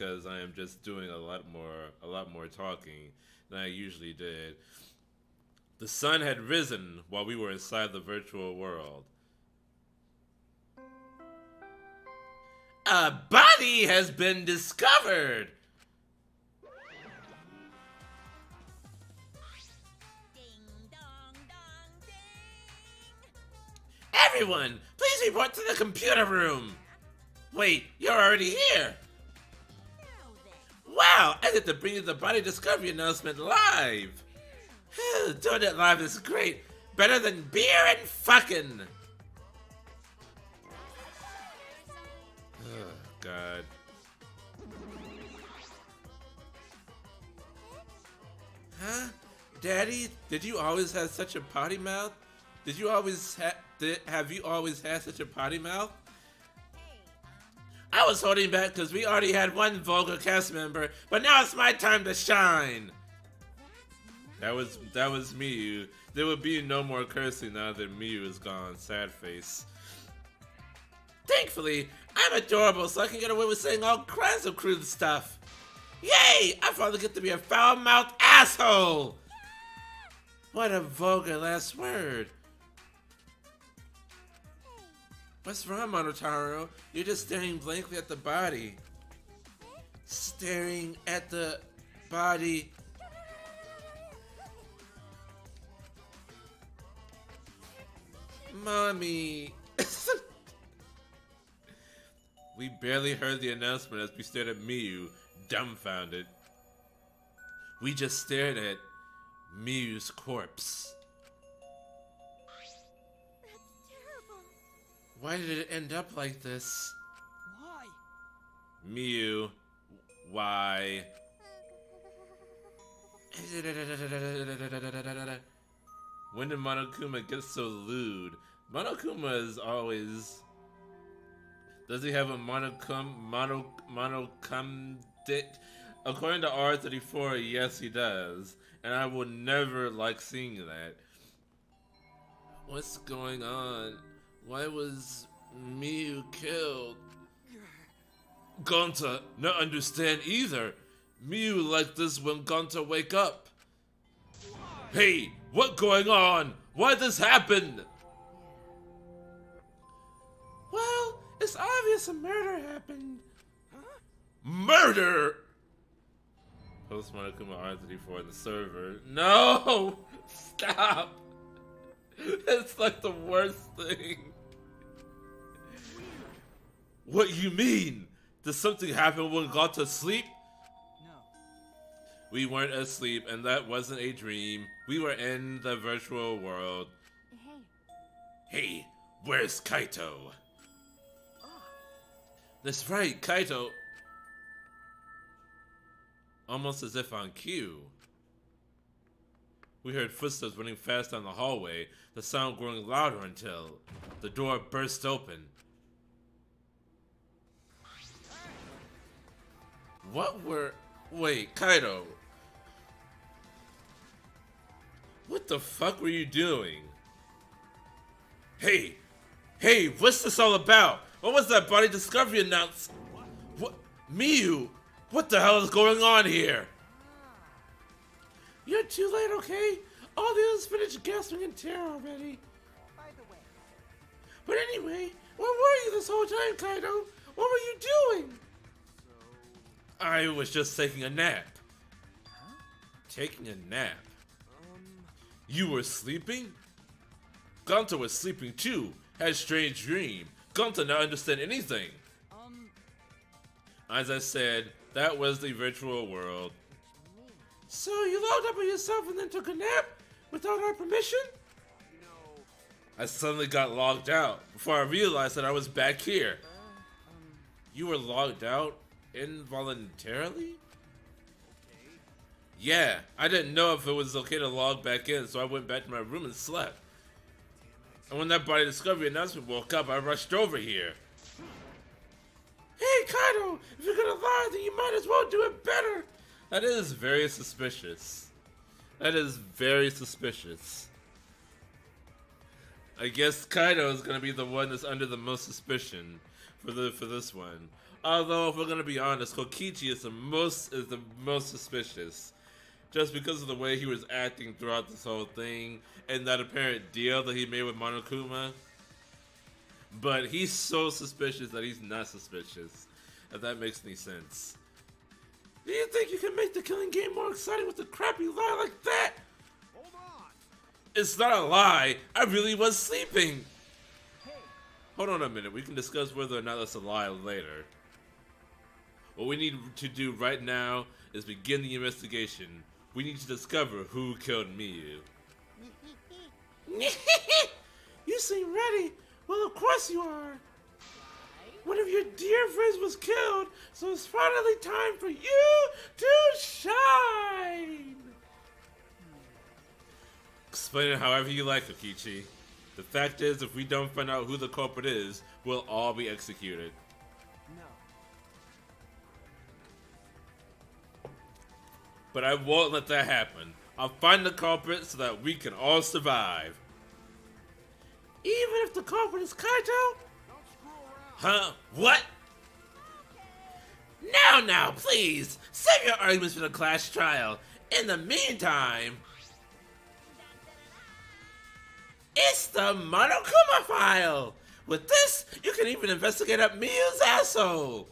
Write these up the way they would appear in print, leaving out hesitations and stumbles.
because I am just doing a lot more talking than I usually did. The sun had risen while we were inside the virtual world. A body has been discovered! Ding dong dong ding. Everyone, please report to the computer room! Wait, you're already here! Now then. Wow, I get to bring you the body discovery announcement live! Doing it live is great! Better than beer and fucking! Oh, God. Huh? Daddy, did you always have such a potty mouth? Did you always have you always had such a potty mouth? I was holding back because we already had one vulgar cast member, but now it's my time to shine. That was Miyu. There would be no more cursing now that Miyu is gone. Sad face. Thankfully, I'm adorable, so I can get away with saying all kinds of crude stuff. Yay! I finally get to be a foul-mouthed asshole. What a vulgar last word. What's wrong, Monotaro? You're just staring blankly at the body. Staring at the body. Mommy. We barely heard the announcement as we stared at Miyu, dumbfounded. We just stared at Miyu's corpse. That's terrible. Why did it end up like this? Why? Miyu, why? When did Monokuma get so lewd? Monokuma is always... Does he have a monocum dick? According to R34, yes he does. And I will never like seeing that. What's going on? Why was Miyu killed? Gonta, not understand either. Miyu like this when Gonta wake up. Hey, what going on? Why this happen? Well, it's obvious a murder happened. Huh? Murder! Post Monokuma R34 in the server. No! Stop! It's like the worst thing. What you mean? Did something happen when we got to sleep? No. We weren't asleep, and that wasn't a dream. We were in the virtual world. Hey, where's Kaito? That's right, Kaito. Almost as if on cue. We heard footsteps running fast down the hallway, the sound growing louder until the door burst open. Wait, Kaito. What the fuck were you doing? Hey, what's this all about? What was that body discovery announcement? What? Miyu? What the hell is going on here? You're too late, okay? All the others finished gasping in terror already. By the way. But anyway, where were you this whole time, Kaito? What were you doing? I was just taking a nap. Huh? Taking a nap? You were sleeping? Gonta was sleeping too. Had a strange dream. Gonta not understand anything. As I said, that was the virtual world. So you logged up on yourself and then took a nap? Without our permission? No. I suddenly got logged out before I realized that I was back here. You were logged out involuntarily? Okay. Yeah, I didn't know if it was okay to log back in, so I went back to my room and slept. And when that body discovery announcement woke up, I rushed over here. Hey, Kaito! If you're gonna lie, then you might as well do it better! That is very suspicious. That is very suspicious. I guess Kaito is gonna be the one that's under the most suspicion for this one. Although, if we're gonna be honest, Kokichi is the most suspicious, just because of the way he was acting throughout this whole thing and that apparent deal that he made with Monokuma. But he's so suspicious that he's not suspicious, if that makes any sense. Do you think you can make the killing game more exciting with a crappy lie like that? Hold on. It's not a lie. I really was sleeping. Hey, Hold on a minute. We can discuss whether or not that's a lie later. What we need to do right now is begin the investigation. We need to discover who killed Miyu. You seem ready. Well, of course you are. One of your dear friends was killed, so it's finally time for you to shine. Explain it however you like, Kokichi. The fact is, if we don't find out who the culprit is, we'll all be executed. no. But I won't let that happen. I'll find the culprit so that we can all survive. Even if the culprit is Kaito? Don't screw around. Huh? What? Now, please! Save your arguments for the class trial. In the meantime... It's the Monokuma file! With this, you can even investigate up Miyu's asshole!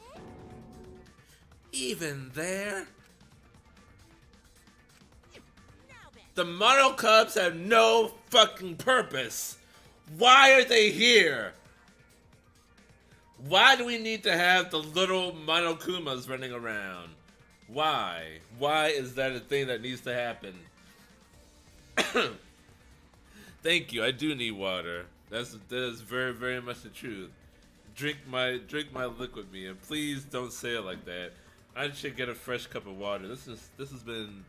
Even there... The Mono Cubs have no fucking purpose! Why are they here? Why do we need to have the little Monokumas running around? Why? Why is that a thing that needs to happen? Thank you. I do need water. That is very, very much the truth. Drink my liquid me, and please don't say it like that. I should get a fresh cup of water. This has been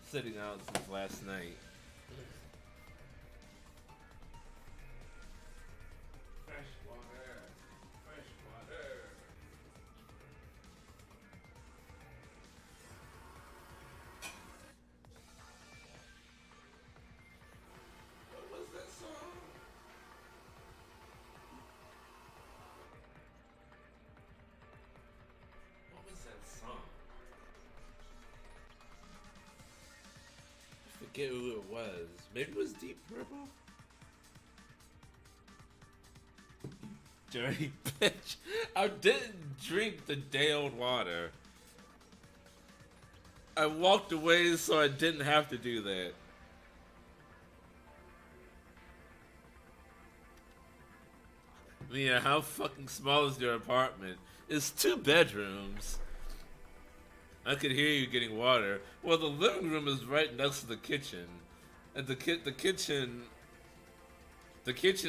sitting out since last night. Fresh water. Fresh water. What was that song? What was that song? I forget who it was. Maybe it was Deep Purple? Dirty bitch. I didn't drink the day old water. I walked away so I didn't have to do that. Mia, how fucking small is your apartment? It's 2 bedrooms. I could hear you getting water. Well, the living room is right next to the kitchen. And the kitchen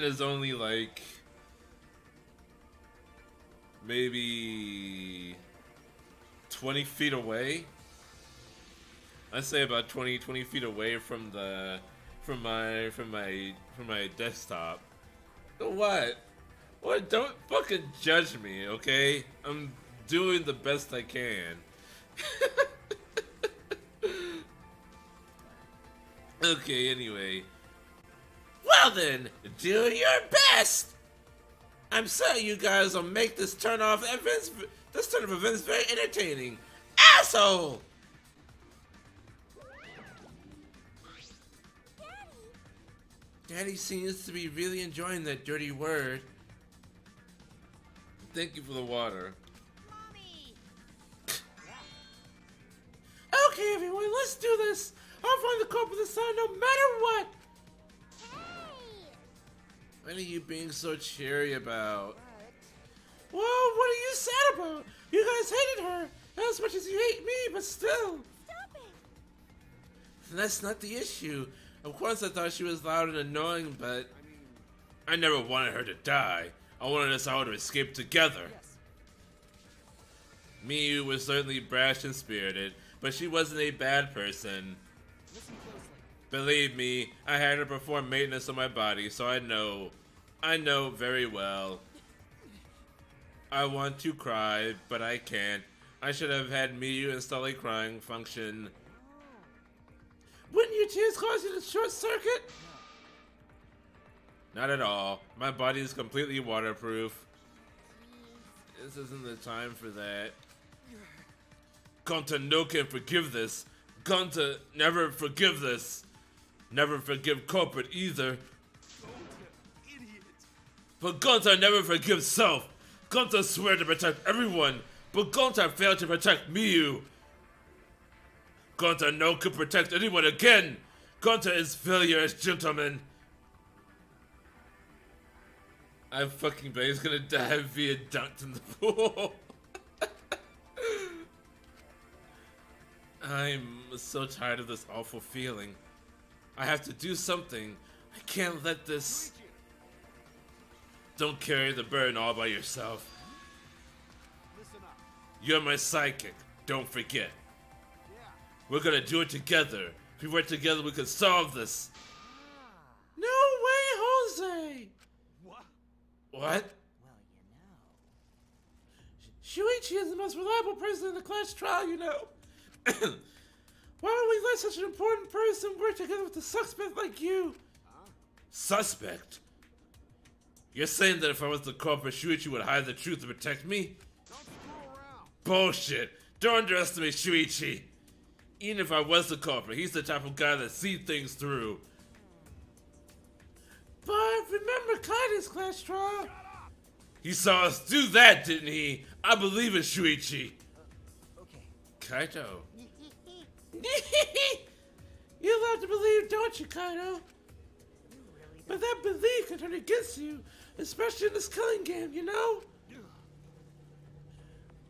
is only like maybe 20 feet away. I'd say about 20 feet away from my desktop. What? What? Don't fucking judge me, okay? I'm doing the best I can. Okay, anyway. Well then, do your best! I'm certain you guys will make this turn of events very entertaining. Asshole! Daddy seems to be really enjoying that dirty word. Thank you for the water. Mommy! Okay, everyone, let's do this. I'll find the culprit this time no matter what. Hey! What are you being so cheery about? What? Well, what are you sad about? You guys hated her as much as you hate me, but still. Stop it! That's not the issue. Of course, I thought she was loud and annoying, but I mean, I never wanted her to die. I wanted us all to escape together. yes. Miyu was certainly brash and spirited, but she wasn't a bad person. Listen closely. Believe me, I had her perform maintenance on my body, so I know very well. I want to cry, but I can't. I should have had Miyu install a crying function. Wouldn't your tears cause you to short circuit? Not at all. My body is completely waterproof. This isn't the time for that. Gonta no can forgive this. Gonta never forgive this. Never forgive corporate either. Gonta, idiot. But Gonta never forgives self. Gonta swear to protect everyone, but Gonta failed to protect Miyu. Gonta no could protect anyone again. Gonta is failure as gentleman. I fucking bet he's gonna die via dunked in the pool. I'm so tired of this awful feeling. I have to do something. I can't let this... Don't carry the burden all by yourself. Listen up. You're my sidekick. Don't forget. Yeah. We're gonna do it together. If we work together, we can solve this. No way, Jose! What? What? Well, Shuichi is the most reliable person in the class trial, you know. Why would we let such an important person work together with a suspect like you? Huh? Suspect? You're saying that if I was the corporate, Shuichi would hide the truth to protect me? Don't screw around. Bullshit! Don't underestimate Shuichi! Even if I was the culprit, he's the type of guy that sees things through. But remember Kaido's class trial? He saw us do that, didn't he? I believe in Shuichi. Okay. Kaido. You love to believe, don't you, Kaido? But that belief can turn against you, especially in this killing game, you know?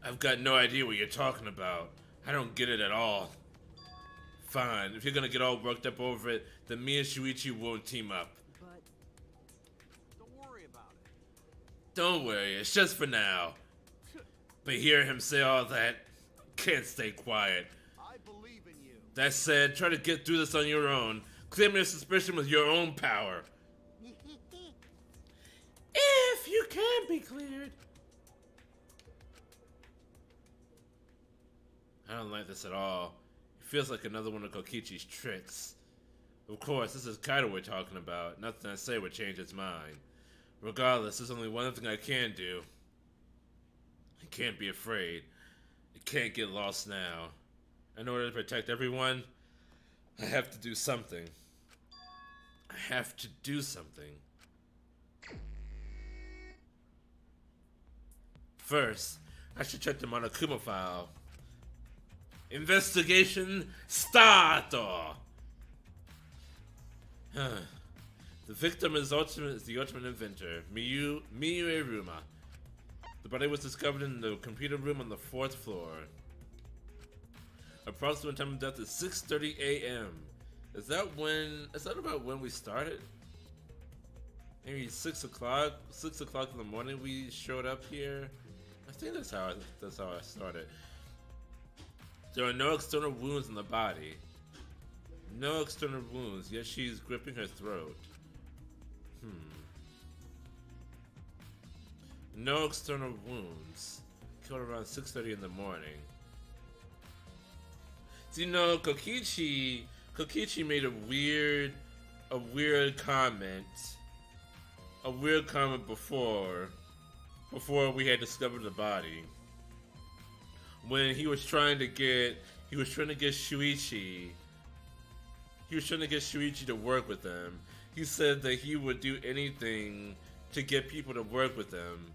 I've got no idea what you're talking about. I don't get it at all. Fine, if you're gonna get all worked up over it, then me and Shuichi won't team up. But don't worry about it. Don't worry, it's just for now. But hear him say all that, can't stay quiet. I believe in you. That said, try to get through this on your own. Clear me of suspicion with your own power. If you can be cleared. I don't like this at all. It feels like another one of Kokichi's tricks. Of course, this is Kaido we're talking about. Nothing I say would change his mind. Regardless, there's only one thing I can do. I can't be afraid. I can't get lost now. In order to protect everyone, I have to do something. I have to do something. First, I should check the Monokuma file. Investigation start. The victim is the ultimate inventor, Miyu Eruma. The body was discovered in the computer room on the 4th floor. Approximate time of death is 6:30 a.m. Is that about when we started? Maybe 6 o'clock? 6 o'clock in the morning we showed up here? I think that's how I started. There are no external wounds in the body. No external wounds, yet she's gripping her throat. No external wounds. Killed around 6:30 in the morning. So, you know, Kokichi made a weird comment. A weird comment before we had discovered the body. When he was trying to get Shuichi. He was trying to get Shuichi to work with him. He said that he would do anything to get people to work with him.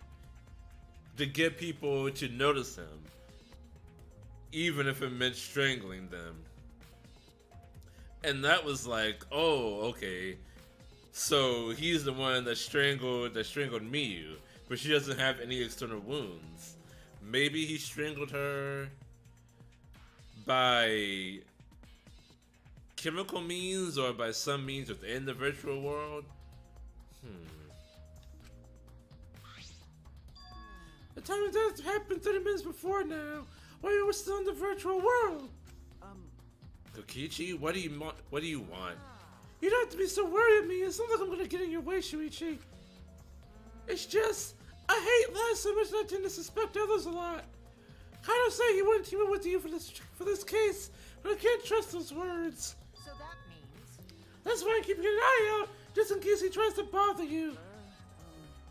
To get people to notice him. Even if it meant strangling them. And that was like, oh, okay. So he's the one that strangled Miyu, but she doesn't have any external wounds. Maybe he strangled her by chemical means or by some means within the virtual world. The time of death happened 30 minutes before now, while you were still in the virtual world. Kokichi, what do you want? You don't have to be so worried at me. It's not like I'm gonna get in your way, Shuichi. It's just, I hate lies so much that I tend to suspect others a lot. Kaido said he wouldn't team up with you for this case, but I can't trust those words. So that means... That's why I'm keeping an eye out, just in case he tries to bother you.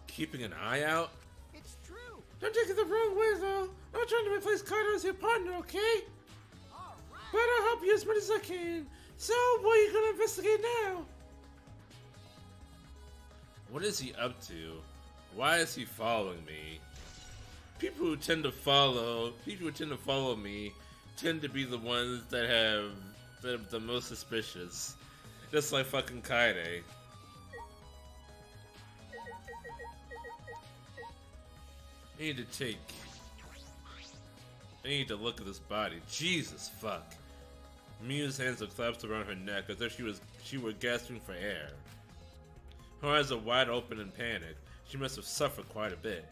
Keeping an eye out? It's true. Don't take it the wrong way, though. I'm not trying to replace Kaido as your partner, okay? But I'll help you as much as I can. So, what are you gonna investigate now? What is he up to? Why is he following me? People who tend to follow me tend to be the ones that are the most suspicious. Just like fucking Kaede. I need to look at this body. Jesus fuck. Miyu's hands are clasped around her neck as if she were gasping for air. Her eyes are wide open in panic. She must have suffered quite a bit.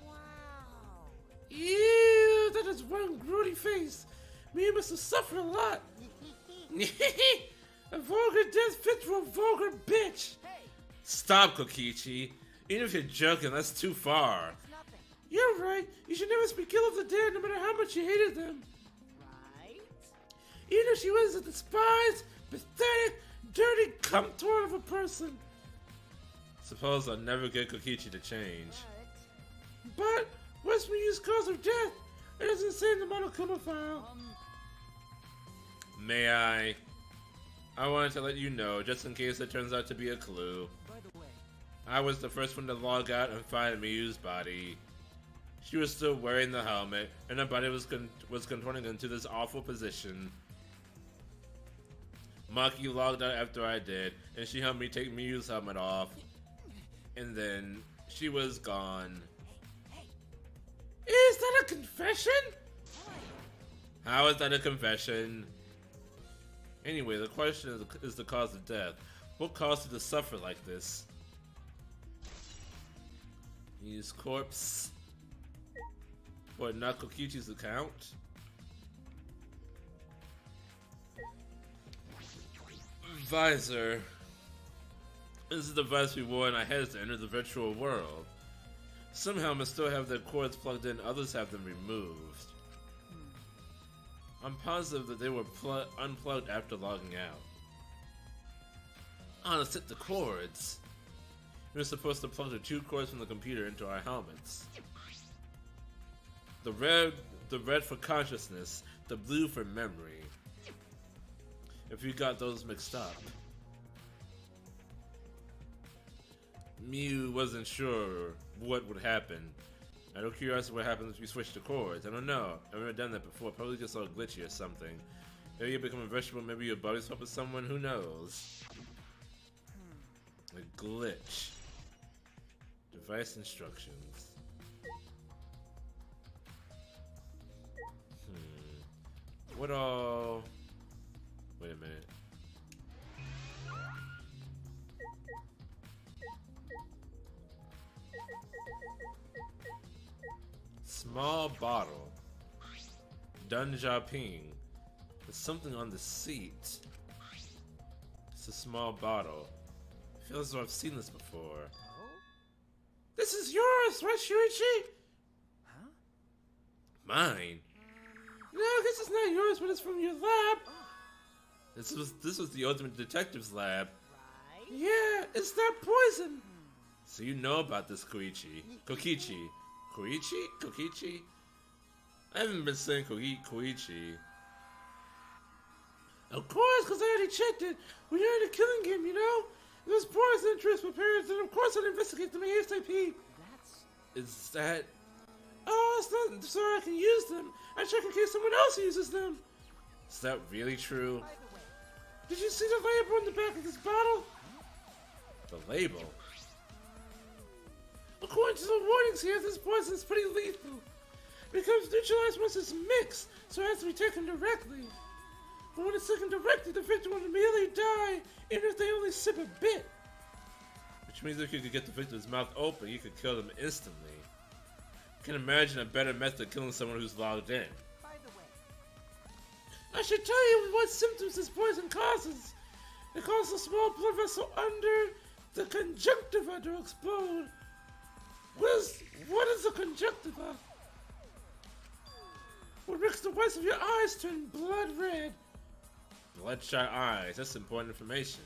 Wow. Ew, that is one grody face. Miyu must have suffered a lot. A vulgar death fit for a vulgar bitch. Hey, Stop, Kokichi. Even if you're joking, that's too far. It's nothing. You're right. You should never speak ill of the dead, no matter how much you hated them. Right? Even if she was a despised, pathetic, dirty cunt of a person. Suppose I'll never get Kokichi to change. But what's Miyu's cause of death? It doesn't say in the Monokuma file. May I? I wanted to let you know, just in case it turns out to be a clue. by the way, I was the first one to log out and find Miyu's body. She was still wearing the helmet, and her body was contorting into this awful position. Maki logged out after I did, and she helped me take Miyu's helmet off. And then she was gone. Is that a confession? How is that a confession? Anyway, the question is the cause of death. What caused her to suffer like this? Use corpse for Nakokichi's account. Visor. This is the device we wore in our heads to enter the virtual world. Some helmets still have their cords plugged in, others have them removed. I'm positive that they were unplugged after logging out. Ah, let's hit the cords. We were supposed to plug the 2 cords from the computer into our helmets. The red for consciousness, the blue for memory. If you got those mixed up. Miyu wasn't sure what would happen. Out of curiosity, what happens if you switch the cords? I don't know. I've never done that before. Probably just all glitchy or something. Maybe you become a vegetable, maybe your body swap with someone, who knows? A glitch. Device instructions. What all... Wait a minute. Small bottle. Dunjaping. There's something on the seat. It's a small bottle. I feel as though I've seen this before. This is yours, right, Shuichi? huh? Mine? No, I guess it's not yours, but it's from your lab. This was the ultimate detective's lab. Right? Yeah, it's not poison. So you know about this, Koichi. Kokichi. Koichi? Kokichi? I haven't been saying Koichi. Of course, because I already checked it. We are in a killing game, you know? It was poison interest for parents, and of course I'd investigate them ASAP. Is that... Oh, it's not so I can use them. I check in case someone else uses them. Is that really true? By the way, Did you see the label on the back of this bottle? The label? According to the warnings here, this poison is pretty lethal. It becomes neutralized once it's mixed, so it has to be taken directly. But when it's taken directly, the victim will immediately die, even if they only sip a bit. Which means if you could get the victim's mouth open, you could kill them instantly. I can imagine a better method of killing someone who's logged in. by the way, I should tell you what symptoms this poison causes. It causes a small blood vessel under the conjunctiva to explode. What is the conjunctiva? What makes the whites of your eyes turn blood red? Bloodshot eyes, that's important information.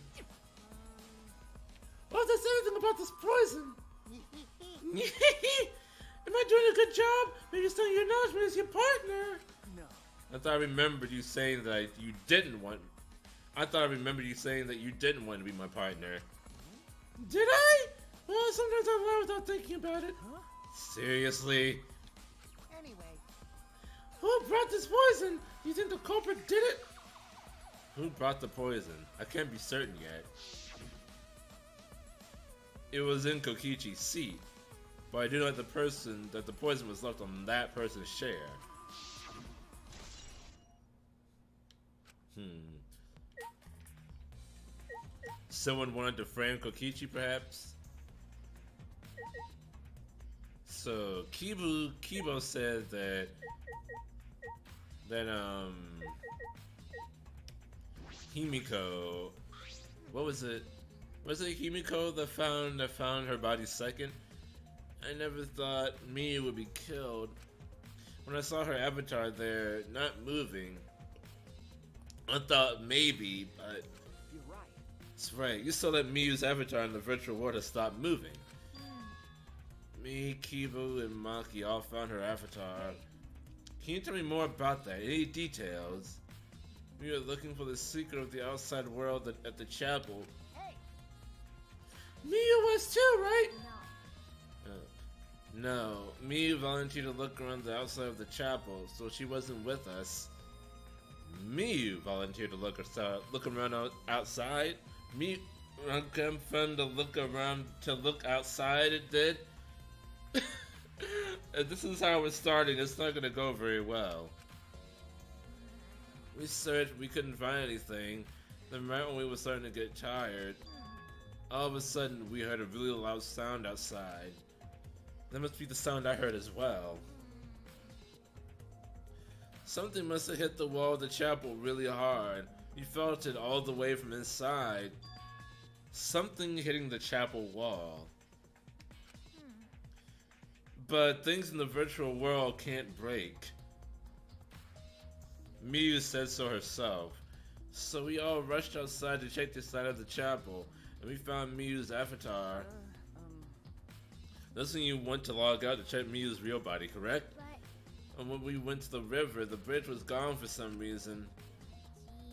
What does anything about this poison? Am I doing a good job? Maybe it's not your acknowledgement as your partner. No. I thought I remembered you saying that you didn't want. I thought I remembered you saying that you didn't want to be my partner. Did I? Well, sometimes I lie without thinking about it. Huh? Seriously? Anyway, Who brought this poison? You think the culprit did it? Who brought the poison? I can't be certain yet. It was in Kokichi's seat, but I do know that the poison was left on that person's share. Someone wanted to frame Kokichi, perhaps? So Kibo said that Himiko, what was it? Was it Himiko that found her body second? I never thought Miyu would be killed. When I saw her avatar there, not moving, I thought maybe, but You're right. that's right. You saw that Miyu's avatar in the virtual world has stopped moving. Me, Kibu, and Maki all found her avatar. Can you tell me more about that? Any details? We were looking for the secret of the outside world at the chapel. hey, Miyu was too, right? no. No, Miyu volunteered to look around the outside of the chapel, so she wasn't with us. Miyu volunteered to look around outside. Miyu came fun to look outside. It did. And this is how it's starting. It's not gonna go very well. We searched, we couldn't find anything. Then right when we were starting to get tired, all of a sudden we heard a really loud sound outside. That must be the sound I heard as well. Something must have hit the wall of the chapel really hard. You felt it all the way from inside. Something hitting the chapel wall. But things in the virtual world can't break. Miyu said so herself. So we all rushed outside to check the side of the chapel, and we found Miyu's avatar. That's when you went to log out to check Miyu's real body, correct? But And when we went to the river, the bridge was gone for some reason.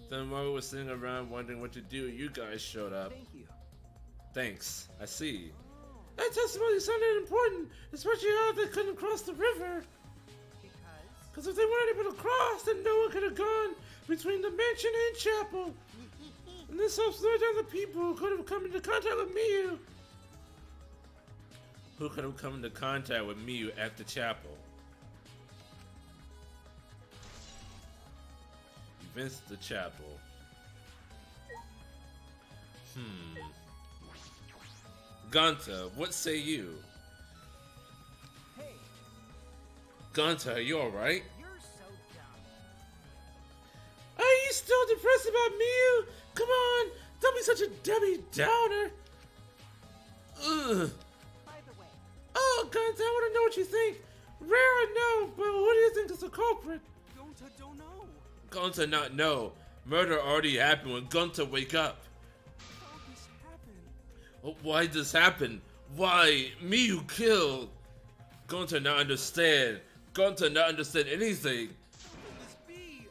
Then while we were sitting around wondering what to do, you guys showed up. Thank you. Thanks, I see. That testimony sounded important, especially how they couldn't cross the river. because Because if they weren't able to cross, then no one could have gone between the mansion and chapel. And this helps slow down the people who could have come into contact with Miyu. Who could have come into contact with Miyu at the chapel? Events at the chapel. Gonta, what say you? Hey, Gonta, are you alright? you're so dumb. Are you still depressed about Miyu? Come on, don't be such a Debbie Downer. Ugh. By the way, Oh, Gonta, I want to know what you think. Rare I know, but what do you think is the culprit? don't know. Gonta not know. Murder already happened when Gonta wake up. How did this happen? Oh, why this happen? Why? Miyu killed. Gonta not understand. Gonta not understand anything. How can this be?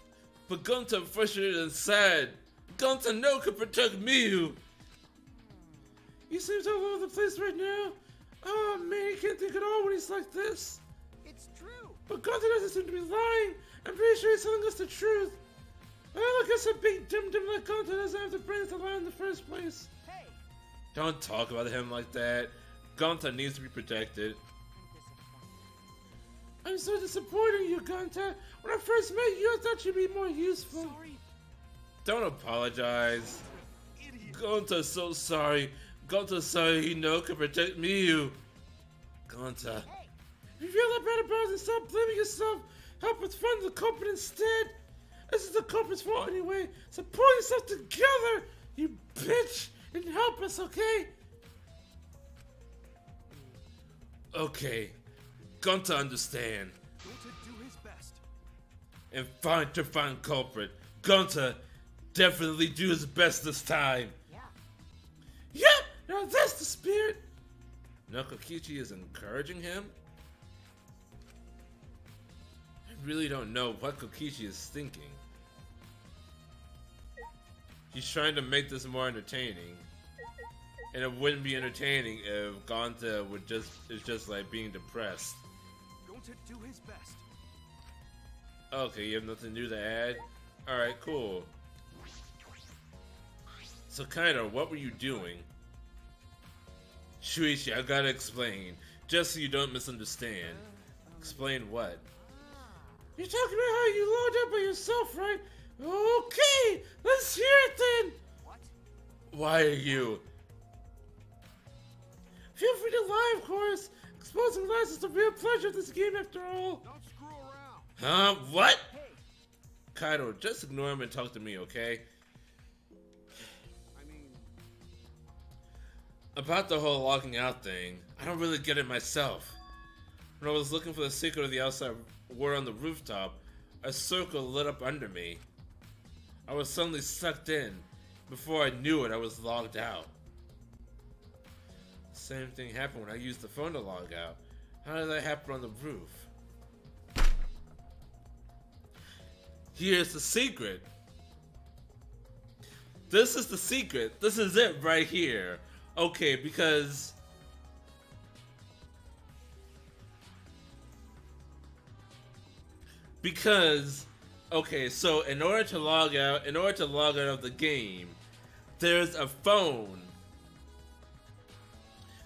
But Gonta frustrated and sad. Gonta no could protect Miyu. You seem so all over the place right now. Oh man, he can't think at all when he's like this. it's true. But Gonta doesn't seem to be lying. I'm pretty sure he's telling us the truth. Well, I guess a big dum-dum like Gonta doesn't have the brains to lie in the first place. Hey, Don't talk about him like that. Gonta needs to be protected. I'm disappointed. I'm so disappointed in you, Gonta. When I first met you, I thought you'd be more useful. Sorry, Don't apologize. idiot. Gonta's so sorry. Gonta's sorry he no can protect Miyu. Gonta. Hey, If you feel that bad about it, then stop blaming yourself. Help us find the culprit instead. This is the culprit's fault anyway. So pull yourself together, you bitch, and help us, okay? Okay. Gonta understand. Gonta do his best. And find culprit. Gonta definitely do his best this time. yeah. Yep, now that's the spirit. Kokichi is encouraging him? I really don't know what Kokichi is thinking. He's trying to make this more entertaining. And it wouldn't be entertaining if Gonta is just like being depressed. Going to do his best. Okay, you have nothing new to add? Alright, cool. So Kaido, what were you doing? Shuichi, I gotta explain. Just so you don't misunderstand. Explain what? You're talking about how you load up by yourself, right? Okay, let's hear it then! What? Why are you? Feel free to lie, of course. Exposing lies is the real pleasure of this game after all. Don't screw around. Huh? What? Hey, Kaido, just ignore him and talk to me, okay? I mean, About the whole logging out thing, I don't really get it myself. When I was looking for the secret of the outside world on the rooftop, a circle lit up under me. I was suddenly sucked in. Before I knew it, I was logged out. Same thing happened when I used the phone to log out. How did that happen on the roof? Here's the secret. This is the secret. This is it right here. Okay, because okay, so in order to log out of the game, there's a phone.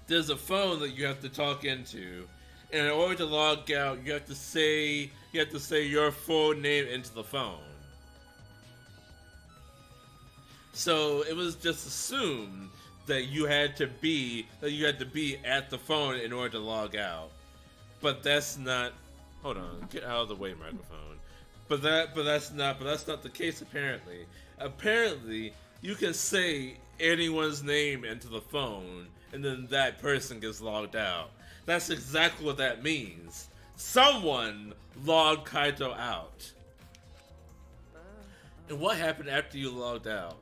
There's a phone that you have to talk into. And in order to log out, you have to say your full name into the phone. So it was just assumed that you had to be at the phone in order to log out. But that's not. Hold on, get out of the way, microphone. But that's not the case apparently. Apparently, you can say anyone's name into the phone, and then that person gets logged out. That's exactly what that means. Someone logged Kaito out. And what happened after you logged out?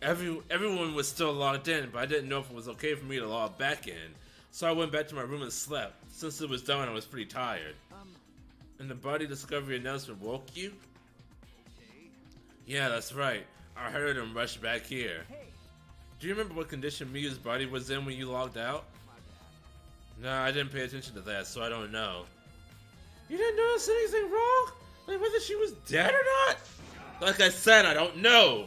Everyone was still logged in, but I didn't know if it was okay for me to log back in. So I went back to my room and slept. Since it was done, I was pretty tired. And the body discovery announcement woke you? okay. Yeah, that's right. I heard him rush back here. hey, Do you remember what condition Miyu's body was in when you logged out? My bad. Nah, I didn't pay attention to that, so I don't know. You didn't notice anything wrong? Like whether she was dead or not? Like I said, I don't know.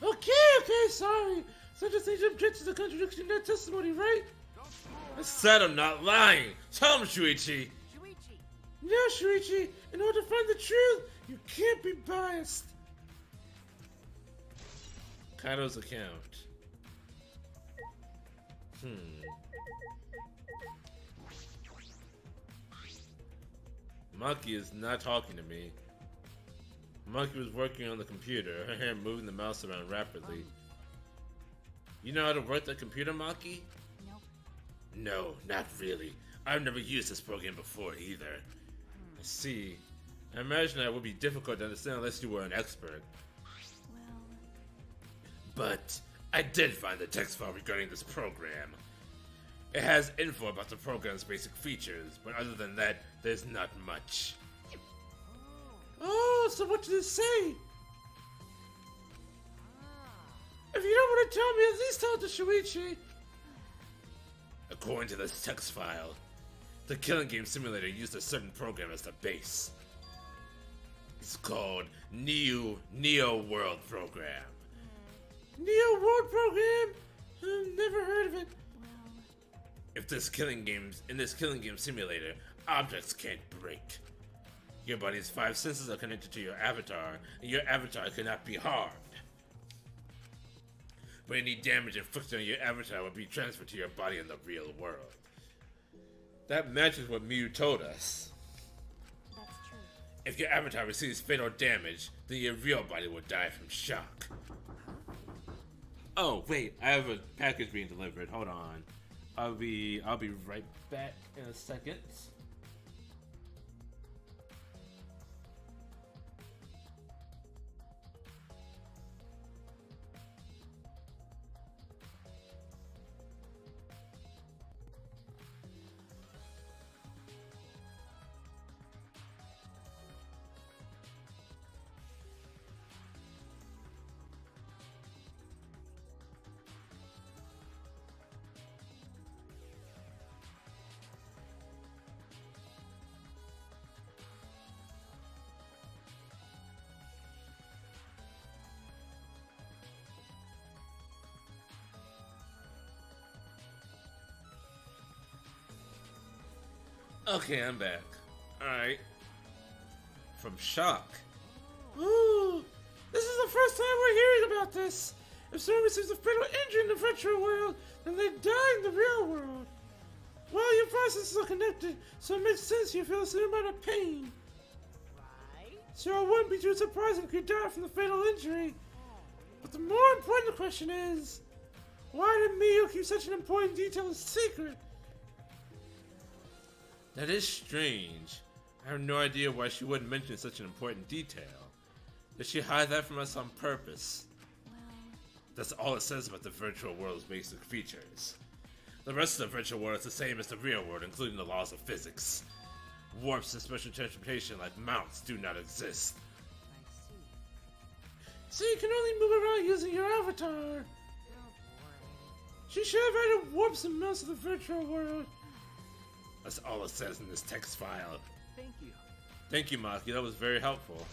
Okay, sorry. So I just need to object to the contradiction in that testimony, right? I said I'm not lying. Tell him, Shuichi. Shuichi. No, Shuichi. In order to find the truth, you can't be biased. Kaido's account. Maki is not talking to me. Maki was working on the computer, her hand moving the mouse around rapidly. You know how to work that computer, Maki? Nope. No, not really. I've never used this program before either. I see. I imagine that would be difficult to understand unless you were an expert. Well, But I did find the text file regarding this program. It has info about the program's basic features, but other than that, there's not much. Oh, so what did it say? If you don't want to tell me, at least tell it to Shuichi. According to this text file, the Killing Game Simulator used a certain program as the base. It's called Neo World Program. Neo World Program? I've never heard of it. well, In this Killing Game Simulator, objects can't break. Your body's 5 senses are connected to your avatar, and your avatar cannot be harmed. But any damage inflicted on your avatar will be transferred to your body in the real world. That matches what Miyu told us. that's true. If your avatar receives fatal damage, then your real body will die from shock. Oh, wait, I have a package being delivered. Hold on. I'll be right back in a second. Okay, I'm back. Alright. From shock. Ooh, this is the first time we're hearing about this. If someone receives a fatal injury in the virtual world, then they die in the real world. Well, your processes are connected, so it makes sense you feel the same amount of pain. Right? So it wouldn't be too surprising if you die from the fatal injury. But the more important question is, why did Miyu keep such an important detail a secret? That is strange. I have no idea why she wouldn't mention such an important detail. Did she hide that from us on purpose? Well, That's all it says about the virtual world's basic features. The rest of the virtual world is the same as the real world, including the laws of physics. Warps and special transportation like mounts do not exist. I see. So you can only move around using your avatar. Oh, boring. She should have added warps and mounts to the virtual world. That's all it says in this text file. Thank you. Thank you, Maki. That was very helpful.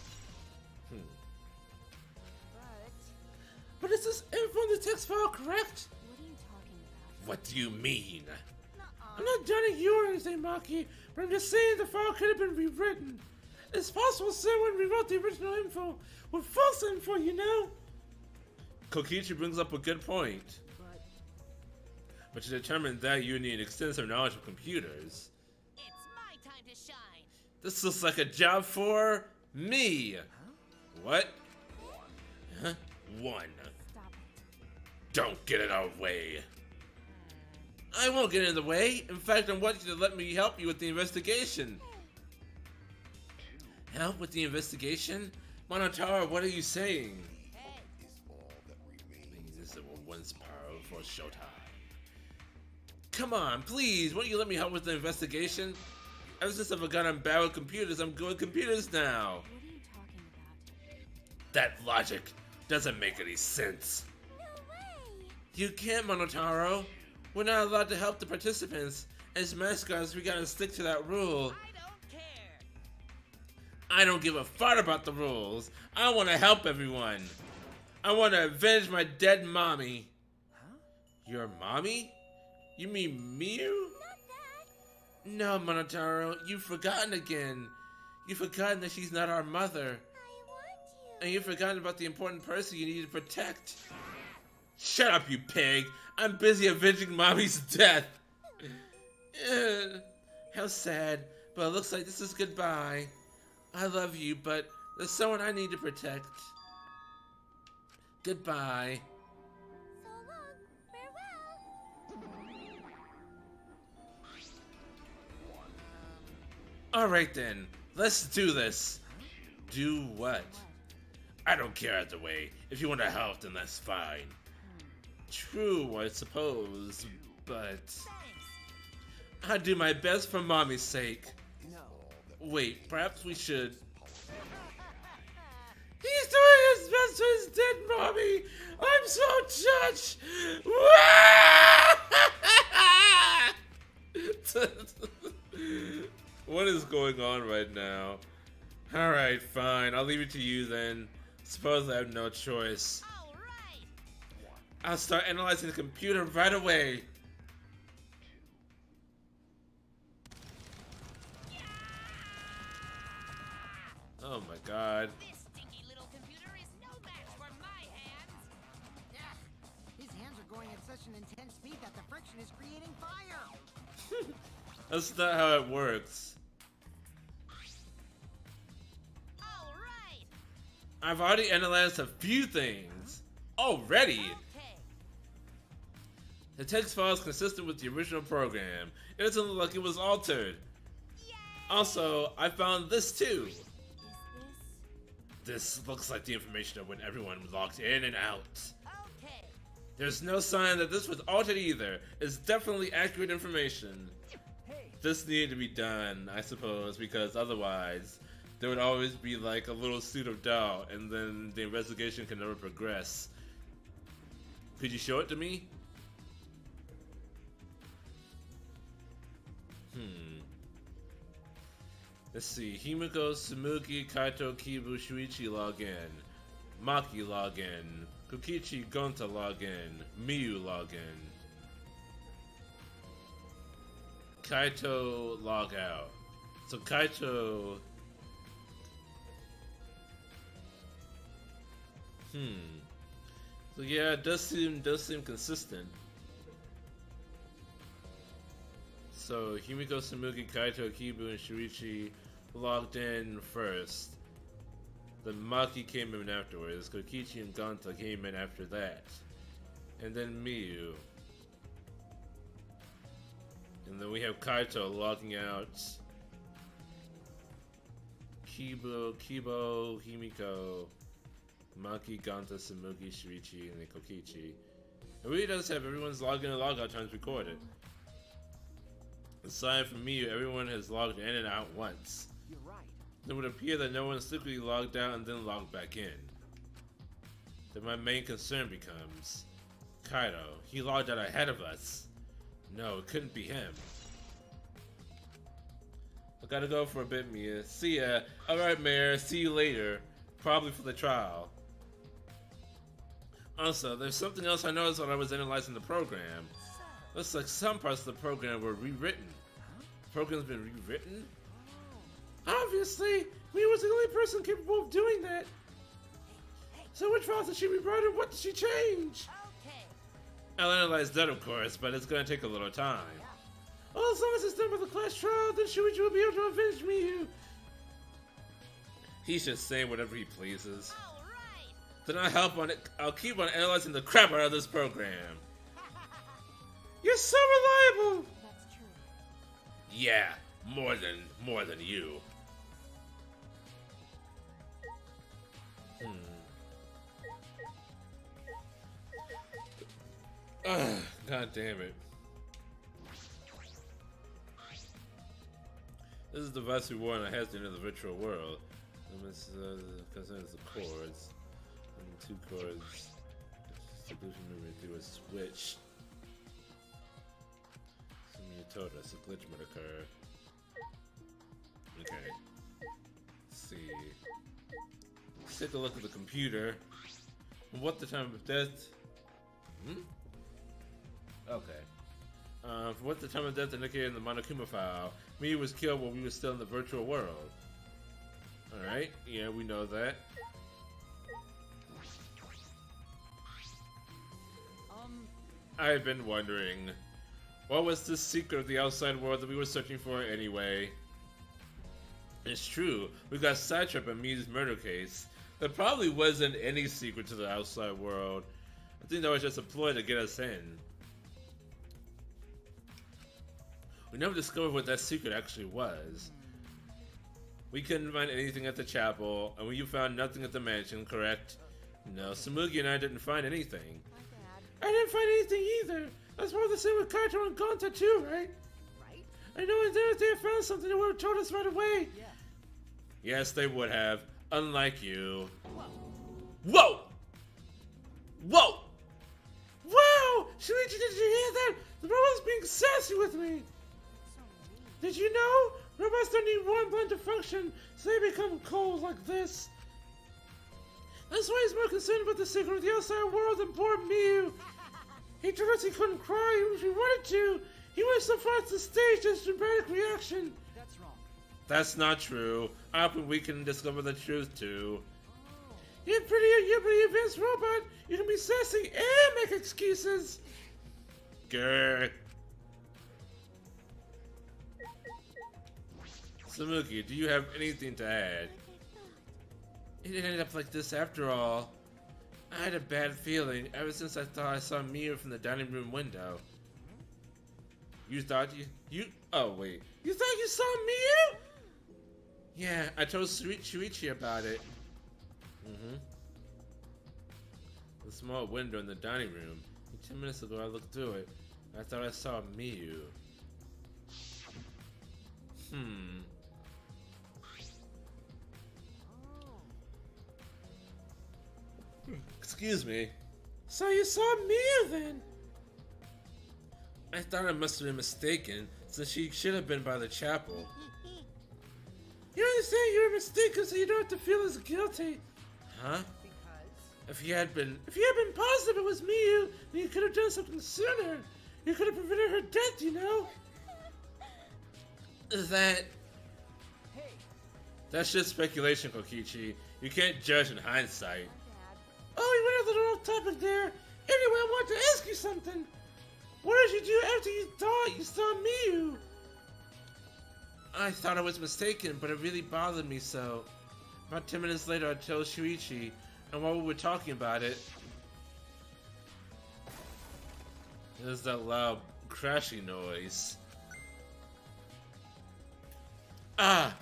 But is this info in the text file correct? what are you talking about? What do you mean? Nuh-uh. I'm not doubting you or anything, Maki, but I'm just saying the file could have been rewritten. It's possible someone rewrote the original info with false info, you know? Kokichi brings up a good point. But to determine that, you need extensive knowledge of computers. It's my time to shine. This looks like a job for me. What? Huh? One. Stop it. Don't get in our way. I won't get in the way. In fact, I want you to let me help you with the investigation. Help with the investigation? Monotaro, what are you saying? Hey, This is a once powerful showtime. Come on, please, won't you let me help with the investigation? Ever since I've gotten bad with computers, I'm good with computers now. What are you talking about? That logic doesn't make any sense. No way! You can't, Monotaro. We're not allowed to help the participants. As mascots, we gotta stick to that rule. I don't care. I don't give a fart about the rules. I want to help everyone. I want to avenge my dead mommy. Huh? Your mommy? You mean Miyu? Not that! No, Monotaro, you've forgotten again. You've forgotten that she's not our mother. I want you! And you've forgotten about the important person you need to protect. Shut up, you pig. I'm busy avenging Mommy's death. How sad, but it looks like this is goodbye. I love you, but there's someone I need to protect. Goodbye. So long! Farewell! Alright then, let's do this. Do what? I don't care either way. If you want to help, then that's fine. True, I suppose, but Thanks. I'll do my best for Mommy's sake. No. Wait, perhaps we should... He's doing his best for his dead mommy! I'm so touched! What is going on right now? Alright, fine. I'll leave it to you then. Suppose I have no choice. All right. I'll start analyzing the computer right away. Oh my god. This stinky little computer is no match for my hands. His hands are going at such an intense speed that the friction is creating fire. That's not how it works. All right. I've already analyzed a few things. Already? Okay. The text file is consistent with the original program. It doesn't look like it was altered. Yay! Also, I found this too. Is This looks like the information of when everyone logged in and out. Okay. There's no sign that this was altered either. It's definitely accurate information. Hey, This needed to be done, I suppose, because otherwise there would always be like a little suit of doubt and then the investigation can never progress. Could you show it to me? Let's see. Himiko, Sumugi, Kaito, Kibu, Shuichi login. Maki login. Kokichi, Gonta login. Miyu login. Kaito log out. So Kaito... So yeah, it does seem consistent. So Himiko, Samugi, Kaito, Kibu, and Shuichi logged in first. Then Maki came in afterwards. Kokichi and Gonta came in after that. And then Miyu. And then we have Kaito logging out. Kibo, Himiko, Maki, Gonta, Samugi, Shuichi, and then Kokichi. It really does have everyone's login and logout times recorded. Aside from Miyu, everyone has logged in and out once. You're right. It would appear that no one secretly logged out and then logged back in. Then my main concern becomes... Kaito, he logged out ahead of us. No, it couldn't be him. I gotta go for a bit, Mia. See ya. Alright, Mayor, see you later. Probably for the trial. Also, there's something else I noticed when I was analyzing the program. Looks like some parts of the program were rewritten. The program's been rewritten? Obviously! Mia was the only person capable of doing that! So which files did she rewrite and what did she change? Okay. I'll analyze that, of course, but it's gonna take a little time. Well, as long as it's done with the class trial, then Shuichi will be able to avenge Miyu. He's just saying whatever he pleases. All right. Then I'll keep on analyzing the crap out of this program. You're so reliable! That's true. Yeah, more than you. Ugh, God damn it. This is the device we wore and it has to enter the virtual world. Concerns the chords. And 2 chords. Solution moving through a switch. Something you told us, a glitch might occur. Okay. Let's see. Let's take a look at the computer. What the time of death? Okay. For what the time of death indicated in the Monokuma file, Miyu was killed while we were still in the virtual world. Alright, yeah, we know that. I've been wondering, what was this secret of the outside world that we were searching for anyway? It's true, we got sidetracked by Miyu's murder case. There probably wasn't any secret to the outside world. I think that was just a ploy to get us in. We never discovered what that secret actually was. We couldn't find anything at the chapel, and you found nothing at the mansion, correct? No, Samugi and I didn't find anything. I didn't find anything either. That's probably the same with Kaito and Gonta too, right? Right? I know if they had found something, they would have told us right away. Yeah. Yes, they would have. Unlike you. Whoa! Whoa! Wow! Shuichi, did you hear that? The robot's being sassy with me. Did you know? Robots don't need warm blood to function, so they become cold like this. That's why he's more concerned about the secret of the outside world than poor Miyu. He told us he couldn't cry if he wanted to. He went so far as to stage this dramatic reaction. That's wrong. That's not true. I hope we can discover the truth too. Oh. You're pretty advanced robot. You can be sassy and make excuses. Grr. Samugi, do you have anything to add? It ended up like this after all. I had a bad feeling ever since I thought I saw Miyu from the dining room window. You thought you oh wait. You thought you saw Miyu? Yeah, I told Shuichi about it. The small window in the dining room. 10 minutes ago I looked through it. I thought I saw Miyu. Excuse me. So you saw Miyu then? I thought I must have been mistaken, since she should have been by the chapel. You understand you were mistaken, so you don't have to feel as guilty. Huh? Because? If you had been positive it was Miyu, then you could have done something sooner. You could have prevented her death, you know. That... That's just speculation, Kokichi. You can't judge in hindsight. Oh, we went a little off topic there. Anyway, I want to ask you something. What did you do after you thought you saw Miu? I thought I was mistaken, but it really bothered me so. About 10 minutes later, I told Shuichi, and while we were talking about it, there's that loud crashing noise. Ah!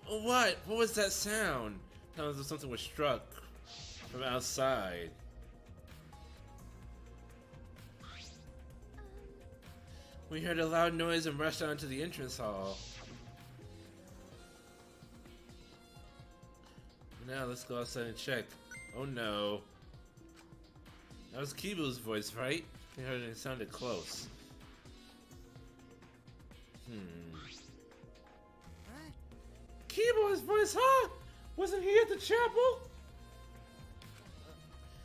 What? What was that sound? Sounded as if something was struck from outside. We heard a loud noise and rushed on to the entrance hall. Now let's go outside and check. Oh no. That was Kibu's voice, right? I heard it sounded close. Kibu's voice, huh? Wasn't he at the chapel?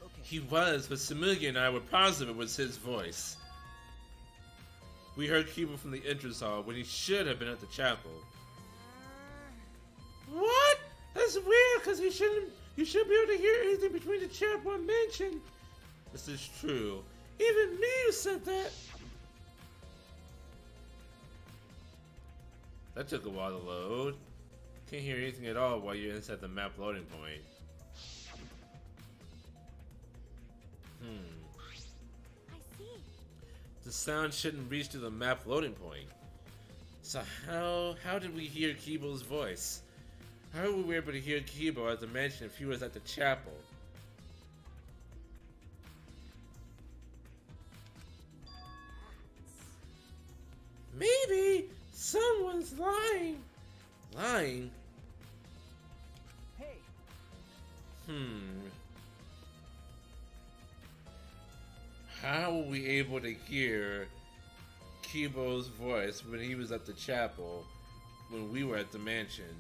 Okay. He was, but Samugi and I were positive it was his voice. We heard Kibu from the entrance hall when he should have been at the chapel. What? That's weird, because you shouldn't be able to hear anything between the chapel and mansion. This is true. Even Miu said that. That took a while to load. Can't hear anything at all while you're inside the map loading point. I see. The sound shouldn't reach to the map loading point. So how did we hear Kibo's voice? How were we able to hear Kibo at the mansion if he was at the chapel? Maybe someone's lying. Lying? Hey, How were we able to hear Kibo's voice when he was at the chapel when we were at the mansion?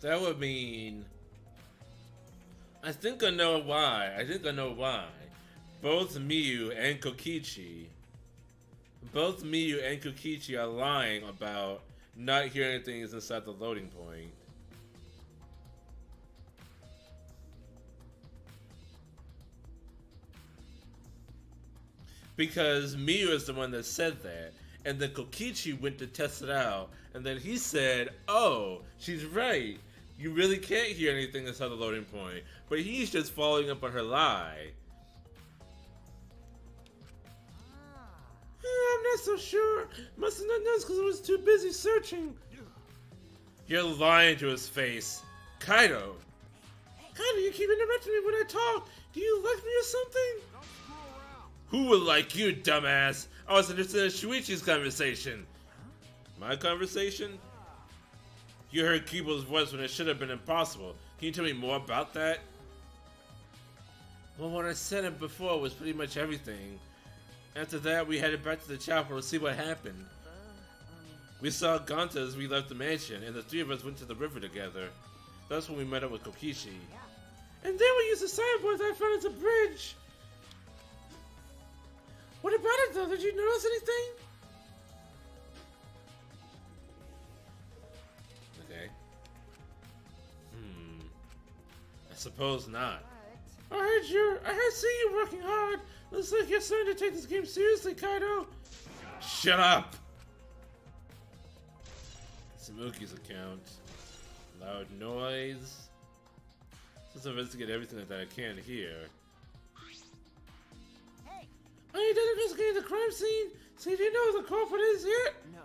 That would mean... I think I know why. Both Miu and Kokichi are lying about not hearing things inside the loading point. Because Miu is the one that said that. And then Kokichi went to test it out. And then he said, oh, she's right. You really can't hear anything inside the loading point. But he's just following up on her lie. I'm not so sure. Must have not noticed because I was too busy searching. You're lying to his face. Kaido. Kaido, you keep interrupting me when I talk. Do you like me or something? Don't screw around. Who would like you, dumbass? I was interested in Shuichi's conversation. My conversation? You heard Kibo's voice when it should have been impossible. Can you tell me more about that? Well, what I said it before was pretty much everything. After that, we headed back to the chapel to see what happened. We saw Gonta as we left the mansion, and the three of us went to the river together. That's when we met up with Kokichi. And then we used the signboard that I found as a bridge. What about it though? Did you notice anything? Okay. I suppose not. I heard see you working hard. Looks like you're starting to take this game seriously, Kaido. Shut up! Samuki's account. Loud noise. Let's investigate everything that I can hear. hey, Are you done investigating the crime scene? So do you know who the culprit is yet? no.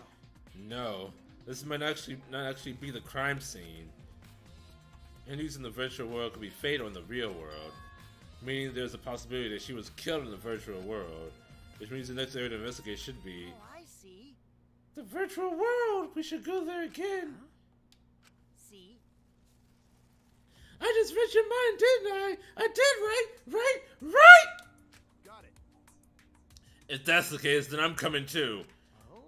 No. This might not actually be the crime scene. Endings in the virtual world could be fatal in the real world. Meaning there's a possibility that she was killed in the virtual world. Which means the next area to investigate should be... Oh, I see. the virtual world! We should go there again! See? I just read your mind, didn't I? I did, right? Got it. If that's the case, then I'm coming too. Oh?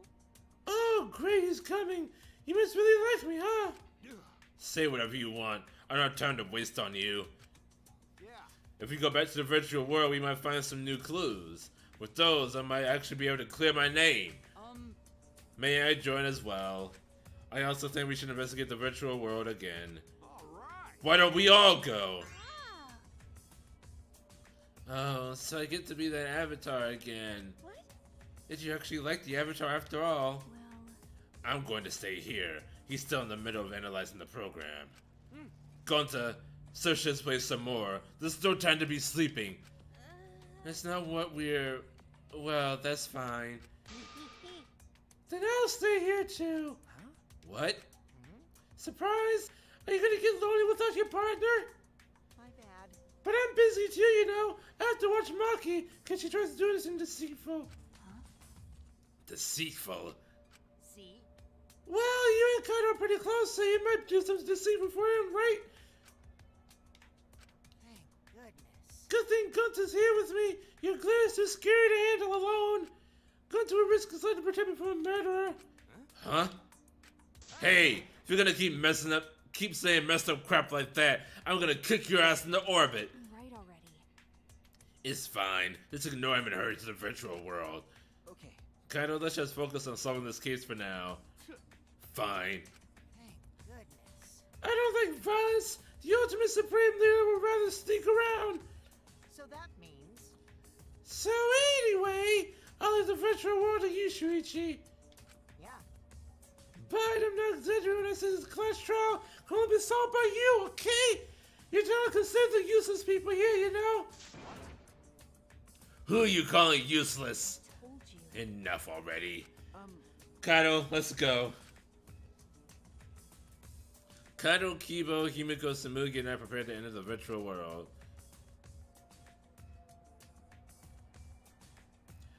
Oh, great, he's coming. You must really like me, huh? Yeah. Say whatever you want. I don't have time to waste on you. Yeah. If we go back to the virtual world, we might find some new clues. With those, I might actually be able to clear my name. May I join as well? I also think we should investigate the virtual world again. All right. Why don't we all go? Ah. Oh, so I get to be that avatar again. What? Did you actually like the avatar after all? Well, I'm going to stay here. He's still in the middle of analyzing the program. Going to search this place some more. There's no time to be sleeping. That's not what we're... Well, that's fine. Then I'll stay here too. Huh? What? Surprise? Are you gonna get lonely without your partner? My bad. But I'm busy too, you know. I have to watch Maki because she tries to do this in deceitful. Huh? Deceitful? See? Well, you and Kaido are pretty close, so you might do something deceitful for him, right? Thank goodness. Good thing Gunter's here with me. Your glare is too scary to handle alone. Gunter will risk his life to protect me from a murderer. Huh? Hey, if you're gonna keep saying messed up crap like that, I'm gonna kick your ass into orbit. Right already. It's fine. Just ignore him and hurry to the virtual world. Okay. Kaido, let's just focus on solving this case for now. Fine. Thank goodness. I don't like violence. The ultimate supreme leader would rather sneak around. So that means... So anyway, I'll leave the virtual world to you, Shuichi. Yeah. But I'm not exaggerating when I say this class trial can only be solved by you, okay? You're trying to consider the useless people here, you know? Who are you calling useless? Told you. Enough already. Kaido, let's go. Kaido, Kibo, Himiko, Samugi, and I prepared to enter the virtual world.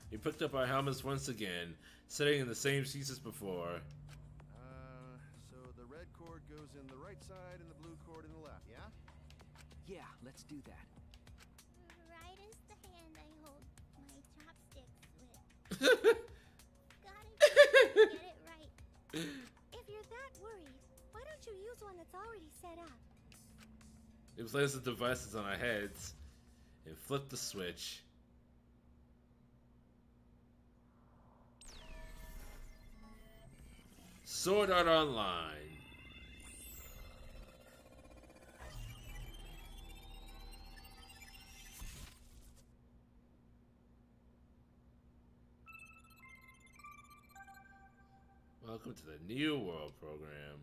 We picked up our helmets once again, sitting in the same seats as before. So the red cord goes in the right side and the blue cord in the left, yeah? Yeah, let's do that. Right is the hand I hold my chopsticks with. Gotta get it right. If you're that worried, why don't you use one that's already set up? We place the devices on our heads and flip the switch. Sword Art Online. Welcome to the New World program.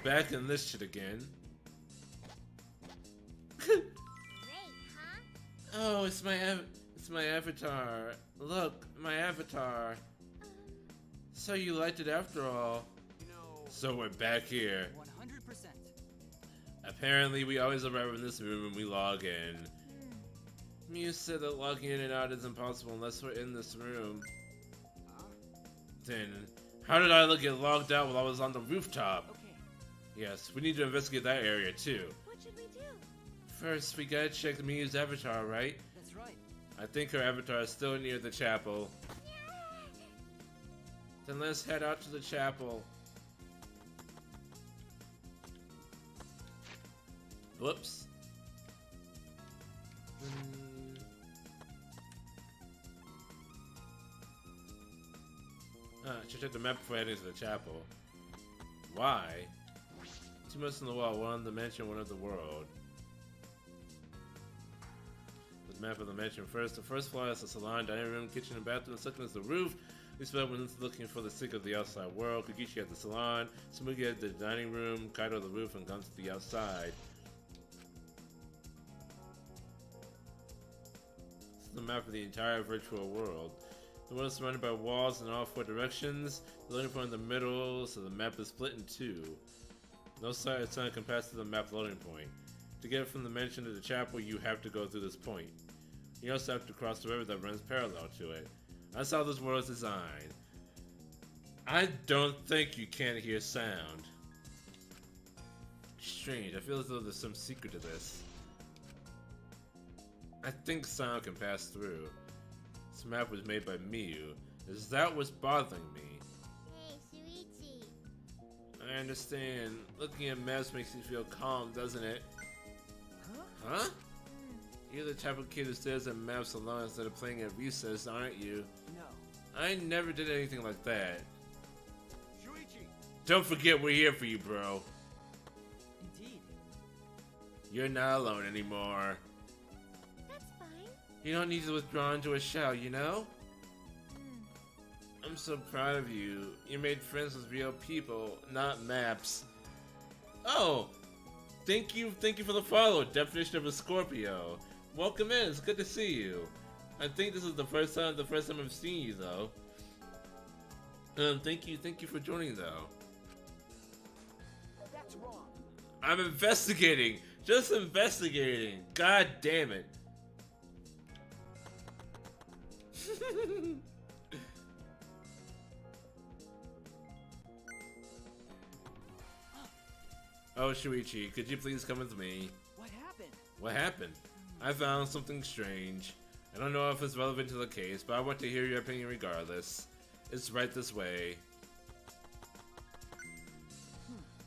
Back in this shit again. Great, huh? Oh, it's my avatar. Look, my avatar. So you liked it after all. You know, So we're back here. 100%. Apparently, we always arrive in this room when we log in. Mew said that logging in and out is impossible unless we're in this room. Then, how did I get logged out while I was on the rooftop? Okay. Yes, we need to investigate that area too. What should we do? First, we gotta check Mew's avatar, right? That's right. I think her avatar is still near the chapel. Then let's head out to the chapel. Whoops. I should check the map before heading to the chapel. Why? Two months on the wall, one on the mansion, one of the world. The map of the mansion first. The first floor has a salon, dining room, kitchen, and bathroom. The second is the roof. We spent when looking for the sick of the outside world. Kokichi at the salon, Samugi at the dining room, Kaido the roof, and Gun to the outside. This is the map of the entire virtual world. The world is surrounded by walls in all four directions. The loading point in the middle, so the map is split in two. No side can pass to the map loading point. To get from the mansion to the chapel, you have to go through this point. You also have to cross the river that runs parallel to it. That's how this world is designed. I don't think you can't hear sound. Strange, I feel as though there's some secret to this. I think sound can pass through. This map was made by Miyu. Is that what's bothering me? Hey, Shuichi. I understand. Looking at maps makes you feel calm, doesn't it? Huh? You're the type of kid who stares at maps alone instead of playing at recess, aren't you? No. I never did anything like that. Shuichi! Don't forget we're here for you, bro. Indeed. You're not alone anymore. That's fine. You don't need to withdraw into a shell, you know? I'm so proud of you. You made friends with real people, not maps. Oh! Thank you for the follow. Definition of a Scorpio. Welcome in, it's good to see you. I think this is the first time I've seen you though. Thank you for joining though. That's wrong. I'm investigating! Just investigating! God damn it. Oh, Shuichi, could you please come with me? What happened? What happened? I found something strange. I don't know if it's relevant to the case, but I want to hear your opinion regardless. It's right this way.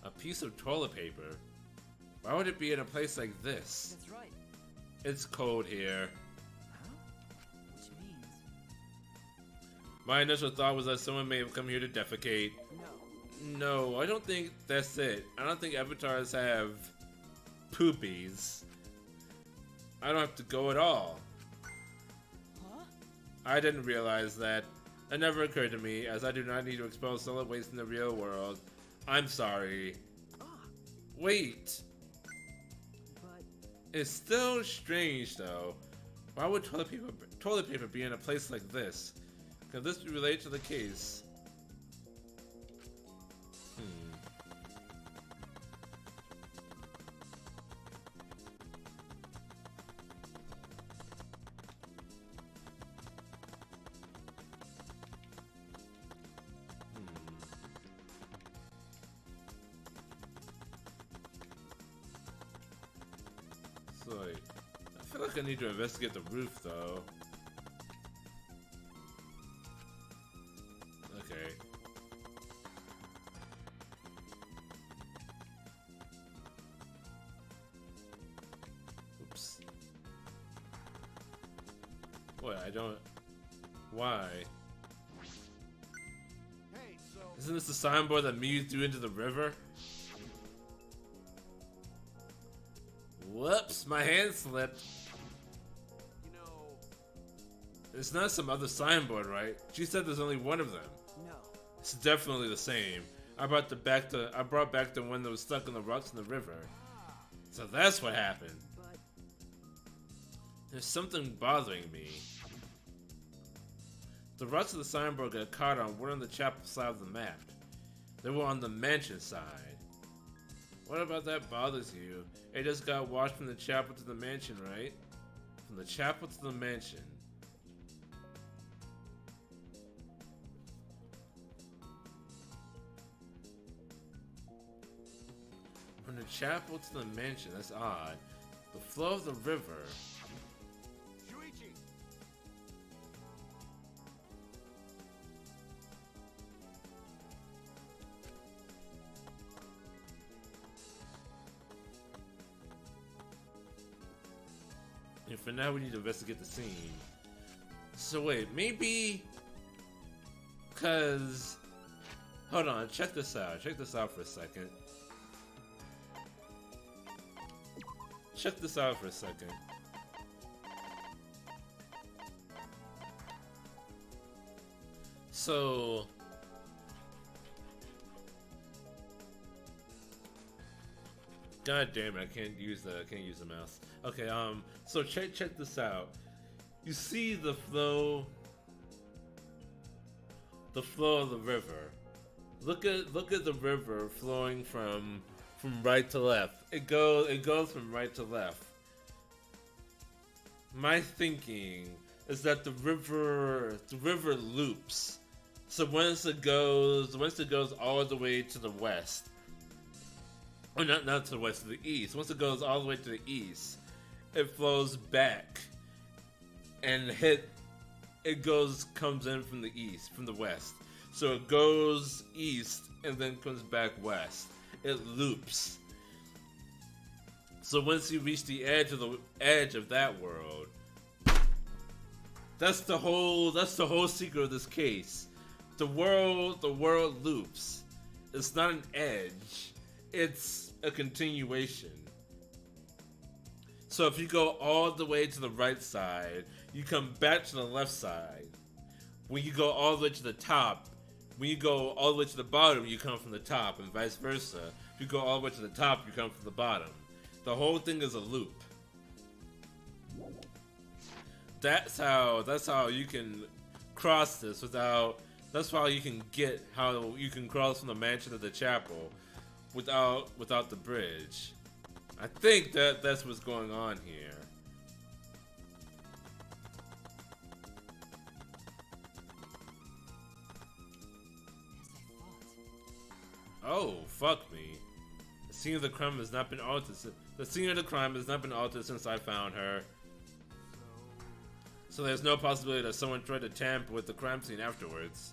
A piece of toilet paper? Why would it be in a place like this? That's right. It's cold here. Huh? Which means... My initial thought was that someone may have come here to defecate. No. No, I don't think that's it. I don't think avatars have poopies. I don't have to go at all. Huh? I didn't realize that. It never occurred to me, as I do not need to expose solid waste in the real world. I'm sorry. Ah, Wait. but... It's still strange, though. Why would toilet paper be in a place like this? Could this be related to the case? So, I feel like I need to investigate the roof, though. Okay. Oops. What? I don't... Why? Hey, so... Isn't this the signboard that Mew threw into the river? Whoops, my hand slipped. You know... It's not some other signboard, right? She said there's only one of them. No. It's definitely the same. I brought back the one that was stuck in the rocks in the river. So that's what happened. But... There's something bothering me. The rocks of the signboard got caught on one on the chapel side of the map. They were on the mansion side. What about that bothers you? It just got washed from the chapel to the mansion, right? From the chapel to the mansion. From the chapel to the mansion, that's odd. The flow of the river. Shuichi! And for now, we need to investigate the scene. So wait, maybe... Cause... Hold on, check this out. Check this out for a second. Check this out for a second. So... God damn it, I can't use the mouse. Okay, so check this out. You see the flow of the river. Look at the river flowing from right to left. It goes from right to left. My thinking is that the river loops. So once it goes all the way to the west, or not to the west, to the east. Once it goes all the way to the east, it flows back and comes in from the east, from the west. So it goes east and then comes back west. It loops. So once you reach the edge of that world, that's the whole secret of this case. The world loops. It's not an edge. It's a continuation. So if you go all the way to the right side, you come back to the left side. When you go all the way to the top, when you go all the way to the bottom, you come from the top, and vice versa. If you go all the way to the top, you come from the bottom. The whole thing is a loop. That's how you can cross this without. That's how you can cross from the mansion to the chapel without the bridge. I think that's what's going on here. Oh, fuck me. The scene of the crime has not been altered. The scene of the crime has not been altered since I found her. So there's no possibility that someone tried to tamper with the crime scene afterwards.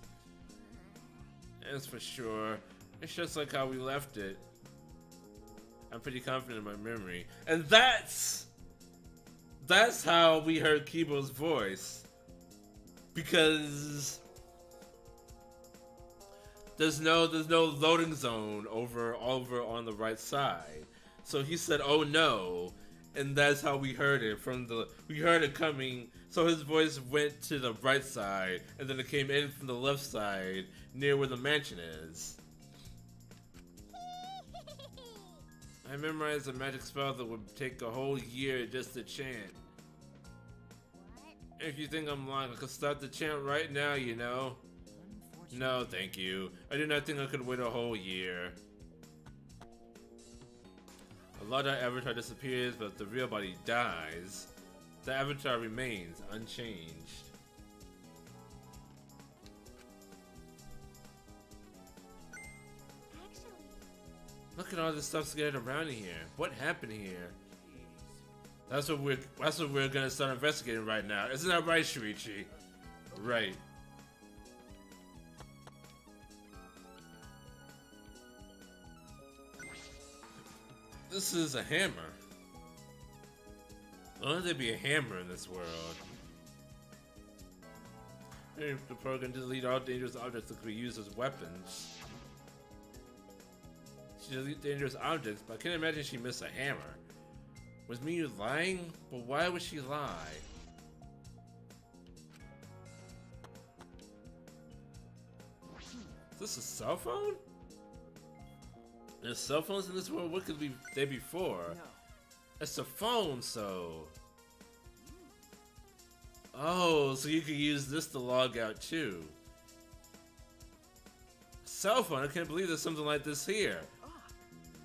That's for sure. It's just like how we left it. I'm pretty confident in my memory. And that's how we heard Kibo's voice. Because there's no loading zone over on the right side. So he said, "Oh no," and that's how we heard it we heard it coming. So his voice went to the right side, and then it came in from the left side, near where the mansion is. I memorized a magic spell that would take a whole year just to chant. If you think I'm lying, I could start the chant right now, you know. No, thank you. I do not think I could wait a whole year. A lot of avatar disappears, but if the real body dies, the avatar remains unchanged. Actually, Look at all this stuff scattered around here. What happened here? That's what we're gonna start investigating right now. Isn't that right, Shuichi? Right. This is a hammer. Why would there be a hammer in this world? Maybe the program to delete all dangerous objects that could be used as weapons. She deleted dangerous objects, but I can't imagine she missed a hammer. Was Miyu lying? But why would she lie? Is this a cell phone? There's cell phones in this world? What could they be for? No. It's a phone, so... Oh, so you could use this to log out too. Cell phone? I can't believe there's something like this here.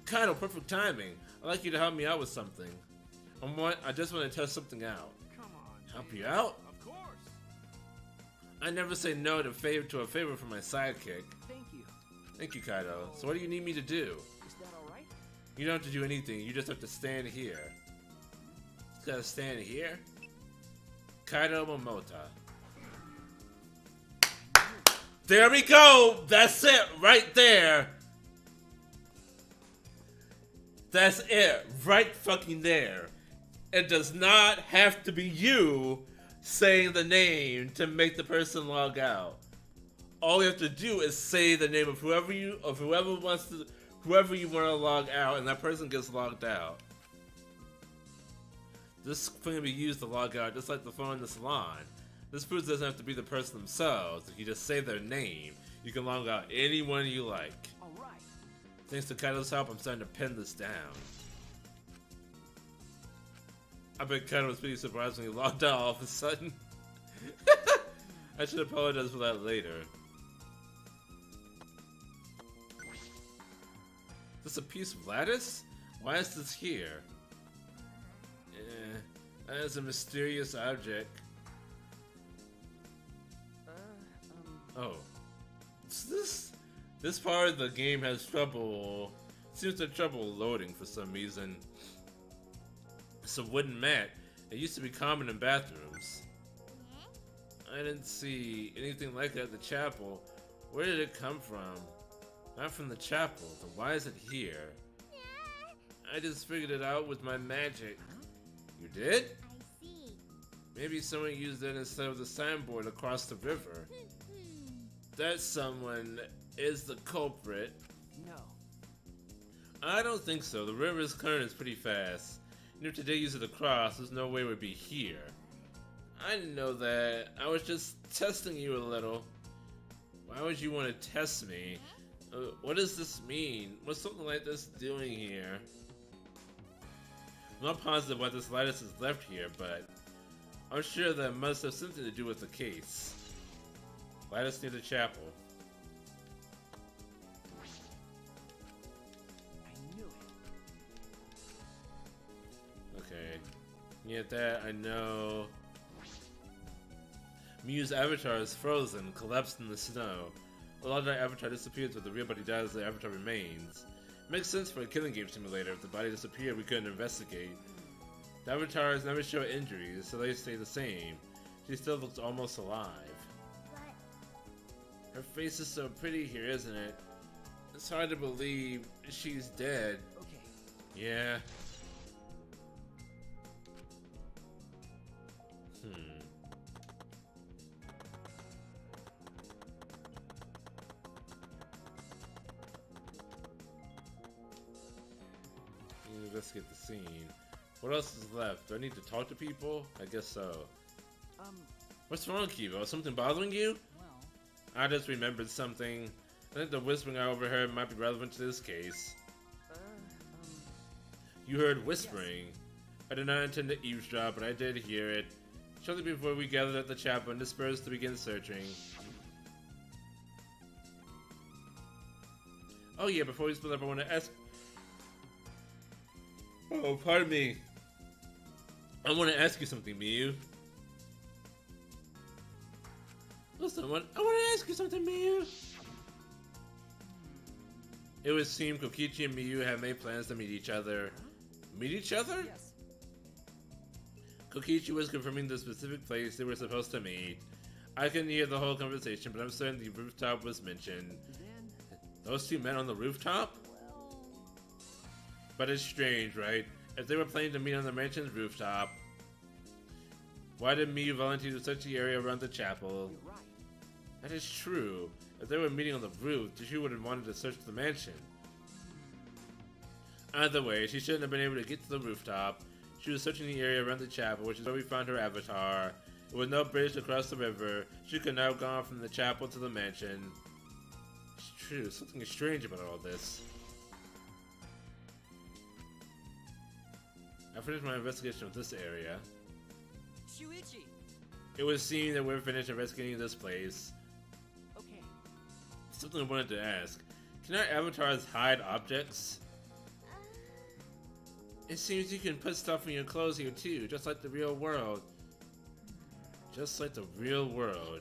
Kind of perfect timing. I'd like you to help me out with something. I just want to test something out. Come on. Help man. you out? Of course. I never say no to a favor from my sidekick. Thank you. Thank you, Kaido. So what do you need me to do? Is that alright? You don't have to do anything. You just have to stand here. Just gotta stand here. Kaido Momota. There we go! That's it! Right there! That's it! Right fucking there! It does not have to be you saying the name to make the person log out. All you have to do is say the name of whoever you want to log out, and that person gets logged out. This can be used to log out just like the phone in the salon. This proves it doesn't have to be the person themselves. If you just say their name, you can log out anyone you like. Alright. Thanks to Kaido's help, I'm starting to pin this down. I bet Kaido was pretty surprised when he logged out all of a sudden. I should apologize for that later. Is this a piece of lattice? Why is this here? That is a mysterious object. Oh. This part of the game has trouble. Seems to have trouble loading for some reason. It's a wooden mat. It used to be common in bathrooms. I didn't see anything like that at the chapel. Where did it come from? Not from the chapel, then why is it here? I just figured it out with my magic. You did? I see. Maybe someone used it instead of the signboard across the river. That someone is the culprit. No. I don't think so. The river's current is pretty fast. And if today used it to cross, there's no way we'd be here. I didn't know that. I was just testing you a little. Why would you want to test me? What does this mean? What's something like this doing here? I'm not positive why this lattice is left here, but I'm sure that it must have something to do with the case. Lattice near the chapel. I knew it. Okay. Yeah, that I know. Mew's avatar is frozen, collapsed in the snow. A lot of our avatar disappears, but the real body dies, the avatar remains. Makes sense for a killing game simulator. If the body disappeared, we couldn't investigate. The avatars never show injuries, so they stay the same. She still looks almost alive. But Her face is so pretty here, isn't it? It's hard to believe she's dead. Okay. Yeah. Investigate the scene. What else is left? Do I need to talk to people? I guess so. What's wrong, Kivo? Is something bothering you? Well. I just remembered something. I think the whispering I overheard might be relevant to this case. You heard whispering. Yes. I did not intend to eavesdrop, but I did hear it. Shortly before we gathered at the chapel and dispersed to begin searching. Oh yeah, before we split up, I want to ask... Oh, pardon me. I want to ask you something, Miyu. Listen, I want to ask you something, Miyu. It would seem Kokichi and Miyu have made plans to meet each other. Meet each other? Yes. Kokichi was confirming the specific place they were supposed to meet. I couldn't hear the whole conversation, but I'm certain the rooftop was mentioned. Then... Those two men on the rooftop? But it's strange, right? If they were planning to meet on the mansion's rooftop, why did Miyu volunteer to search the area around the chapel? You're right. That is true. If they were meeting on the roof, she would have wanted to search the mansion. Either way, she shouldn't have been able to get to the rooftop. She was searching the area around the chapel, which is where we found her avatar. With no bridge to cross the river, she could not have gone from the chapel to the mansion. It's true, something is strange about all this. I finished my investigation of this area. Shuichi! It would seem that we're finished investigating this place. Okay. Something I wanted to ask. Can our avatars hide objects? It seems you can put stuff in your clothes here too, just like the real world. Just like the real world.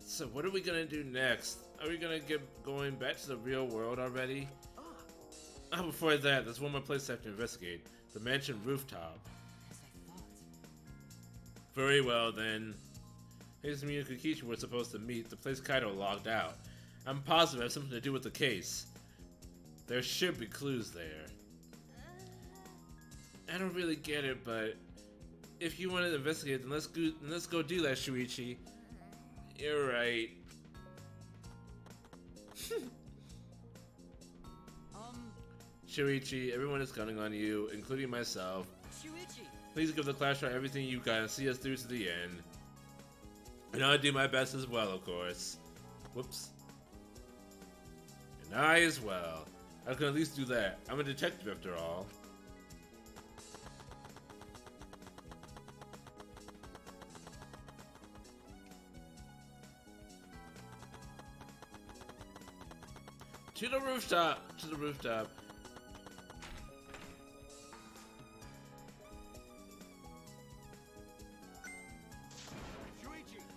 So what are we gonna do next? Are we gonna get going back to the real world already? Oh, before that, there's one more place I have to investigate. The Mansion Rooftop. As I thought. Very well then. Izumi and Kokichi were supposed to meet. The place Kaido logged out. I'm positive it has something to do with the case. There should be clues there. I don't really get it, but if you want to investigate, then let's go do that, Shuichi. You're right. Shuichi, everyone is counting on you, including myself. Shuichi! Please give the Clash Royale everything you got and see us through to the end. And I'll do my best as well, of course. Whoops. And I as well. I can at least do that. I'm a detective after all. To the rooftop! To the rooftop.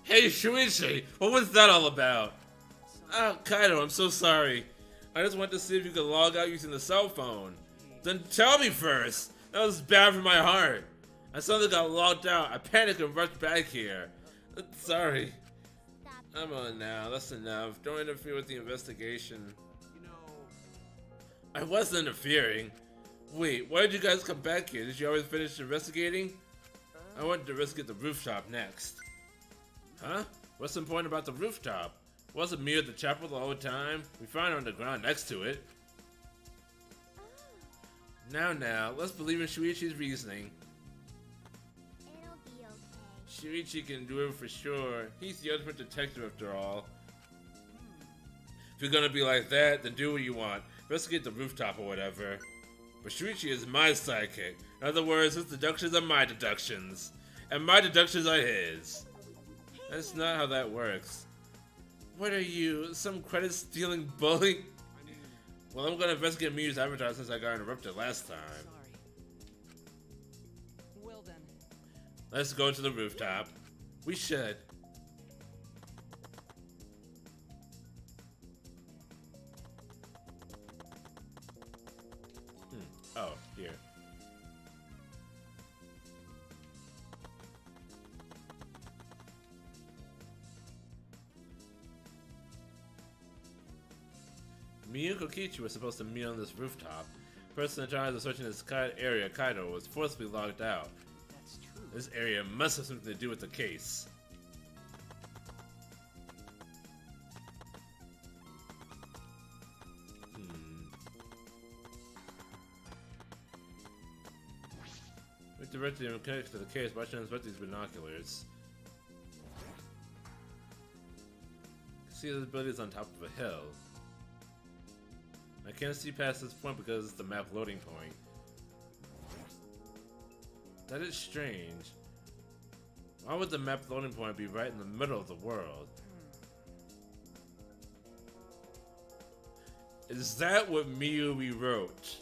Hey Shuichi! What was that all about? Oh, Kaido, I'm so sorry. I just wanted to see if you could log out using the cell phone. Then tell me first. That was bad for my heart. I suddenly got logged out. I panicked and rushed back here. Sorry. Stop. I'm on now. That's enough. Don't interfere with the investigation. You know, I wasn't interfering. Wait, why did you guys come back here? Did you always finish investigating? I wanted to investigate the rooftop next. Huh? What's important about the rooftop? Wasn't me at the chapel the whole time? We found it on the ground next to it. Now, let's believe in Shuichi's reasoning. It'll be okay. Shuichi can do it for sure. He's the ultimate detective after all. If you're gonna be like that, then do what you want. Investigate the rooftop or whatever. But Shuichi is my sidekick. In other words, his deductions are my deductions. And my deductions are his. That's not how that works. What are you, some credit-stealing bully? I mean, Well, I'm gonna investigate Miyu's avatar since I got interrupted last time. Sorry. Well then. Let's go to the rooftop. We should. Oh, here. Miyu Kokichi was supposed to meet on this rooftop. The person in charge of searching this area, Kaido, was forcibly logged out. That's true. This area must have something to do with the case. We directed him connected to the case, but I should inspect these binoculars. See, this building is on top of a hill. I can't see past this point because it's the map loading point. That is strange. Why would the map loading point be right in the middle of the world? Is that what Miyu rewrote?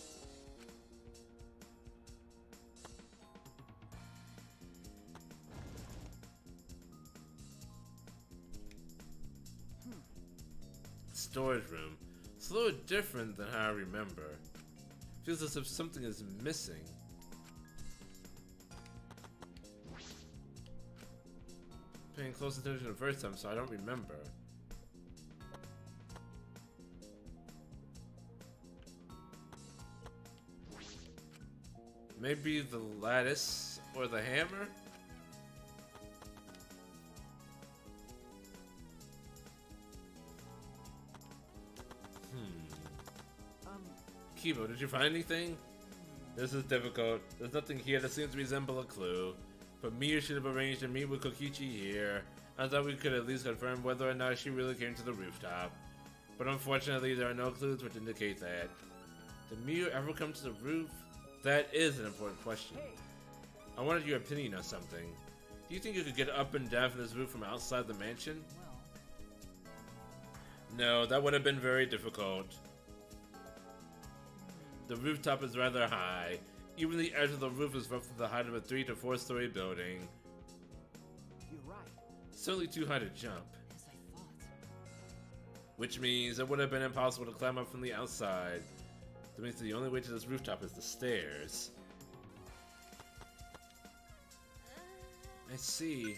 Storage room. It's a little different than how I remember. Feels as if something is missing. Paying close attention the first time, so I don't remember. Maybe the lattice or the hammer? Kibo, did you find anything? This is difficult. There's nothing here that seems to resemble a clue. But Miyu should have arranged to meet with Kokichi here. I thought we could at least confirm whether or not she really came to the rooftop. But unfortunately, there are no clues which indicate that. Did Miyu ever come to the roof? That is an important question. I wanted your opinion on something. Do you think you could get up and down from this roof from outside the mansion? No, that would have been very difficult. The rooftop is rather high. Even the edge of the roof is roughly the height of a 3 to 4 story building. You're right. Certainly too high to jump. As I thought. Which means it would have been impossible to climb up from the outside. That means the only way to this rooftop is the stairs. I see.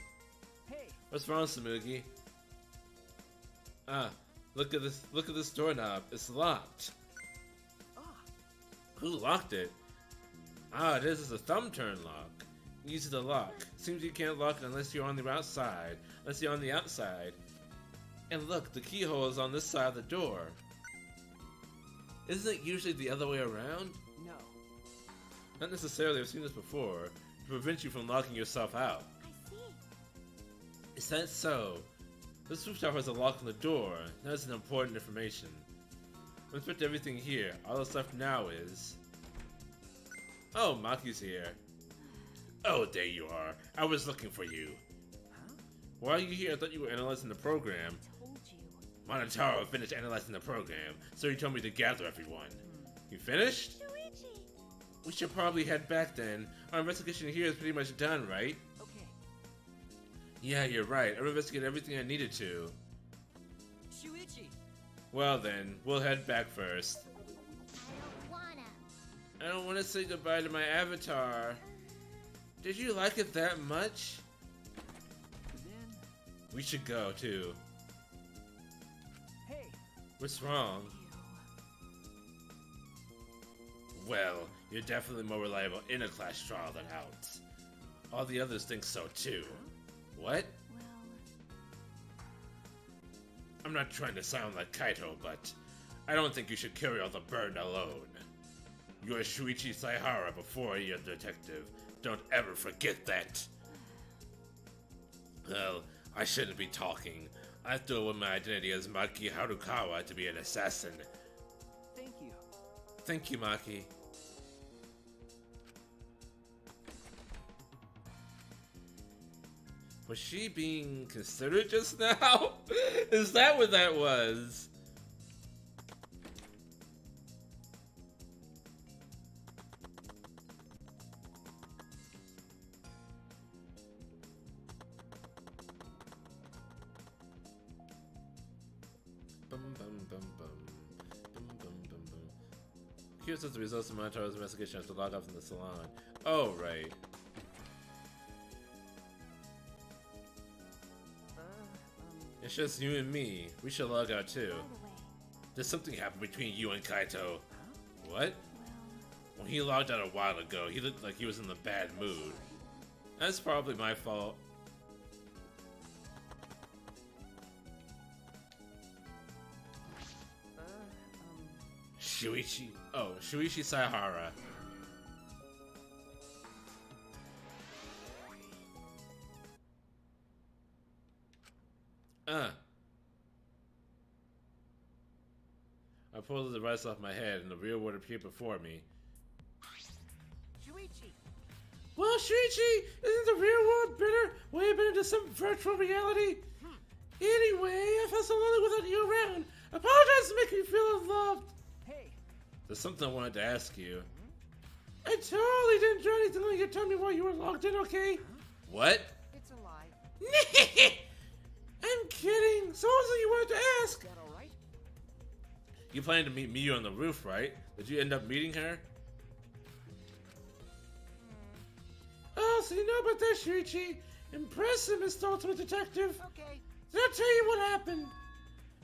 Hey. What's wrong, Samugi? Ah, look at this doorknob. It's locked. Who locked it? Ah, this is a thumb turn lock. Use the lock. Seems you can't lock it unless you're on the outside. Unless you're on the outside. And look, the keyhole is on this side of the door. Isn't it usually the other way around? No. Not necessarily, I've seen this before. To prevent you from locking yourself out. I see. Is that so? This rooftop has a lock on the door. That's an important information. I've inspected everything here. All that's left now is... Oh, Maki's here. Oh, there you are. I was looking for you. Huh? Why are you here? I thought you were analyzing the program. Told you. Monotaro finished analyzing the program, so he told me to gather everyone. You finished? Shuichi! We should probably head back then. Our investigation here is pretty much done, right? Okay. Yeah, you're right. I've investigated everything I needed to. Shuichi. Well then, we'll head back first. I don't want to say goodbye to my avatar. Did you like it that much? We should go too. Hey. What's wrong? Well, you're definitely more reliable in a class trial than out. All the others think so too. What? I'm not trying to sound like Kaito, but I don't think you should carry all the burden alone. You're Shuichi Saihara before you're a detective. Don't ever forget that. Well, I shouldn't be talking. I threw away my identity as Maki Harukawa to be an assassin. Thank you. Thank you, Maki. Was she being considered just now? Is that what that was? Here's the results of Montaro's investigation after log off from the salon. Oh, right. It's just you and me. We should log out too. There's something happened between you and Kaito. What? When he logged out a while ago, he looked like he was in a bad mood. That's probably my fault. Shuichi. Oh, Shuichi Saihara. I pulled the device off my head and the real world appeared before me. Shuichi! Well, Shuichi, isn't the real world better? Way better to some virtual reality? Anyway, I felt so lonely without you around. Apologize to make me feel unloved. Hey. There's something I wanted to ask you. I totally didn't do anything like you told me while you were logged in, okay? What? It's a lie. I'm kidding. So what was it you wanted to ask? Is that alright? You planned to meet Miyu on the roof, right? Did you end up meeting her? Oh, so you know about that, Shuichi. Impressive, Mr. Ultimate Detective. Okay. Did I tell you what happened?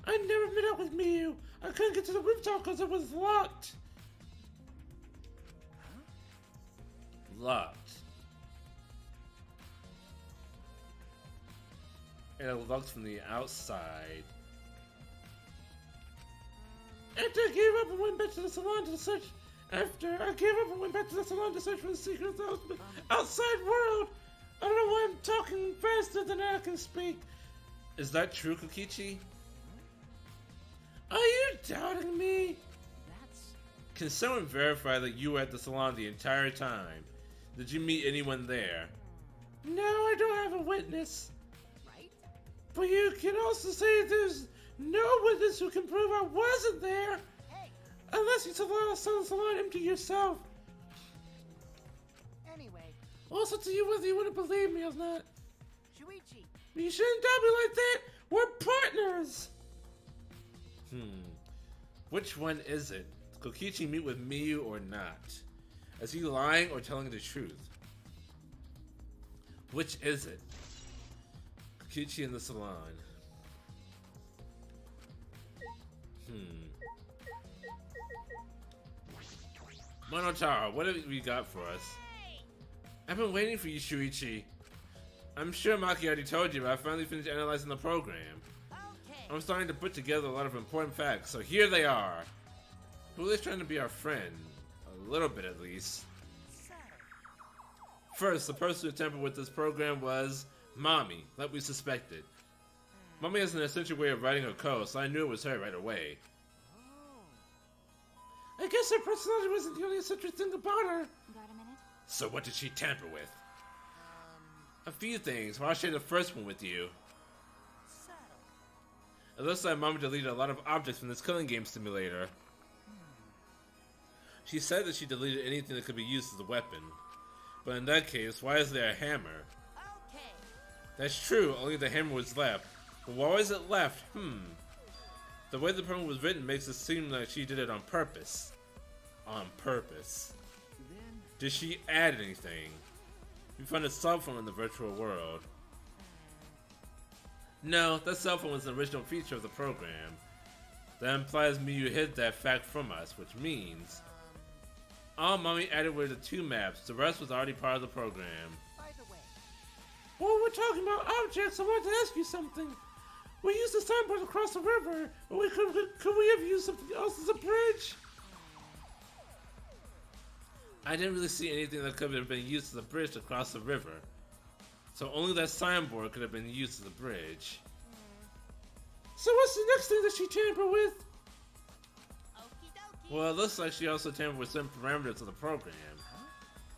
I never met up with Miyu. I couldn't get to the rooftop because it was locked. Locked. And it locked from the outside. After I gave up and went back to the salon to search for the secret of the outside world. I don't know why I'm talking faster than I can speak. Is that true, Kokichi? Are you doubting me? Can someone verify that you were at the salon the entire time? Did you meet anyone there? No, I don't have a witness. Right? But you can also say there's no witness who can prove I wasn't there. Hey! Unless you saw the salon empty yourself. Anyway, Also to you whether you want to believe me or not. Shuichi! You shouldn't doubt me like that. We're partners. Which one is it? Does Kokichi meet with Miyu or not? Is he lying or telling the truth? Which is it? Kokichi in the salon. Monotaro, what have you got for us? I've been waiting for you, Shuichi. I'm sure Maki already told you, but I finally finished analyzing the program. I'm starting to put together a lot of important facts, so here they are. Who is trying to be our friend? A little bit, at least. First, the person who tampered with this program was Mommy, like we suspected. Mommy has an essential way of writing her code, so I knew it was her right away. I guess her personality wasn't the only essential thing about her. Got a minute? So what did she tamper with? A few things, but I'll share the first one with you. It looks like Mama deleted a lot of objects from this killing game simulator. She said that she deleted anything that could be used as a weapon. But in that case, why is there a hammer? That's true, only the hammer was left. But why was it left? The way the program was written makes it seem like she did it on purpose. On purpose. Then Did she add anything? You find a cell phone in the virtual world. No, that cell phone was an original feature of the program. That implies Miyu hid that fact from us, which means all Mommy added were the 2 maps. The rest was already part of the program. By the way, Well, we're talking about objects. I wanted to ask you something. We used the signboard across the river, but could we have used something else as a bridge? I didn't really see anything that could have been used as a bridge to cross the river. So only that signboard could have been used as a bridge. So what's the next thing that she tampered with? Okie dokie. Well, it looks like she also tampered with some parameters of the program.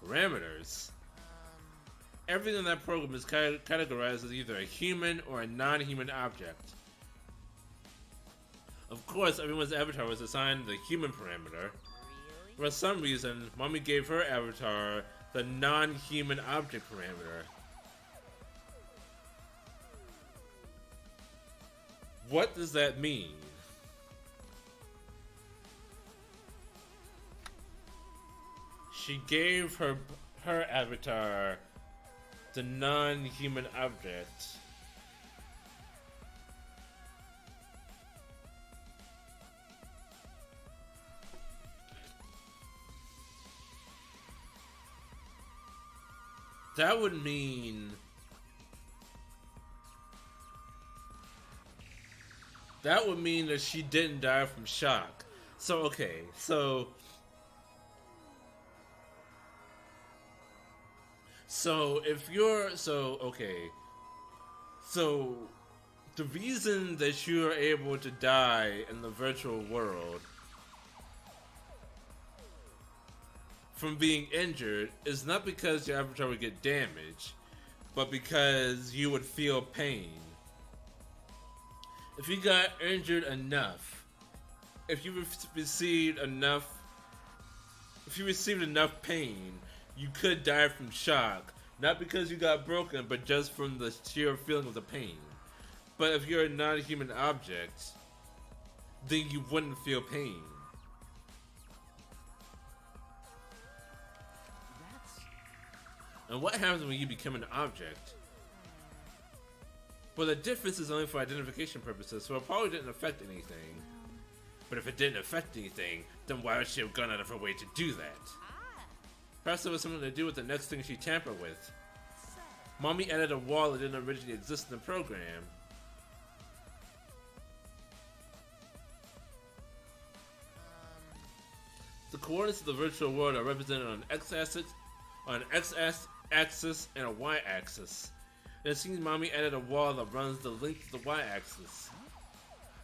Parameters? Everything in that program is categorized as either a human or a non-human object. Of course, everyone's avatar was assigned the human parameter. Really? For some reason, Mommy gave her avatar the non-human object parameter. What does that mean? She gave her avatar the non-human object. That would mean that she didn't die from shock. So okay, so if you're so the reason that you're able to die in the virtual world from being injured is not because your avatar would get damaged, but because you would feel pain. If you got injured enough, if you received enough pain, you could die from shock, not because you got broken, but just from the sheer feeling of the pain. But if you're a non-human object, then you wouldn't feel pain. And what happens when you become an object? Well, the difference is only for identification purposes, so it probably didn't affect anything. But if it didn't affect anything, then why would she have gone out of her way to do that? Perhaps it was something to do with the next thing she tampered with. Mommy added a wall that didn't originally exist in the program. The coordinates of the virtual world are represented on an x-axis, and a y-axis. It seems Mommy added a wall that runs the length of the y-axis.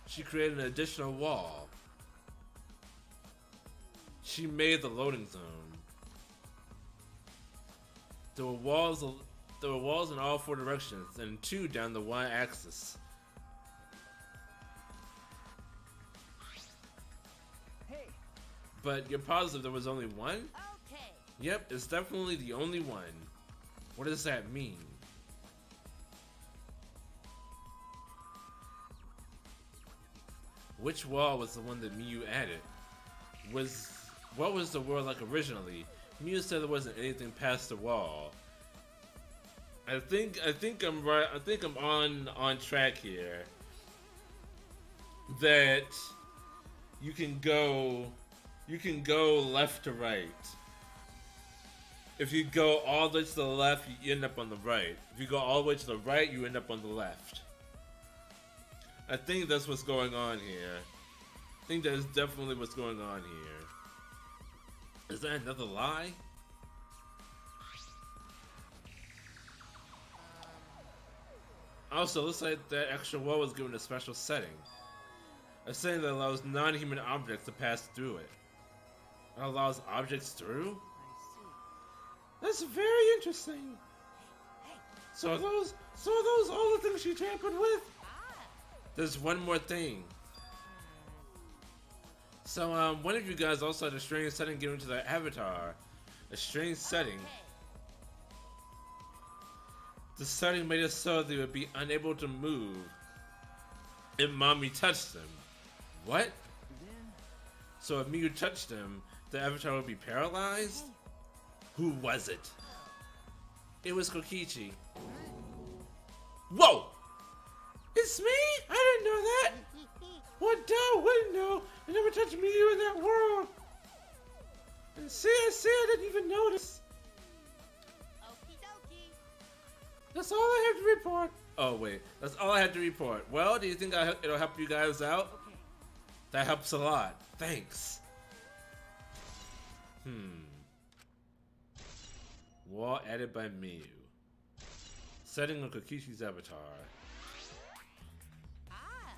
She created an additional wall. She made the loading zone. There were walls in all 4 directions, and 2 down the y-axis. hey, But you're positive there was only one? Okay. Yep, it's definitely the only one. What does that mean? Which wall was the one that Miyu added? What was the world like originally? Miyu said there wasn't anything past the wall. I think I'm right. I think I'm on track here. That you can go left to right. If you go all the way to the left, you end up on the right. If you go all the way to the right, you end up on the left. I think that's what's going on here. I think that is definitely what's going on here. Is that another lie? Also, looks like that extra wall was given a special setting. A setting that allows non-human objects to pass through it. It allows objects through? That's very interesting. So are those all the things she tampered with? There's one more thing. So, one of you guys also had a strange setting given to their avatar. A strange setting. The setting made it so they would be unable to move if Mommy touched them. What? Then, So if Miyu touched him, the avatar would be paralyzed? Who was it? It was Kokichi. Whoa! It's me? I didn't know that! What the? Wouldn't know. I never touched Miyu in that world. And see, I didn't even notice. Okie dokie. That's all I have to report. Oh wait, that's all I have to report. Well, do you think it'll help you guys out? That helps a lot. Thanks. Wall added by Miyu. Setting on Kokichi's avatar. Ah.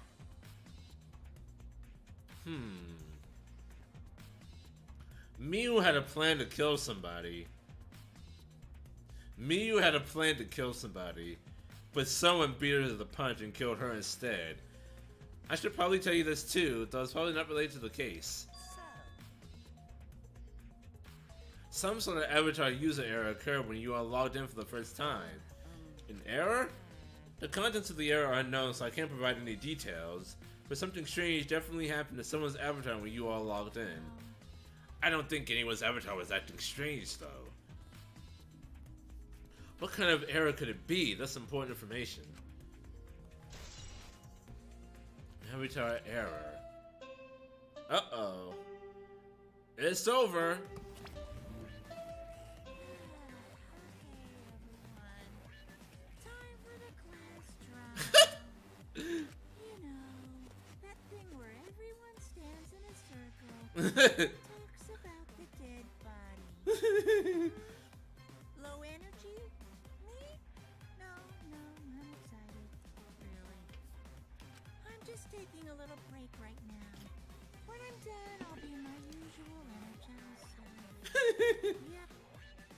Miyu had a plan to kill somebody. But someone beat her to the punch and killed her instead. I should probably tell you this too, though it's probably not related to the case. Some sort of avatar user error occurred when you are logged in for the first time. An error? The contents of the error are unknown, so I can't provide any details, but something strange definitely happened to someone's avatar when you all logged in. I don't think anyone's avatar was acting strange, though. What kind of error could it be? That's important information. Avatar error. Uh-oh. It's over. Time for the class trial. You know, that thing where everyone stands in a circle, talks about the dead body. Low energy? Me? No, I'm excited. Really. I'm just taking a little break right now. When I'm done, I'll be my usual energized self. Yep,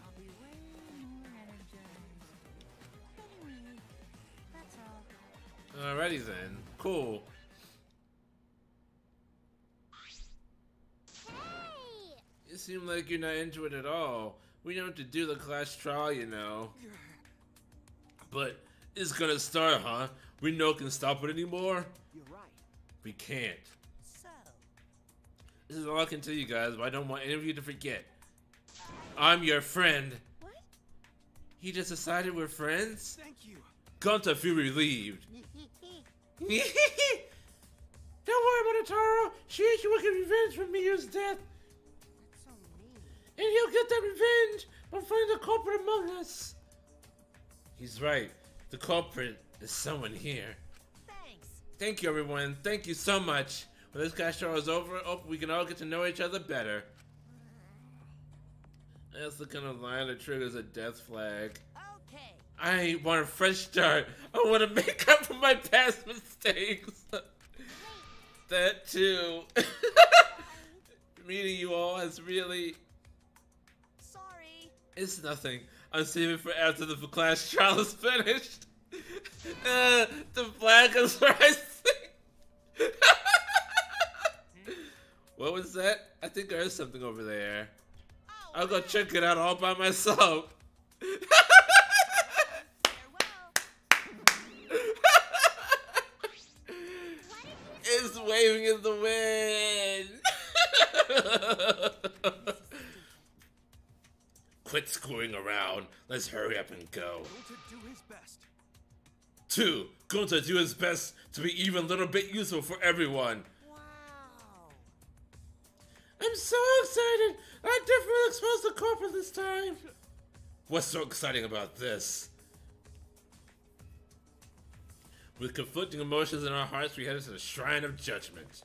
I'll be way more energized. Anyway, that's all. Alrighty then. Cool. Hey! You seem like you're not into it at all. We don't have to do the class trial, you know. But it's gonna start, huh? We no can stop it anymore? you're right. We can't. So. This is all I can tell you guys, but I don't want any of you to forget. I'm your friend. What? He just decided we're friends? Thank you. Gunta feel relieved. Don't worry about Ataro. She will get revenge for Miyu's death. That's so mean. And he'll get that revenge by finding the culprit among us. He's right. The culprit is someone here. Thanks. Thank you, everyone. Thank you so much. When this class trial is over, we can all get to know each other better. That's the kind of line that triggers a death flag. Okay. I want a fresh start. I want to make up for my past mistakes. That too. Meeting you all has really... Sorry. It's nothing. I'm saving for after the class trial is finished. The flag is rising. What was that? I think there is something over there. Oh, I'll go check it out all by myself. farewell. It's waving in the wind. Quit screwing around. Let's hurry up and go. Going to do his best. 2. Going to do his best to be even a little bit useful for everyone. Wow. I'm so excited! I definitely exposed the culprit this time! What's so exciting about this? With conflicting emotions in our hearts, we headed to the Shrine of Judgment.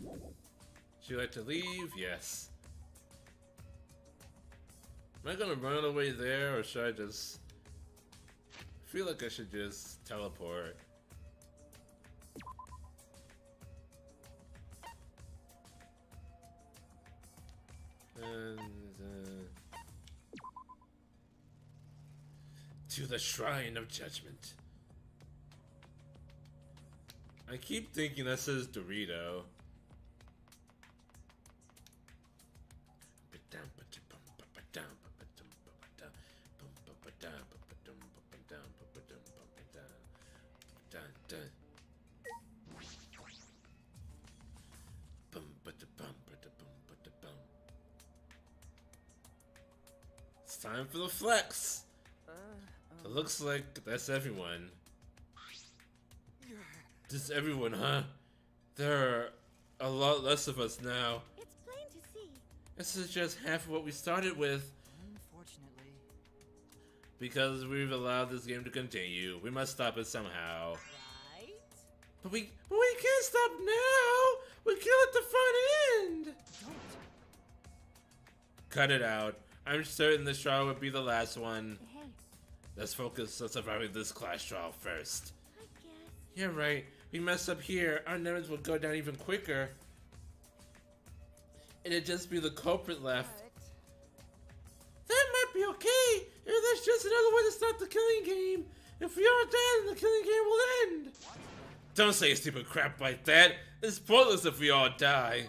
Would you like to leave? Yes. Am I gonna run all the way there, or should I just... I feel like I should just teleport. And, to the Shrine of Judgment. I keep thinking that says Dorito. It's time for the flex. It looks like that's everyone. Just everyone, huh? There are a lot less of us now. It's plain to see. This is just half of what we started with. Unfortunately. Because we've allowed this game to continue, we must stop it somehow. Right? But we can't stop now. We kill at the front end. Don't. Cut it out. I'm certain this trial would be the last one. Hey, Let's focus on surviving this class trial first. I guess. You're right. We mess up here, our numbers will go down even quicker. It'd just be the culprit left. But That might be okay. If that's just another way to start the killing game. If we all die, then the killing game will end. Don't say stupid crap like that. It's pointless if we all die. Hey,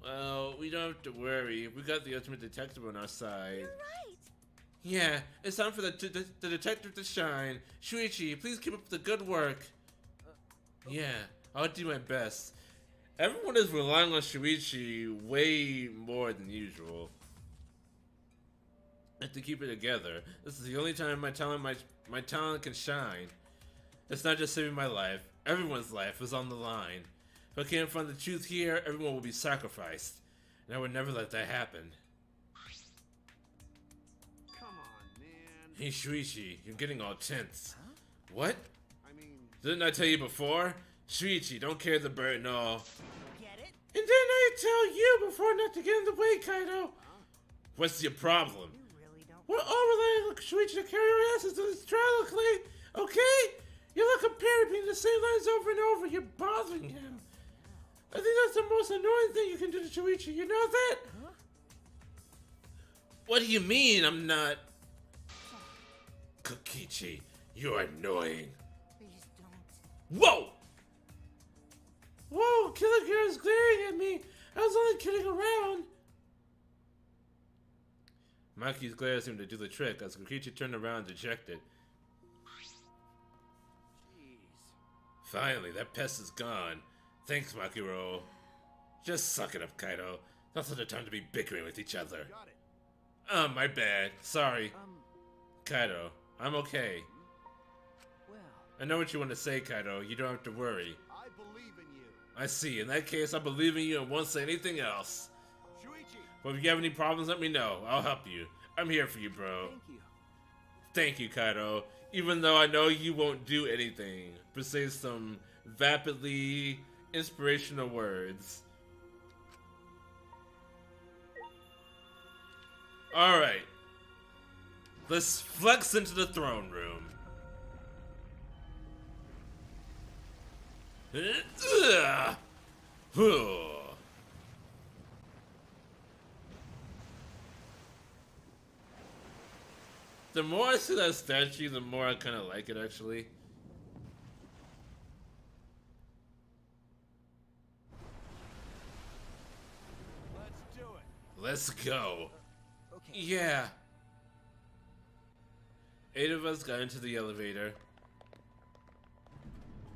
Well, we don't have to worry. We got the ultimate detective on our side. you're right. Yeah, it's time for the detective to shine. Shuichi, please keep up the good work. Yeah, I'll do my best. Everyone is relying on Shuichi way more than usual. I have to keep it together. This is the only time my talent can shine. It's not just saving my life. Everyone's life is on the line. If I can't find the truth here, everyone will be sacrificed. And I would never let that happen. Come on, man. Hey Shuichi, you're getting all tense. Huh? What? I mean, Didn't I tell you before? Shuichi, don't carry the burden all. get it? And didn't I tell you before not to get in the way, Kaido? What's your problem? You really don't. We're all relying on Shuichi to carry our asses to this trial, Clay. Okay? You look compared repeating the same lines over and over. You're bothering him. I think that's the most annoying thing you can do to Shuichi. You know that? Huh? What do you mean I'm not? Kokichi, you're annoying. Please don't. Whoa! Whoa, Killer Girl's glaring at me. I was only kidding around. Maki's glare seemed to do the trick as Kokichi turned around dejected. jeez. Finally, that pest is gone. Thanks, Makiro. Just suck it up, Kaido. That's not the time to be bickering with each other. Got it. Oh, my bad. Sorry. Kaido, I'm okay. Well, I know what you want to say, Kaido. You don't have to worry. I believe in you. I see. In that case, I believe in you and won't say anything else. Shuichi, But if you have any problems, let me know. I'll help you. I'm here for you, bro. thank you. Thank you, Kaido. Even though I know you won't do anything. But say some vapidly inspirational words. Alright. Let's flex into the throne room. The more I see that statue, the more I kind of like it, actually. let's do it. Let's go. Okay. Yeah. 8 of us got into the elevator.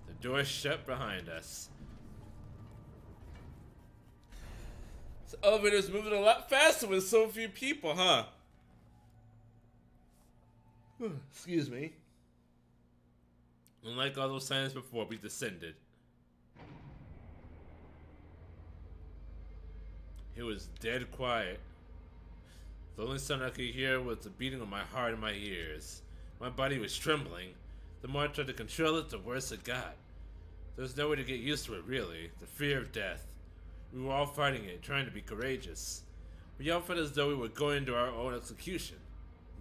The door shut behind us. This elevator's moving a lot faster with so few people, huh? Excuse me. Unlike all those times before, we descended. It was dead quiet. The only sound I could hear was the beating of my heart in my ears. My body was trembling. The more I tried to control it, the worse it got. There was no way to get used to it, really. The fear of death. We were all fighting it, trying to be courageous. We all felt as though we were going to our own execution.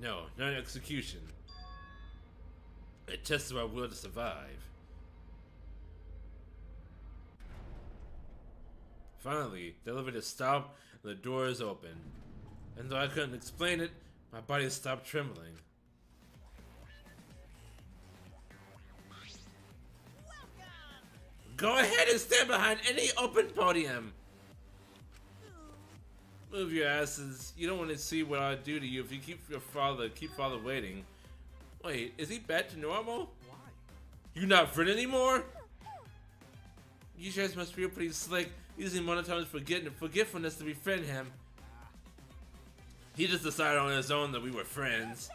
No, not an execution. A test of our will to survive. Finally, the elevator stopped and the doors opened. And though I couldn't explain it, my body stopped trembling. Go ahead and stand behind any open podium. Move your asses. You don't want to see what I do to you if you keep father waiting. Wait, is he back to normal? Why? You not friend anymore? You guys must feel pretty slick using monotonous forgetfulness to befriend him. He just decided on his own that we were friends.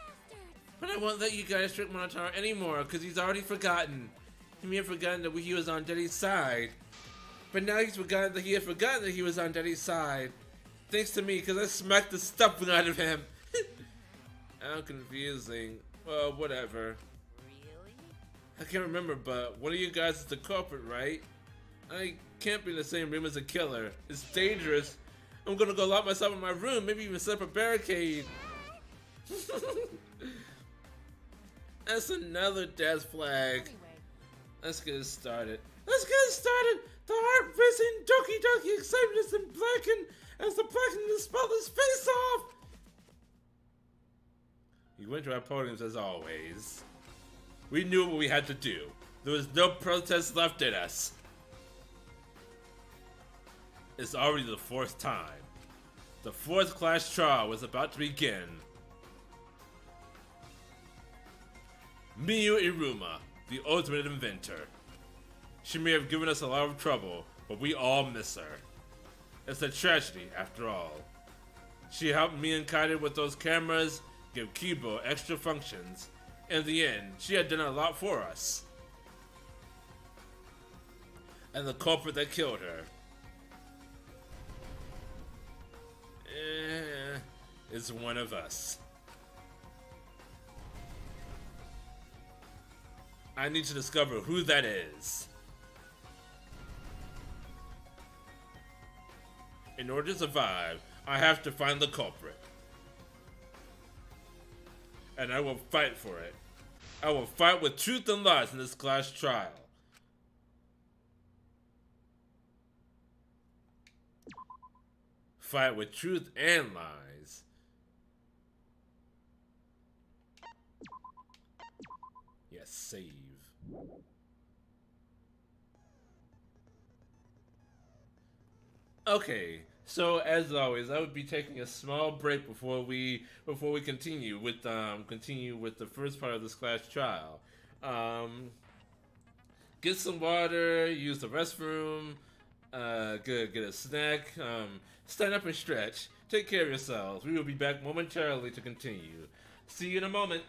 But I won't let you guys trick Minotaur anymore, because he's already forgotten. He may have forgotten that he was on Daddy's side. But now he's forgotten that he was on Daddy's side. Thanks to me, because I smacked the stuffing out of him. How confusing. Well, whatever. Really? I can't remember, but one of you guys is the culprit, right? I can't be in the same room as a killer. It's dangerous. I'm gonna go lock myself in my room, maybe even set up a barricade. That's another death flag. Anyway, Let's get it started. The heart-racing Doki Doki excitement is in blackened as the blackening spell his face off. We went to our podiums as always. We knew what we had to do. There was no protest left in us. It's already the 4th time. The 4th class trial was about to begin. Miyu Iruma, the ultimate inventor. She may have given us a lot of trouble, but we all miss her. It's a tragedy, after all. She helped me and Kaide with those cameras, give Kibo extra functions. In the end, she had done a lot for us. And the culprit that killed her is one of us. I need to discover who that is. In order to survive, I have to find the culprit. And I will fight for it. I will fight with truth and lies in this class trial. Fight with truth and lies. Yes, save. Okay, so as always, I would be taking a small break before we continue with the first part of this class trial. Get some water, use the restroom, get a snack, stand up and stretch. Take care of yourselves. We will be back momentarily to continue. See you in a moment.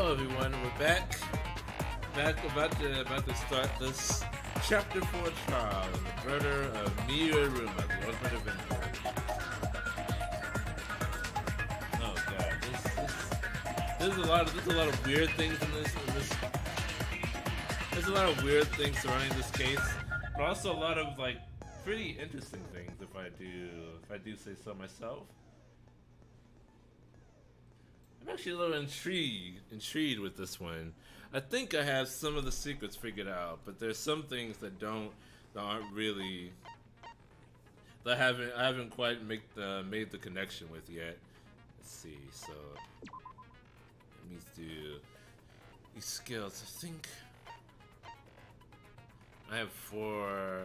Hello everyone, we're back about to start this chapter 4 trial in the murder of Miuruma, the ultimate avenger. Oh god, there's a lot of weird things in this. There's a lot of weird things surrounding this case, but also a lot of like pretty interesting things if I do say so myself. I'm actually a little intrigued with this one. I think I have some of the secrets figured out, but there's some things that aren't really, that I haven't quite made the connection with yet. Let's see. So let me do these skills. I think I have 4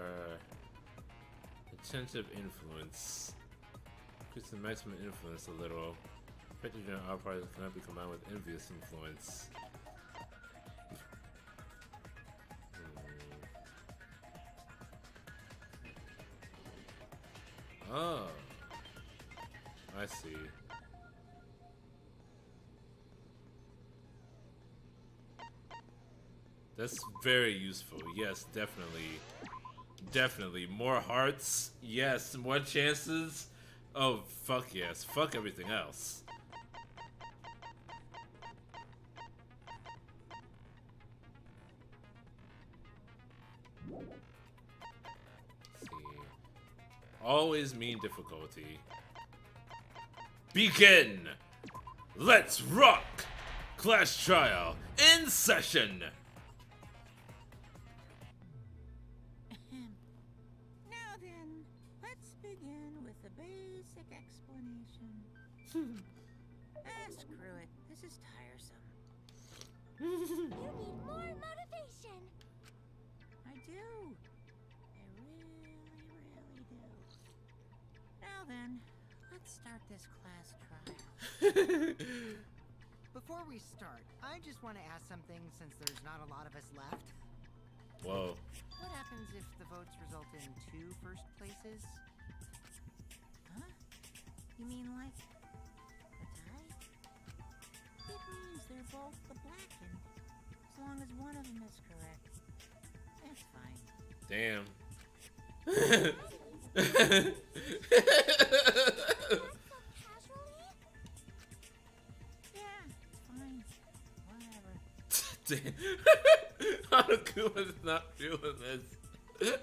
attentive influence. Increase the maximum influence a little. Effective general output cannot be combined with envious influence. Oh, I see. That's very useful. Yes, definitely. Definitely. More hearts. Yes. More chances. Oh, fuck yes. Fuck everything else. Always mean difficulty. Begin! Let's rock! Class trial in session! Now then, let's begin with a basic explanation. Screw it. This is tiresome. You need more motivation. I do. I really do. Now then, let's start this class trial. Before we start, I just want to ask something since there's not a lot of us left. Whoa. What happens if the votes result in 2 first places? Huh? You mean like a tie? It means they're both the blackened. As long as one of them is correct. That's fine. Damn. Yeah, it's fine. Whatever. Damn. Hanakuma's not feeling this. Thanks.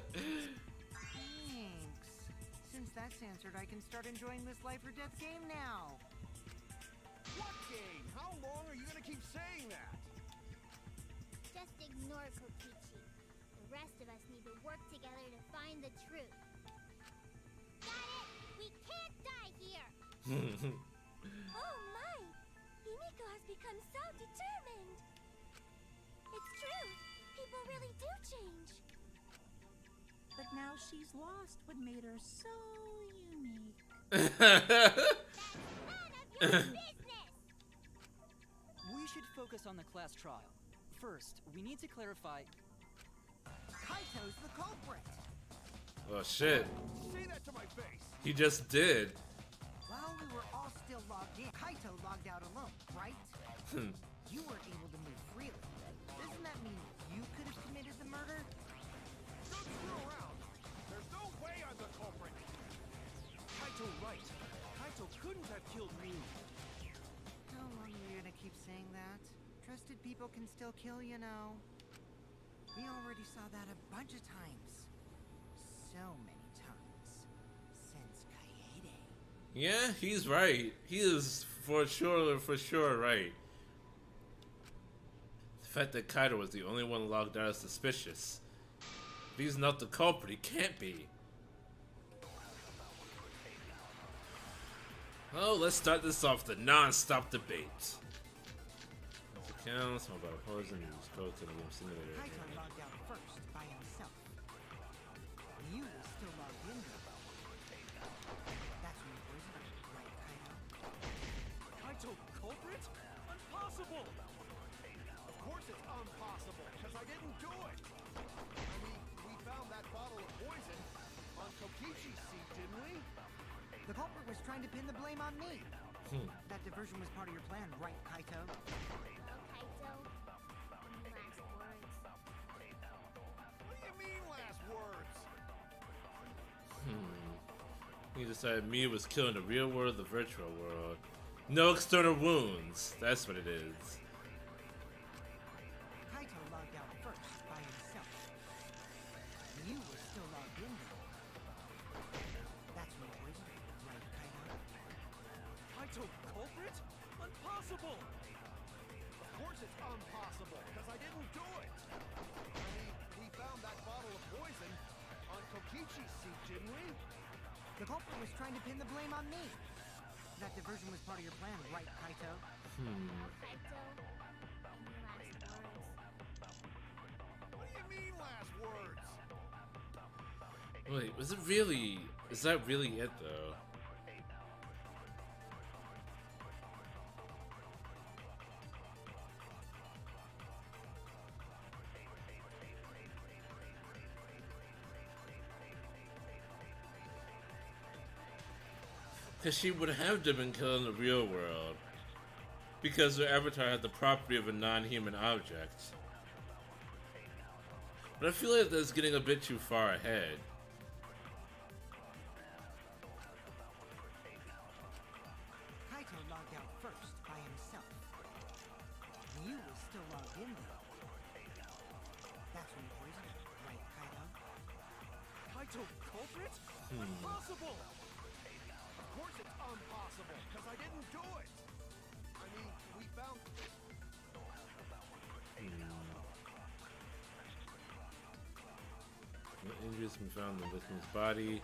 Since that's answered, I can start enjoying this life or death game now. What game? How long are you gonna keep saying that? Just ignore Kokichi. The rest of us need to work together to find the truth. Got it? We can't die here! Oh my! Himiko has become so determined! It's true! People really do change! But now she's lost what made her so unique. That's none of your business! We should focus on the class trial. First, we need to clarify. Kaito's the culprit. Oh shit. Say that to my face. He just did. While we were all still logged in, Kaito logged out alone, right? You weren't able to move freely. Doesn't that mean you could have committed the murder? Don't screw around. There's no way I'm the culprit. Kaito right. Kaito couldn't have killed me. How long are you gonna keep saying that? Trusted people can still kill, you know. We already saw that a bunch of times. So many times. Since Kaede. Yeah, he's right. He is for sure right. The fact that Kaito was the only one logged out is suspicious. If he's not the culprit, he can't be. Oh, let's start this off the non-stop debate. Accounts, mobile poison, use code to the game simulator. Kaito logged out first by himself. You were still logged in though. That's when you poisoned him, right, Kaito? Kaito culprit? Impossible! Of course it's impossible, because I didn't do it! I mean, we found that bottle of poison on Kokichi's seat, didn't we? The culprit was trying to pin the blame on me. That diversion was part of your plan, right, Kaito? Kaito, mean last words? He decided Mia was killing the real world, the virtual world. No external wounds. That's what it is. Kaito logged out first by himself. You were still logged in though. That's when poison, right, Kaito? Kaito culprit? Impossible! Of course it's impossible, because I didn't do it! I mean, we found that bottle of poison on Kokichi's seat, didn't we? The culprit was trying to pin the blame on me. That diversion was part of your plan, right, Kaito? Kaito, any last words? What do you mean last words? Wait, was it really? Is that really it though? Because she would have to been killed in the real world. Because her avatar had the property of a non-human object. But I feel like that's getting a bit too far ahead. Kaito logged out first by himself. You was still logged in though. That's when poison, right, Kaito? Kaito culprit? Impossible! Of course it's impossible, because I didn't do it! I mean, we found... No injuries been found in the victim's body.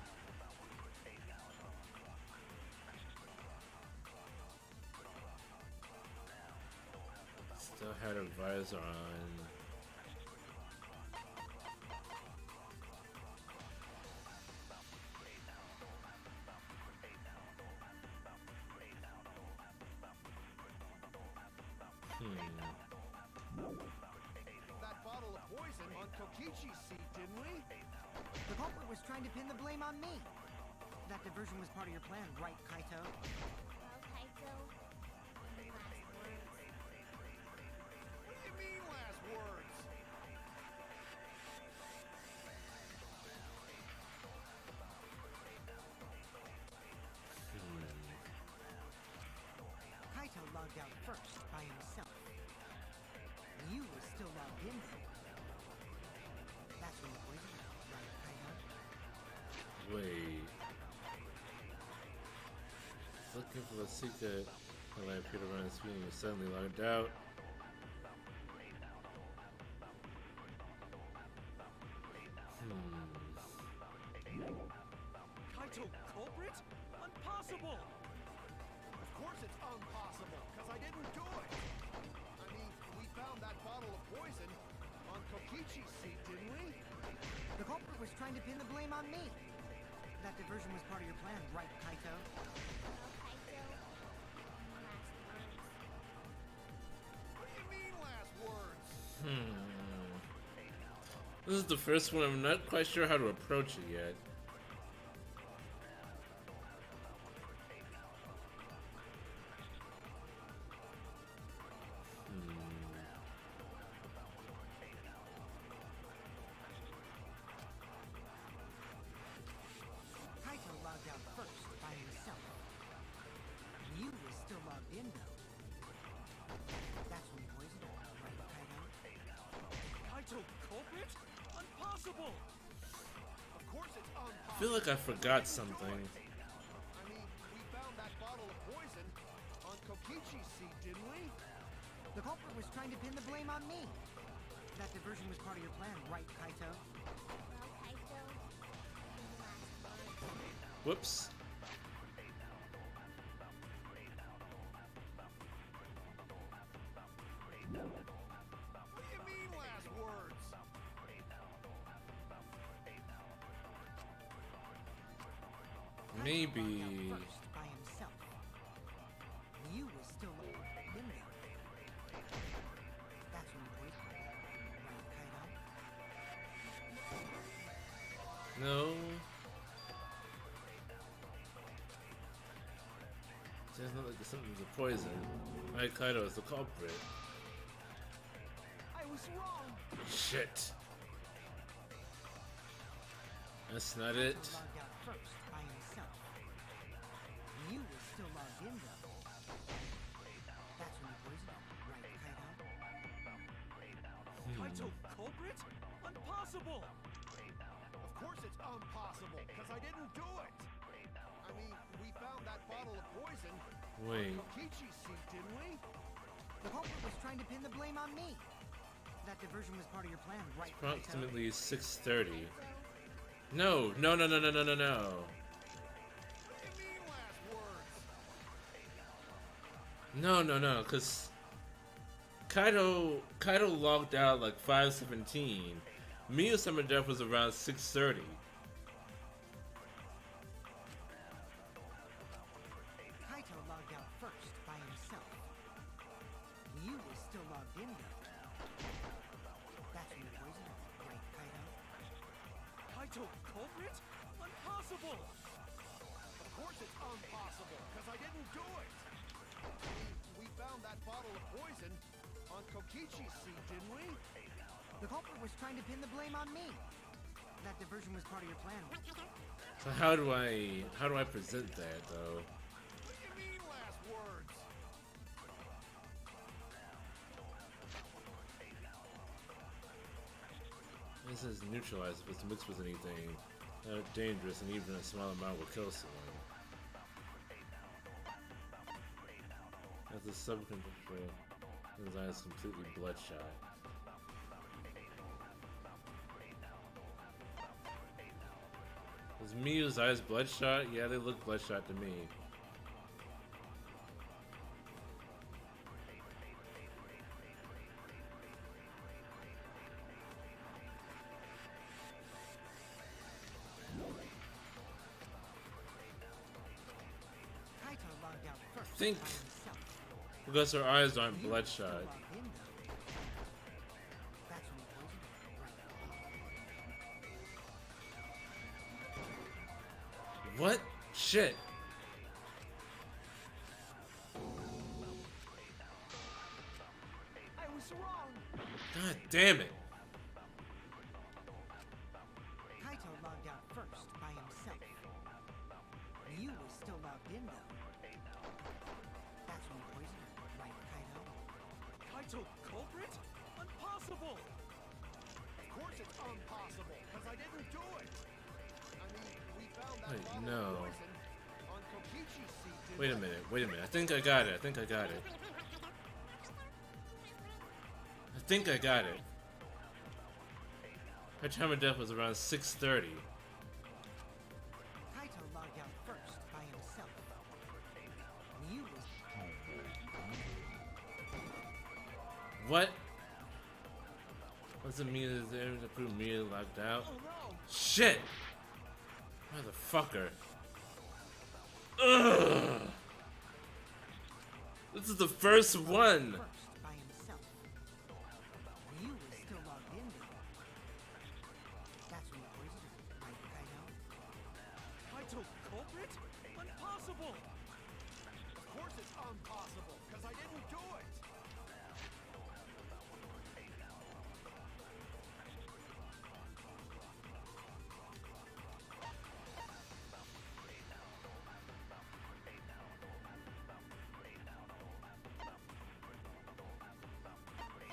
Still had her visor on. that bottle of poison on Kokichi's seat, didn't we? The culprit was trying to pin the blame on me. That diversion was part of your plan, right, Kaito? Well, Kaito, any last words? What do you mean last words? Kaito logged out first by himself. You was still logged in though. That's when the poison, right, Kaito? Wait. Looking for the secret. The light appeared around his feet and was suddenly logged out. Kaito culprit? Impossible! Of course it's impossible, because I didn't do it! I mean, we found that bottle of poison on Kokichi's seat, didn't we? The culprit was trying to pin the blame on me. That diversion was part of your plan, right, Kaito? Well, Kaito, any last words? What do you mean last words? This is the first one. I'm not quite sure how to approach it yet. Kaito logged out first by himself. You was still logged in though. That's when poison, right, Kaito? Kaito culprit? Impossible! Of course it's impossible. I feel like I forgot something. I mean, we found that bottle of poison on Kokichi's seat, didn't we? The culprit was trying to pin the blame on me. That diversion was part of your plan, right, Kaito? Well, Kaito, any last words? Whoops. What do you mean last words? Maybe. First by himself. You was still in there. That's when poison, right, Kaito? No. Sounds like something's a poison. My Kaido is the culprit. I was wrong. Shit. That's not it. Kaito logged out first by himself. You were still logged in though. That's when you poisoned him, right, Kaito? Kaito culprit? Impossible! Of course it's impossible, because I didn't do it! I mean, we found that bottle of poison Wait. on Kokichi's seat, didn't we? The culprit was trying to pin the blame on me. That diversion was part of your plan, right, Kaito? Approximately 6:30. No, no, no, no, no, no, no, no. What do you mean last words? No, no, no, because Kaito logged out like 5:17. Mia's summer death was around 6:30. Kaito logged out first by himself. You were still logged in though. That's when you poisoned him, right, Kaito? Kaito culprit? Impossible! Of course it's impossible, because I didn't do it! We found that bottle of poison on Kokichi's seat, didn't we? The culprit was trying to pin the blame on me. That diversion was part of your plan, right, Kaito? So how do I present that though? What do you mean last words? This is neutralized if it's mixed with anything. Not dangerous, and even a small amount will kill someone. As the subcontrol, his eye is completely bloodshot. Is Miyu's eyes bloodshot? Yeah, they look bloodshot to me. Kaito logged out first Think. by himself. Because her eyes aren't You were still bloodshot. logged in though. That's when you poisoned him, right? What? Shit. I was wrong! God damn it. Kaito logged out first by himself. You were still logged in though. That's when you poisoned him, right, Kaito? Kaito culprit? Impossible! Of course it's impossible, because I didn't do it! I mean, we found that Wait, bottle no. of poison on Kokichi's seat, didn't Wait a we? minute, wait a minute. I think I got it. I think I got it. I think I got it. Her time of death was around 6:30. Kaito logged out first by himself. You were What? What's it mean that they to prove me locked out? Oh no! Shit! Motherfucker. Ugh! This is the first one! first by himself. You were still logged in though. That's when you poisoned him, right, Kaito? Kaito culprit? Impossible! Of course it's impossible, because I didn't do it!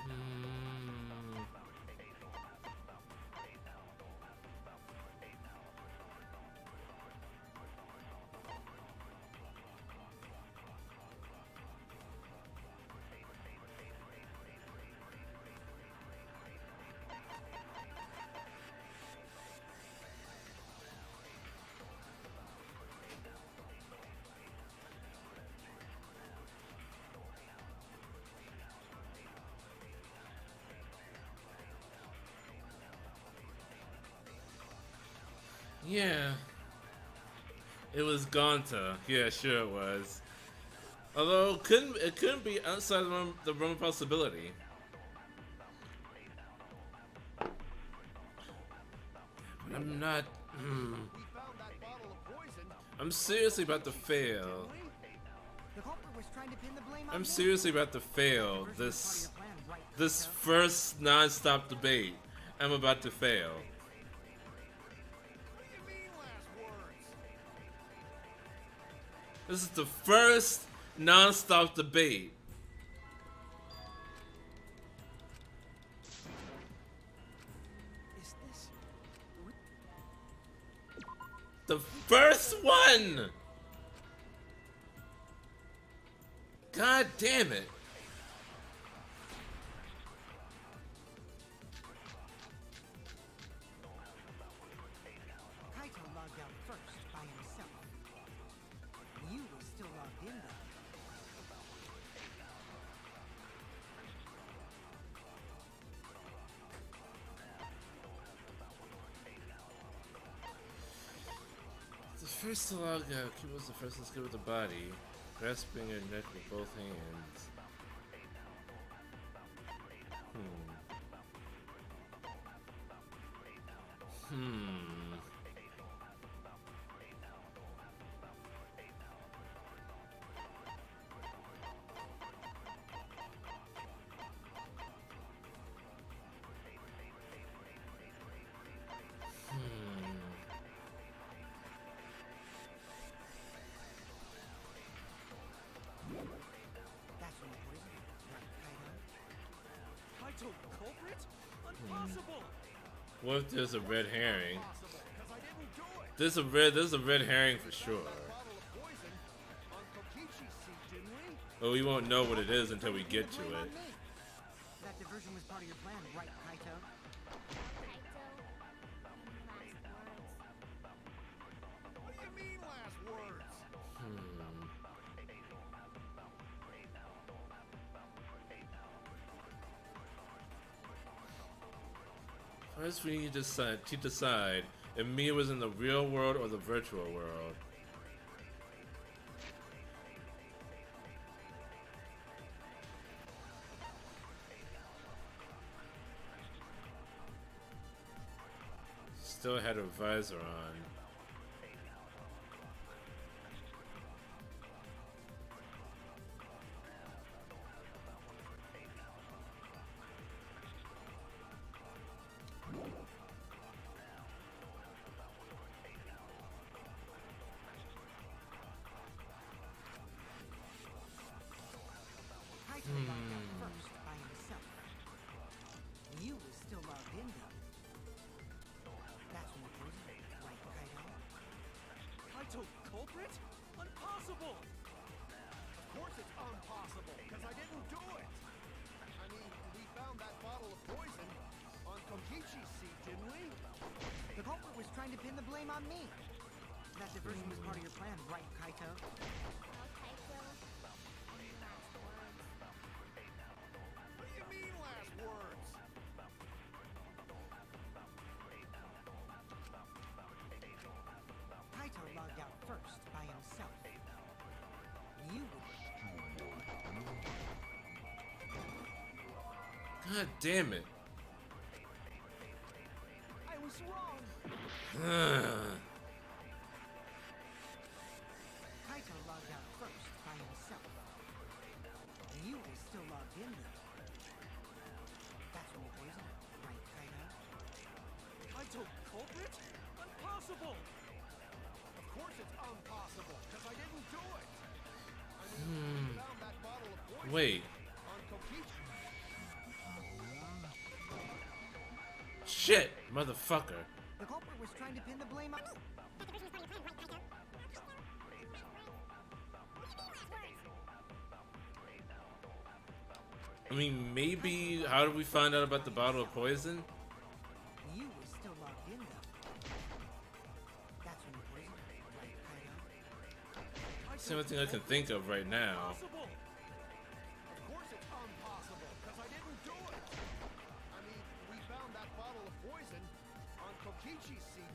Mm. Yeah. It was Gonta. Yeah, sure it was. Although it couldn't be outside the realm of possibility. I'm not. We found that bottle of poison. I'm seriously about to fail. The culprit was trying to pin the blame on I'm me. seriously about to fail Diversion was this part of your plan, right, this Kaito? first non-stop debate. I'm about to fail. What do This is the first non-stop debate. Is this... The first one! God damn it. Kaito logged out first by himself. You were still logged in though. The first to log out, Q was the first to skip with the body, grasping her neck with both hands. That's when it was, right, Kaito? Kaito culprit? Impossible! What if there's a red herring? Impossible, because I didn't do it! There's a red herring for sure. Bottle of poison on Kokichi's seat, didn't we? But we won't know what it is until we get to Blame on it. me. That diversion was part of your plan, right, Kaito? What do you mean last words? First, we need to decide if Mia was in the real world or the virtual world. Still had her visor on. Kaito logged out first by himself. You were still logged in though. That's when it was, right, Kaito? Kaito culprit? Impossible! Of course it's impossible, because I didn't do it! I mean, we found that bottle of poison on Kokichi's seat, didn't we? The culprit was trying to pin the blame on me. That diversion was part of your plan, right, Kaito? What do you mean last words? Kaito logged out first by himself. You were... God damn it. I was wrong! Kaito logged out first by himself. You were still logged in though. That's when it was, right, Kaito? Kaito culprit? Impossible! Of course it's impossible, because I didn't do it! I mean, we found that bottle of poison Wait. on Kokichi. Shit, motherfucker. The culprit was trying to pin the blame on me. I mean, maybe. How did we find out about the bottle of poison? You were still logged in though. That's when it was, right, Kaito? It's the only thing I can think of right now. Impossible! Of course it's impossible, because I didn't do it! I mean, we found that bottle of poison on Kokichi's seat.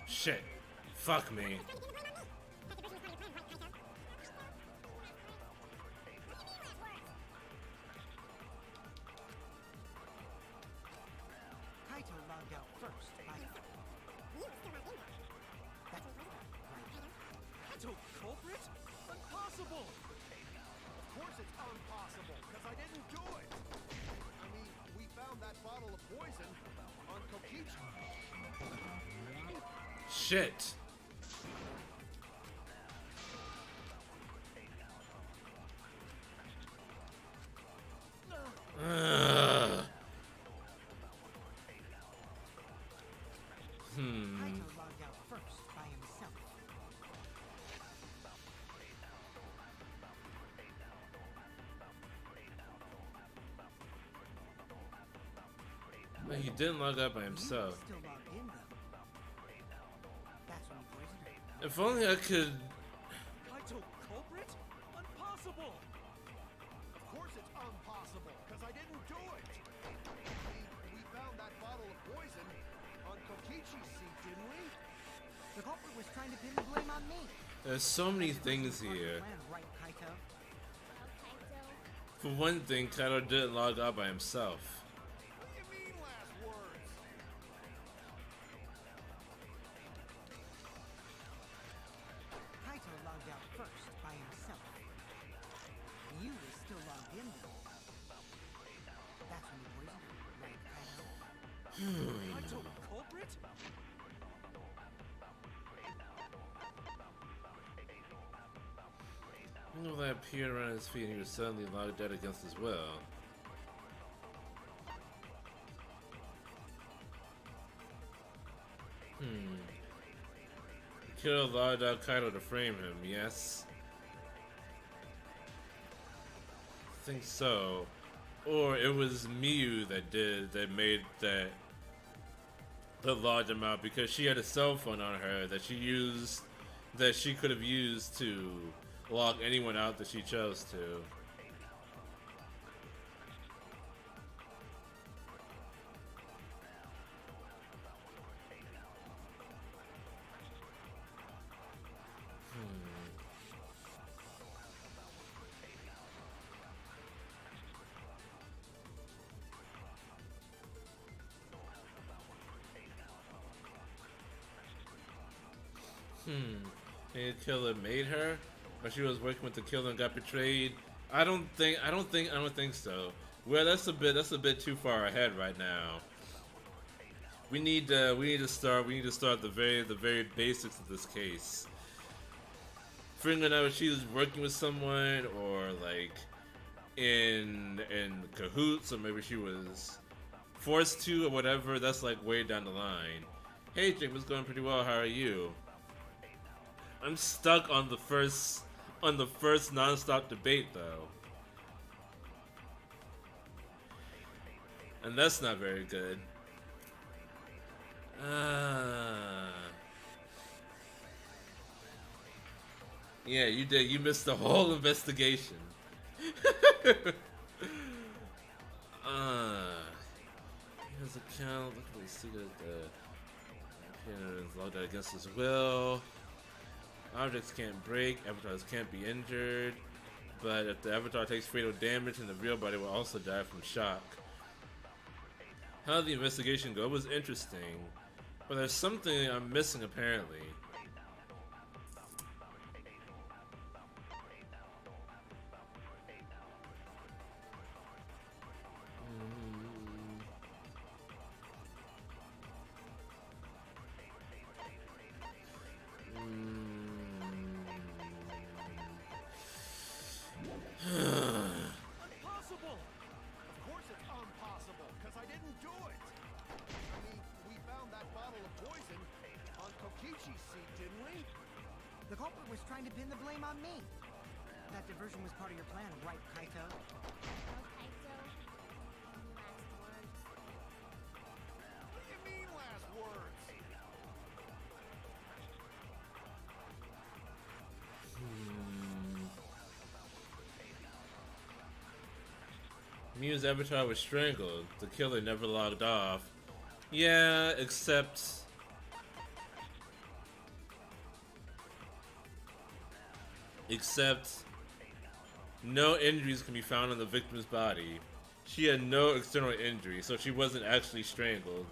Shit. Fuck me. Kaito logged out first by... That's right, Kaito culprit? Impossible! Of course it's impossible, because I didn't do it! I mean, we found that bottle of poison on Kokichi. Shit. But he didn't log out by You himself. were still logged in, though. That's when you poisoned her. If only I could. Kaito culprit? Impossible! Of course it's impossible, because I didn't do it! We found that bottle of poison on Kokichi's seat, didn't we? The culprit was trying to pin the blame on me. There's so many That diversion things was part of your here. plan, right, Kaito? For one thing, Kaito didn't log out by himself. What do you mean last words? Kaito logged out first by himself. You were still logged in, though. That's when you poisoned her, right, Kaito? Kaito culprit? You know that appeared around his feet and he was suddenly logged out against his will. The killer logged out Kaito to frame him, yes? I think so. Or it was Miyu that logged him out because she had a cell phone on her that she could have used to log anyone out that she chose to. And the killer made her, or she was working with the killer and got betrayed. I don't think so. Well, that's a bit too far ahead right now. We need to start the very basics of this case. Figuring out if she was working with someone or like in cahoots, or maybe she was forced to or whatever. That's like way down the line. Hey, Jake, what's going pretty well? How are you? I'm stuck on the first non-stop debate though. And that's not very good. Yeah, you did. You missed the whole investigation. His account. Look what we see that the is logged out against his will. Objects can't break, avatars can't be injured, but if the avatar takes fatal damage, then the real body will also die from shock. How did the investigation go? It was interesting, but there's something I'm missing apparently. Impossible! Of course it's impossible, because I didn't do it! I mean, we found that bottle of poison on Kokichi's seat, didn't we? The culprit was trying to pin the blame on me. That diversion was part of your plan, right, Kaito? What do you mean last words? Miyu's avatar was strangled. The killer never logged off. Yeah, except no injuries can be found on the victim's body. She had no external injury, so she wasn't actually strangled.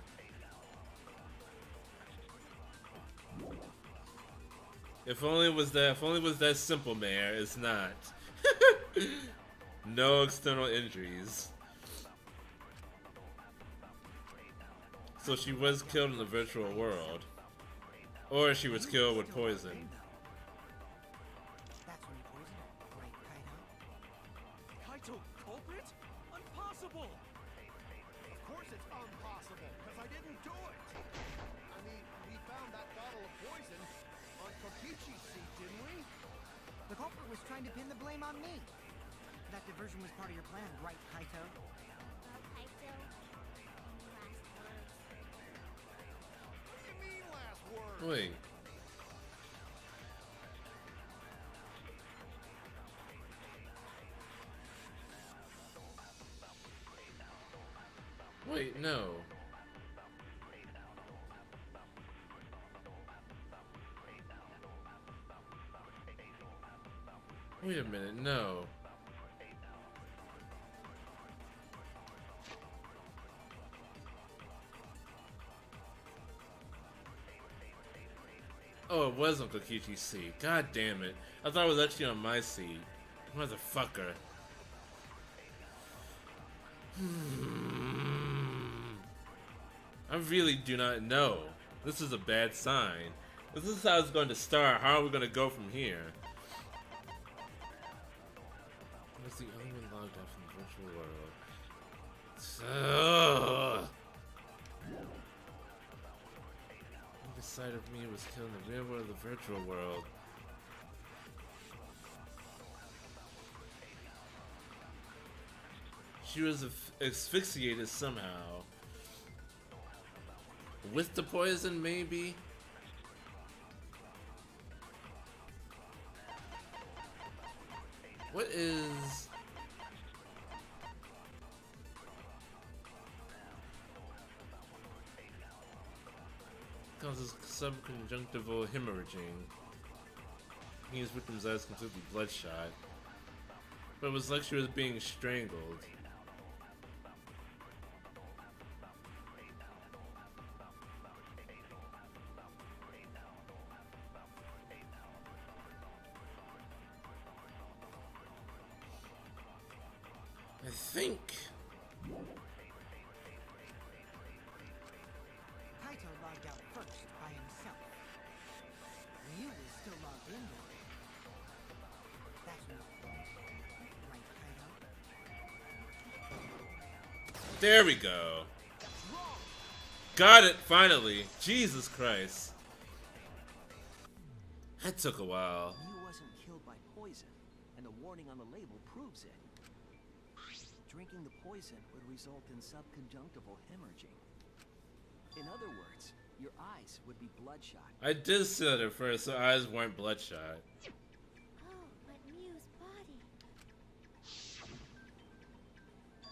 If only it was that simple, Mayor. It's not. No external injuries. So she was killed in the virtual world. Or she was killed with poison. That's when you poisoned her, right, Kaito? Kaito culprit? Impossible! Of course it's impossible, because I didn't do it! I mean, we found that bottle of poison on Kokichi's seat, didn't we? The culprit was trying to pin the blame on me. That diversion was part of your plan, right, Kaito? Kaito, any last forward. Wait. Wait, no. Wait a minute, no. Oh, it was Uncle Kichi's seat. God damn it. I thought it was actually on my seat. Motherfucker. I really do not know. This is a bad sign. If this is how it's going to start, how are we going to go from here? What's the only one logged off in the virtual world? Either side of me was killed in the real world or the virtual world. She was asphyxiated somehow. With the poison, maybe? What is... causes subconjunctival hemorrhaging. His victim's eyes completely bloodshot. But it was like she was being strangled. I think... Kaito logged out first by himself. Ryu is still logged in though. That's not right, Kaito. There we go. Got it, finally. Jesus Christ. That took a while. Ryu wasn't killed by poison, and the warning on the label proves it. Drinking the poison would result in subconjunctival hemorrhaging. In other words, your eyes would be bloodshot. I did see that at first, so eyes weren't bloodshot. Oh, but Miu's body.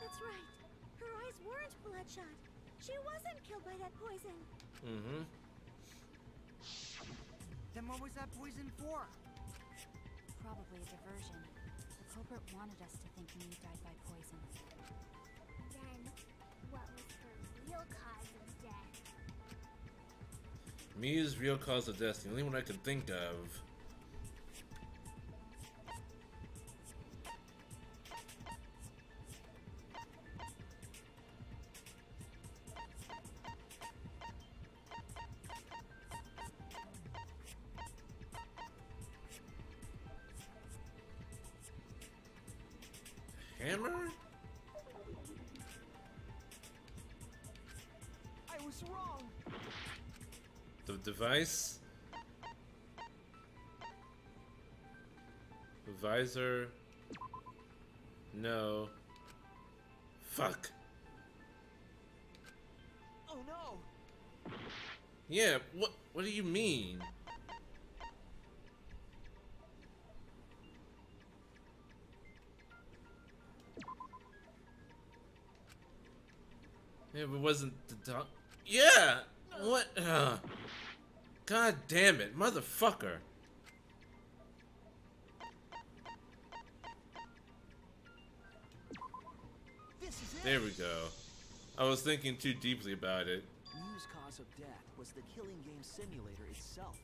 That's right. Her eyes weren't bloodshot. She wasn't killed by that poison. Mm-hmm. Then what was that poison for? Probably a diversion. The culprit wanted us to think Miu died by poison. Then, what was her real cause of death? Miu's real cause of death, the only one I can think of. Hammer? I was wrong. The device? The visor? No. Fuck. Oh no. Yeah, what do you mean? Yeah, it wasn't the dog. Yeah! What? God damn it, motherfucker. This is it. There we go. I was thinking too deeply about it. Miu's cause of death was the killing game simulator itself.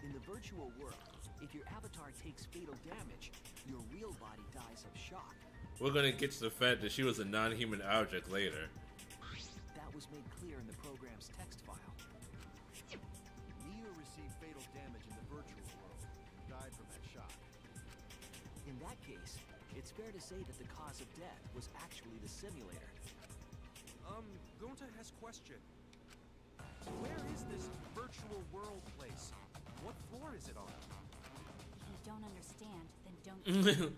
In the virtual world, if your avatar takes fatal damage, your real body dies of shock. We're gonna get to the fact that she was a non-human object later. That was made clear in the program's text file. Miu received fatal damage in the virtual world. Died from that shock. In that case, it's fair to say that the cause of death was actually the simulator. Gonta has question. Where is this virtual world place? What floor is it on? If you don't understand, then don't. If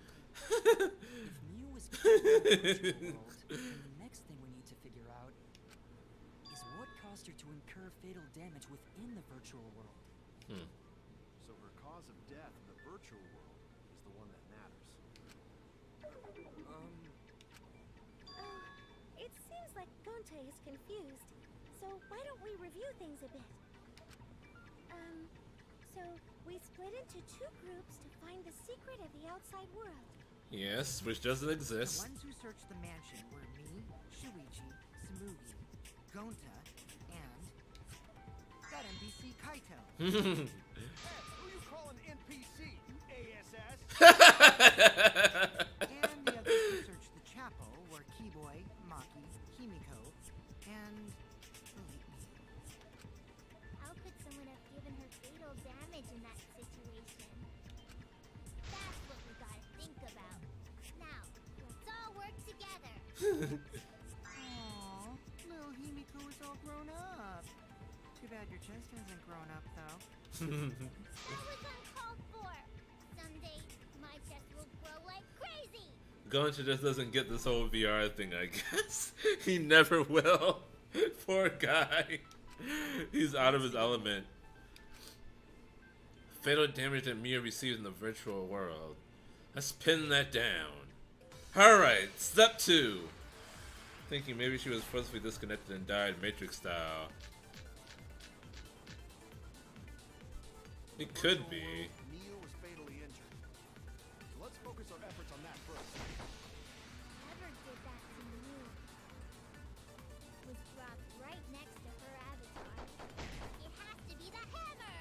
Miu was killed in the virtual world, then the next thing we need to figure out is what caused creature to incur fatal damage within the virtual world. So her cause of death in the virtual world is the one that matters. It seems like Gonta is confused. So why don't we review things a bit? So we split into two groups to find the secret of the outside world. Yes, which doesn't The exist. ones who searched the mansion were me, Shuichi, Samugi, Gonta, and that NPC Kaito. Hey, who you calling NPC? ASS? And the others who searched the chapel were Keyboy, Maki, Himiko, and believe me. How could someone have given her fatal damage in that situation? That's what we gotta think about. Now, let's all work together. Aww, little Himiko is all grown up. Too bad your chest hasn't grown up, though. That was uncalled for. Someday, my chest will grow like crazy. Gonta just doesn't get this whole VR thing, I guess. He never will. Poor guy. He's out of his element. Fatal damage that Mia received in the virtual world. Let's pin that down. Alright, step 2. Thinking maybe she was forcibly disconnected and died Matrix style. It could be. Neo was fatally injured. So let's focus our efforts on that first. Whoever did that to you was dropped right next to her avatar. It has to be the hammer.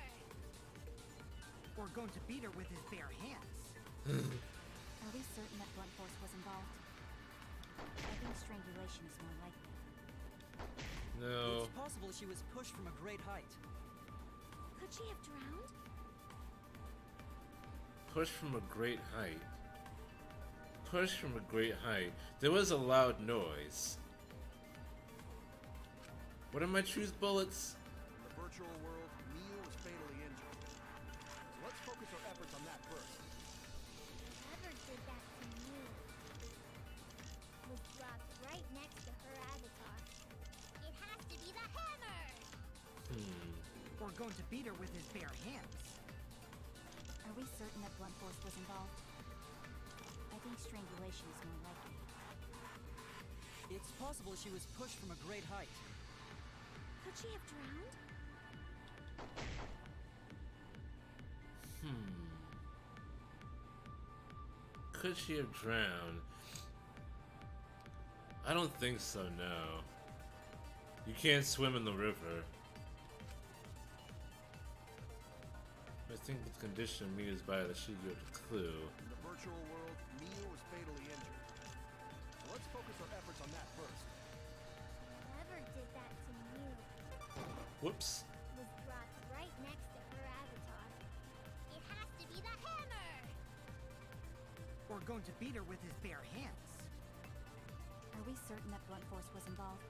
Or going to beat her with his bare hands. Are we certain that blunt force was involved? I think strangulation is more likely. No. It's possible she was pushed from a great height. Could she have drowned? Push from a great height. Push from a great height. There was a loud noise. What are my choose bullets? In the virtual world, Neo was fatally injured. So let's focus our efforts on that first. Whoever did that to you was dropped right next to her avatar. It has to be the hammer. Or going to beat her with his bare hands. Are we certain that blunt force was involved? I think strangulation is more likely. It's possible she was pushed from a great height. Could she have drowned? Could she have drowned? I don't think so, no. You can't swim in the river. I think the condition used by the Shigyo clue. In the virtual world, Neo was fatally injured. So let's focus our efforts on that first. Whoever did that to you Whoops. was dropped right next to her avatar. It has to be the hammer. Or going to beat her with his bare hands. Are we certain that blunt force was involved?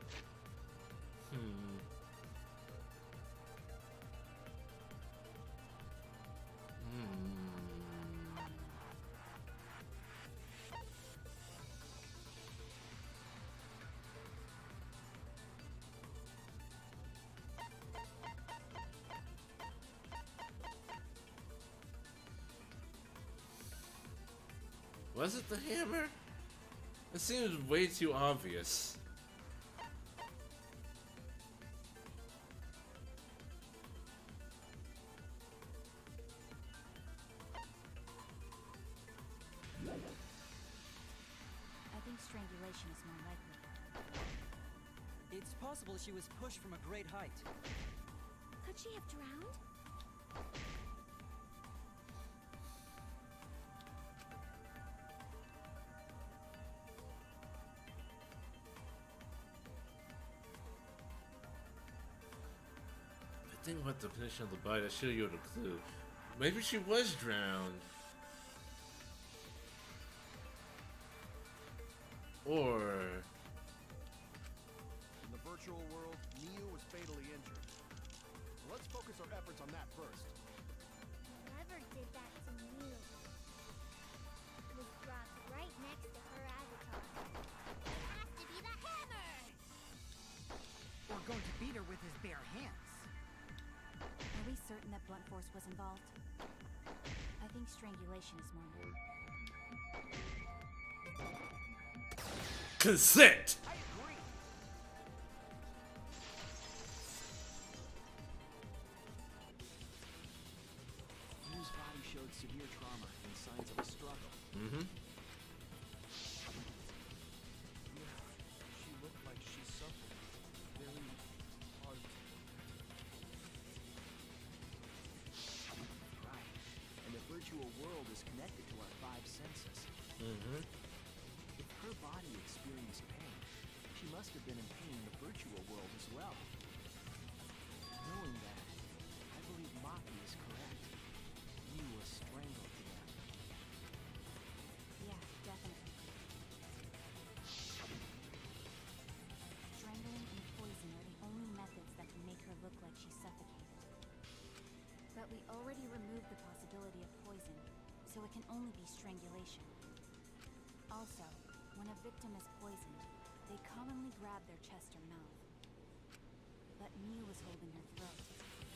Was it the hammer? It seems way too obvious. I think strangulation is more likely. It's possible she was pushed from a great height. Could she have drowned? The thing about the condition of the body, that should give you a clue. Maybe she was drowned. Or... In the virtual world, Neo was fatally injured. So let's focus our efforts on that first. Whoever did that to you was dropped right next to her avatar. It has to be the hammer. Or going to beat her with his bare that blunt force was involved. I think strangulation is more likely. Consent! I agree. Yu's body showed severe trauma and signs of a struggle. Mm-hmm. Yeah, she looked like she suffered. Very hard. Right. And the virtual world is connected to our 5 senses. Mm-hmm. If her body experienced pain, she must have been in pain in the virtual world as well. Knowing that, I believe Maki is correct. Yu was strangled to death. Yeah, definitely. Strangling and poison are the only methods that can make her look like she's suffocated. But we already removed the possibility of poison, so it can only be strangulation. Also, when a victim is poisoned, they commonly grab their chest or mouth. But Miu was holding her throat.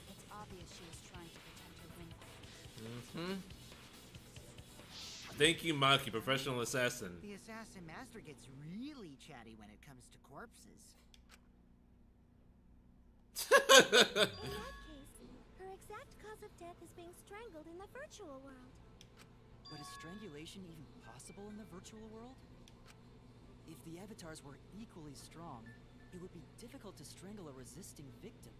It's obvious she was trying to protect her windpipe. Mm-hmm. Thank you, Maki, professional assassin. The assassin master gets really chatty when it comes to corpses. In that case, her exact cause of death is being strangled in the virtual world. But is strangulation even possible in the virtual world? If the avatars were equally strong, it would be difficult to strangle a resisting victim.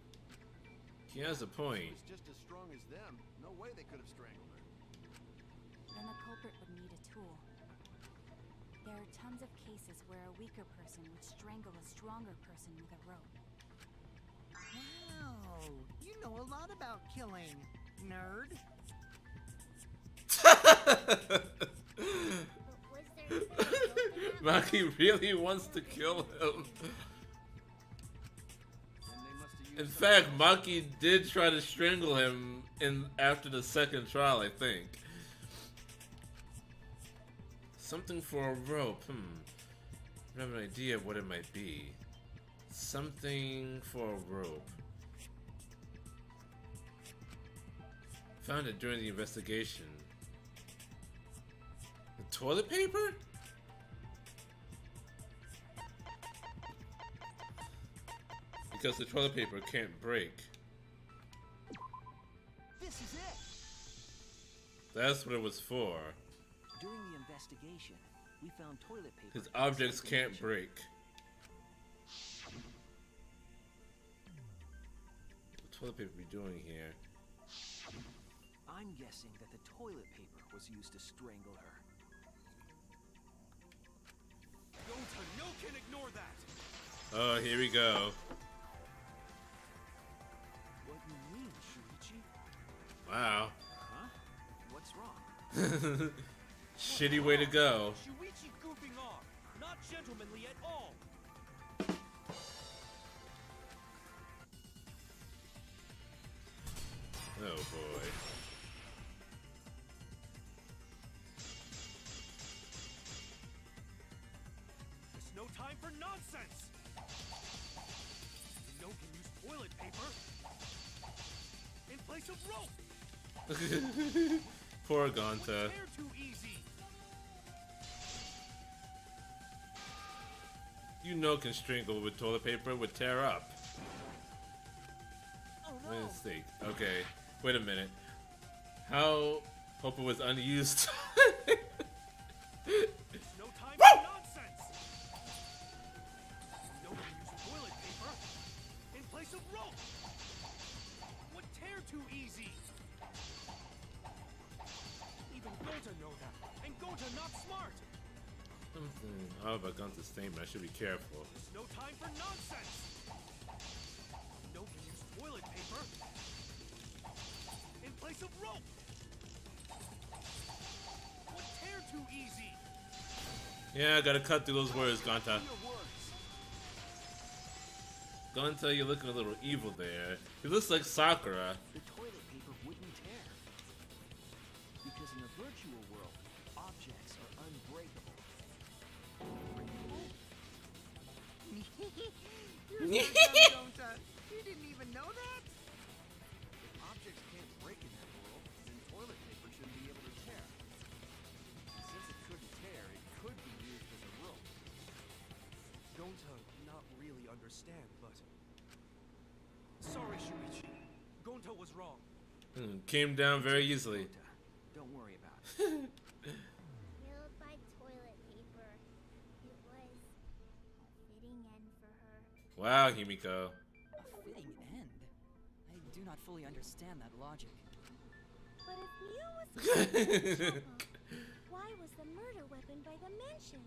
He has a point. She was just as strong as them. No way they could have strangled her. Then the culprit would need a tool. There are tons of cases where a weaker person would strangle a stronger person with a rope. Wow, you know a lot about killing, nerd. Was there a rope in that Maki really wants to kill him. And they must have used In some fact, kind Maki did try to strangle him after the second trial, I think. Something for a rope. I have an idea of what it might be. Something for a rope. Found it during the investigation. The toilet paper? Because the toilet paper can't break. This is it! That's what it was for. During the investigation, we found toilet paper. His in objects some can't condition. break. What toilet paper be doing here? I'm guessing that the toilet paper was used to strangle her. No can ignore that. Oh, here we go. What do you mean, Shuichi? Wow. Huh? What's wrong? Shitty way to go. Shuichi goofing off. Not gentlemanly at all. Oh boy. There's no time for nonsense. No can use toilet paper in place of rope. Poor Would Gonta. tear too easy. You know can strangle with toilet paper would tear up. Oh Wait no. a sec. Okay. Wait a minute. How hope it was unused. There's no time for nonsense. No can use toilet paper in place of rope. Would tear too easy. Even Gota know that, and Gota not smart. Something odd about Gonta's statement. I should be careful. There's no time for nonsense. No can use toilet paper in place of rope. Would tear too easy. Yeah, I gotta cut through those words, Gonta. Your words. Gonta, you're looking a little evil there. He looks like Sakura. The toilet paper wouldn't tear. Because in the virtual world, objects are unbreakable. You're so dumb, Gonta. You didn't even know that? If objects can't understand, but... Sorry, Shuichi. Gonta was wrong. Came down very easily. Don't worry about it. Killed by toilet paper. It was a fitting end for her. Wow, Himiko. A fitting end? I do not fully understand that logic. But if Mew was killed, why was the murder weapon by the mansion?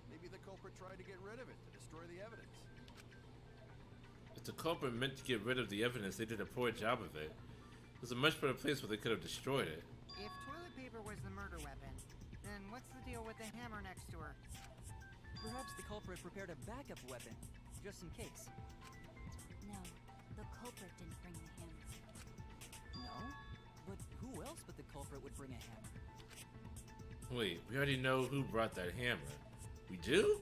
Maybe the culprit tried to get rid of it to destroy the evidence. If the culprit meant to get rid of the evidence, they did a poor job of it. It was a much better place where they could have destroyed it. If toilet paper was the murder weapon, then what's the deal with the hammer next to her? Perhaps the culprit prepared a backup weapon, just in case. No, the culprit didn't bring the hammer. No? But who else but the culprit would bring a hammer? Wait, we already know who brought that hammer. We do?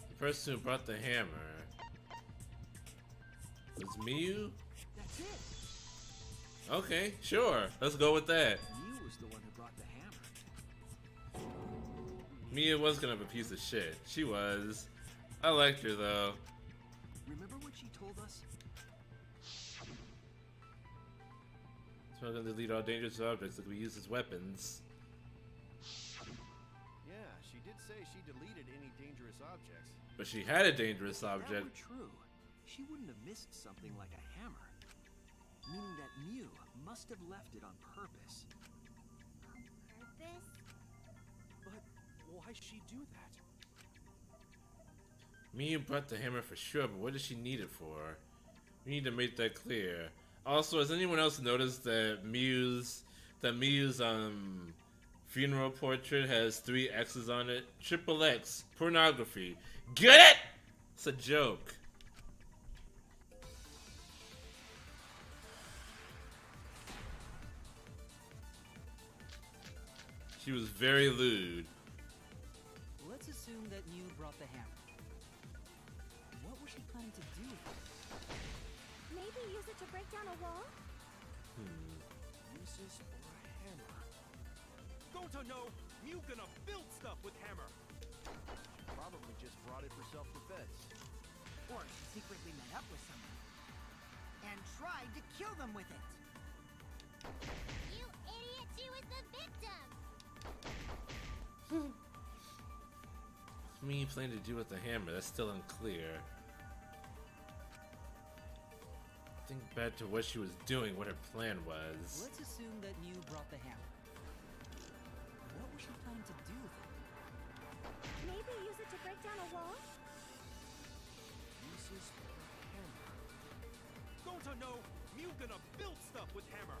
The person who brought the hammer was Miyu? That's it. Okay, sure. Let's go with that. You was the one who brought the hammer. Miyu was kind of a piece of shit. She was. I liked her though. Remember what she told us? So I'm gonna delete all dangerous objects that we use as weapons. Yeah, she did say she deleted any dangerous objects. But she had a dangerous If that object. were true, she wouldn't have missed something like a hammer. Meaning that Mew must have left it on purpose. Purpose? But why'd she do that? Miyu brought the hammer for sure, but what does she need it for? We need to make that clear. Also, has anyone else noticed that Miyu's funeral portrait has 3 X's on it? Triple X, pornography. Get it? It's a joke. She was very lewd. Let's assume that Mew brought the hammer. What was she planning to do with it? Maybe use it to break down a wall? Uses for a hammer. Gonta, no! Mew gonna build stuff with hammer! Probably just brought it for self-defense. Or she secretly met up with someone and tried to kill them with it. You idiot! She was the victim! What's Miyu planning to do with the hammer? That's still unclear. Think back to what she was doing, what her plan was. Let's assume that Mew brought the hammer. What was she planning to do with it? Maybe use it to break down a wall? Uses for a hammer. Gonta, no! Mew gonna build stuff with hammer!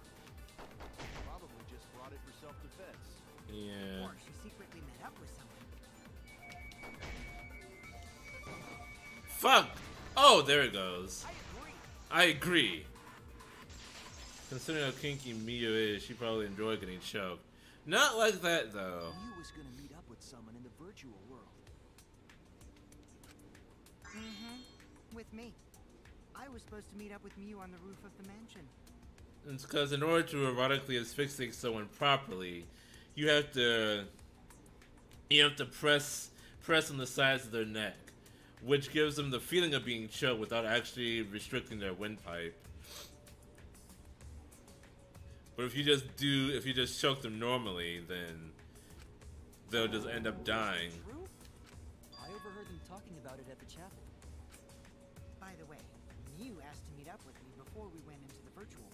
Probably just brought it for self-defense. Yeah. Or she secretly met up with someone. Fuck! Oh, there it goes. I agree. I agree. Considering how kinky Miyu is, she probably enjoyed getting choked. Not like that, though. Mew was gonna meet up with someone in the virtual world. With me. I was supposed to meet up with Mew on the roof of the mansion. It's because in order to erotically asphyxiate someone properly, you have to press on the sides of their neck, which gives them the feeling of being choked without actually restricting their windpipe. But if you just choke them normally, then they'll just end up dying. True? I overheard them talking about it at the chapel. By the way, Mew asked to meet up with me before we went into the virtual world.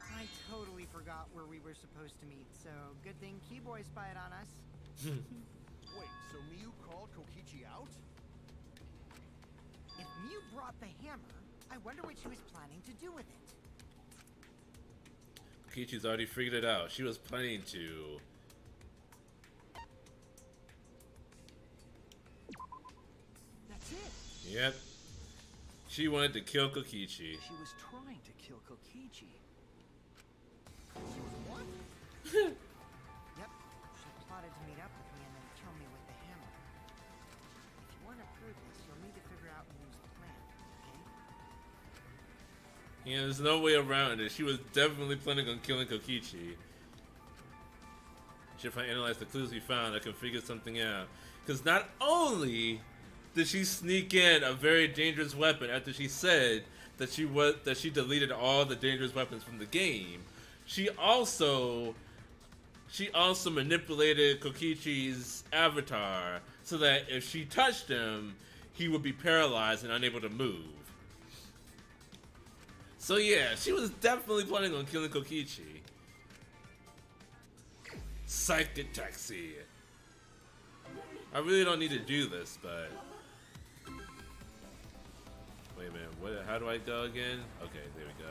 I totally forgot where we were supposed to meet, so good thing Keyboy spied on us. Wait, so Miyu called Kokichi out? If Mew brought the hammer, I wonder what she was planning to do with it. Kichi's already figured it out. She was planning to. That's it. Yep. She wanted to kill Kokichi. She was trying to kill Kokichi. What? Yep, she plotted to meet up with me and then kill me with the hammer. If you want to prove this, you'll need to figure out Mew's plan, okay? Yeah, there's no way around it. She was definitely planning on killing Kokichi. Should I analyze the clues we found, I can figure something out. Because not only did she sneak in a very dangerous weapon after she said that she deleted all the dangerous weapons from the game, she also manipulated Kokichi's avatar so that if she touched him, he would be paralyzed and unable to move. So yeah, she was definitely planning on killing Kokichi. Psychic taxi. I really don't need to do this, but wait a minute. How do I go again? Okay, there we go.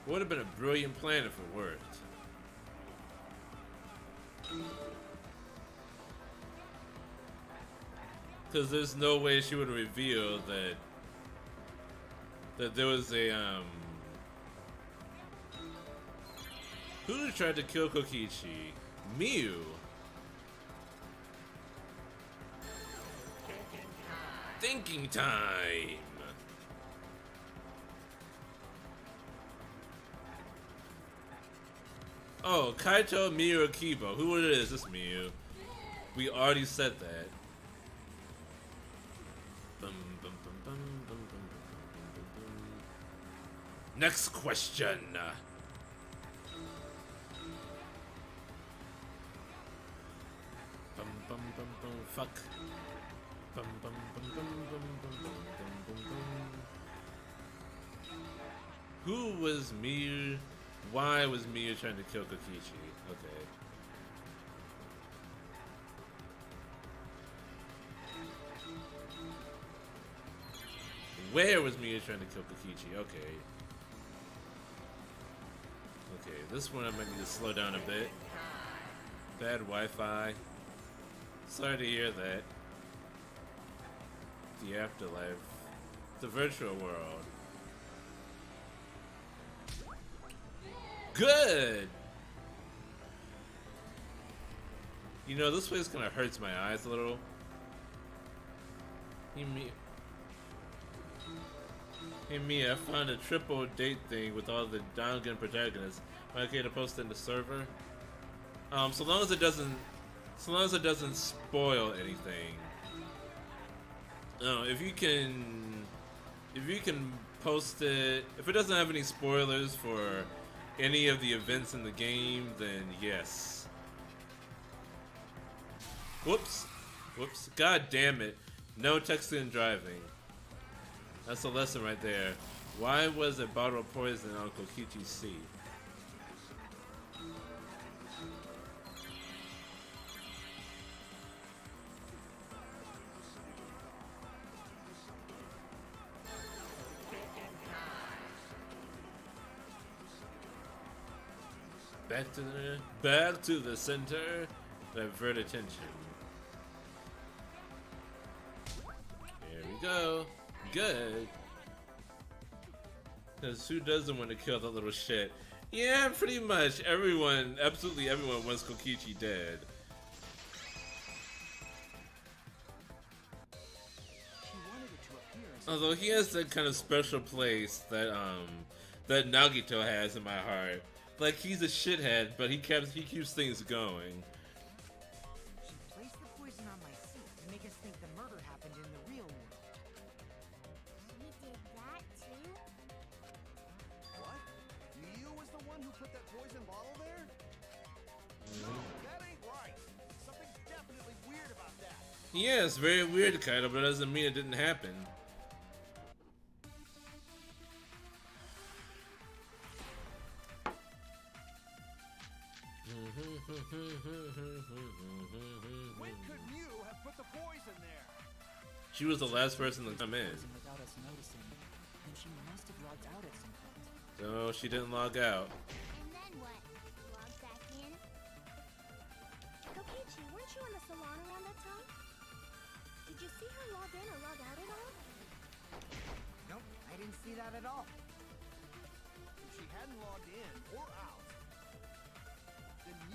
Would have been a brilliant plan if it worked. Because there's no way she would reveal that there was a who tried to kill Kokichi? Miu. Thinking time. Oh, Kaito, Miu, or Kibo. Who it is? This Miu. We already said that. Next question. Fuck. Who was Miu? Why was Miu trying to kill Kokichi? Okay. Where was Miu trying to kill Kokichi? Okay. Okay, this one I might need to slow down a bit. Bad Wi-Fi. Sorry to hear that. The afterlife. The virtual world. Good! You know, this place kind of hurts my eyes a little. Hey me, I found a triple date thing with all the Dangan protagonists. Am I okay to post it in the server? So long as it doesn't spoil anything. If you can post it, if it doesn't have any spoilers for any of the events in the game, then yes. Whoops. Whoops. God damn it. No texting and driving. That's a lesson right there. Why was a bottle of poison on Kokichi's seat? Back to the center. Divert attention. There we go. Good. Because who doesn't want to kill that little shit? Yeah, pretty much everyone, absolutely everyone wants Kokichi dead. Although he has that kind of special place that that Nagito has in my heart. Like, he's a shithead, but he keeps things going. She placed the poison on my seat to make us think the murder happened in the real world. She did that too? What? Miu was the one who put that poison bottle there? No, that ain't right. Something's definitely weird about that. Yeah, it's very weird, kind of, but it doesn't mean it didn't happen. When could Miu have put the poison there? She was the last person to come in. Without us noticing, then she must have logged out at some point. No, she didn't log out. And then what? Log back in? Kokichi, weren't you in the salon around that time? Did you see her log in or log out at all? Nope, I didn't see that at all. If she hadn't logged in or out,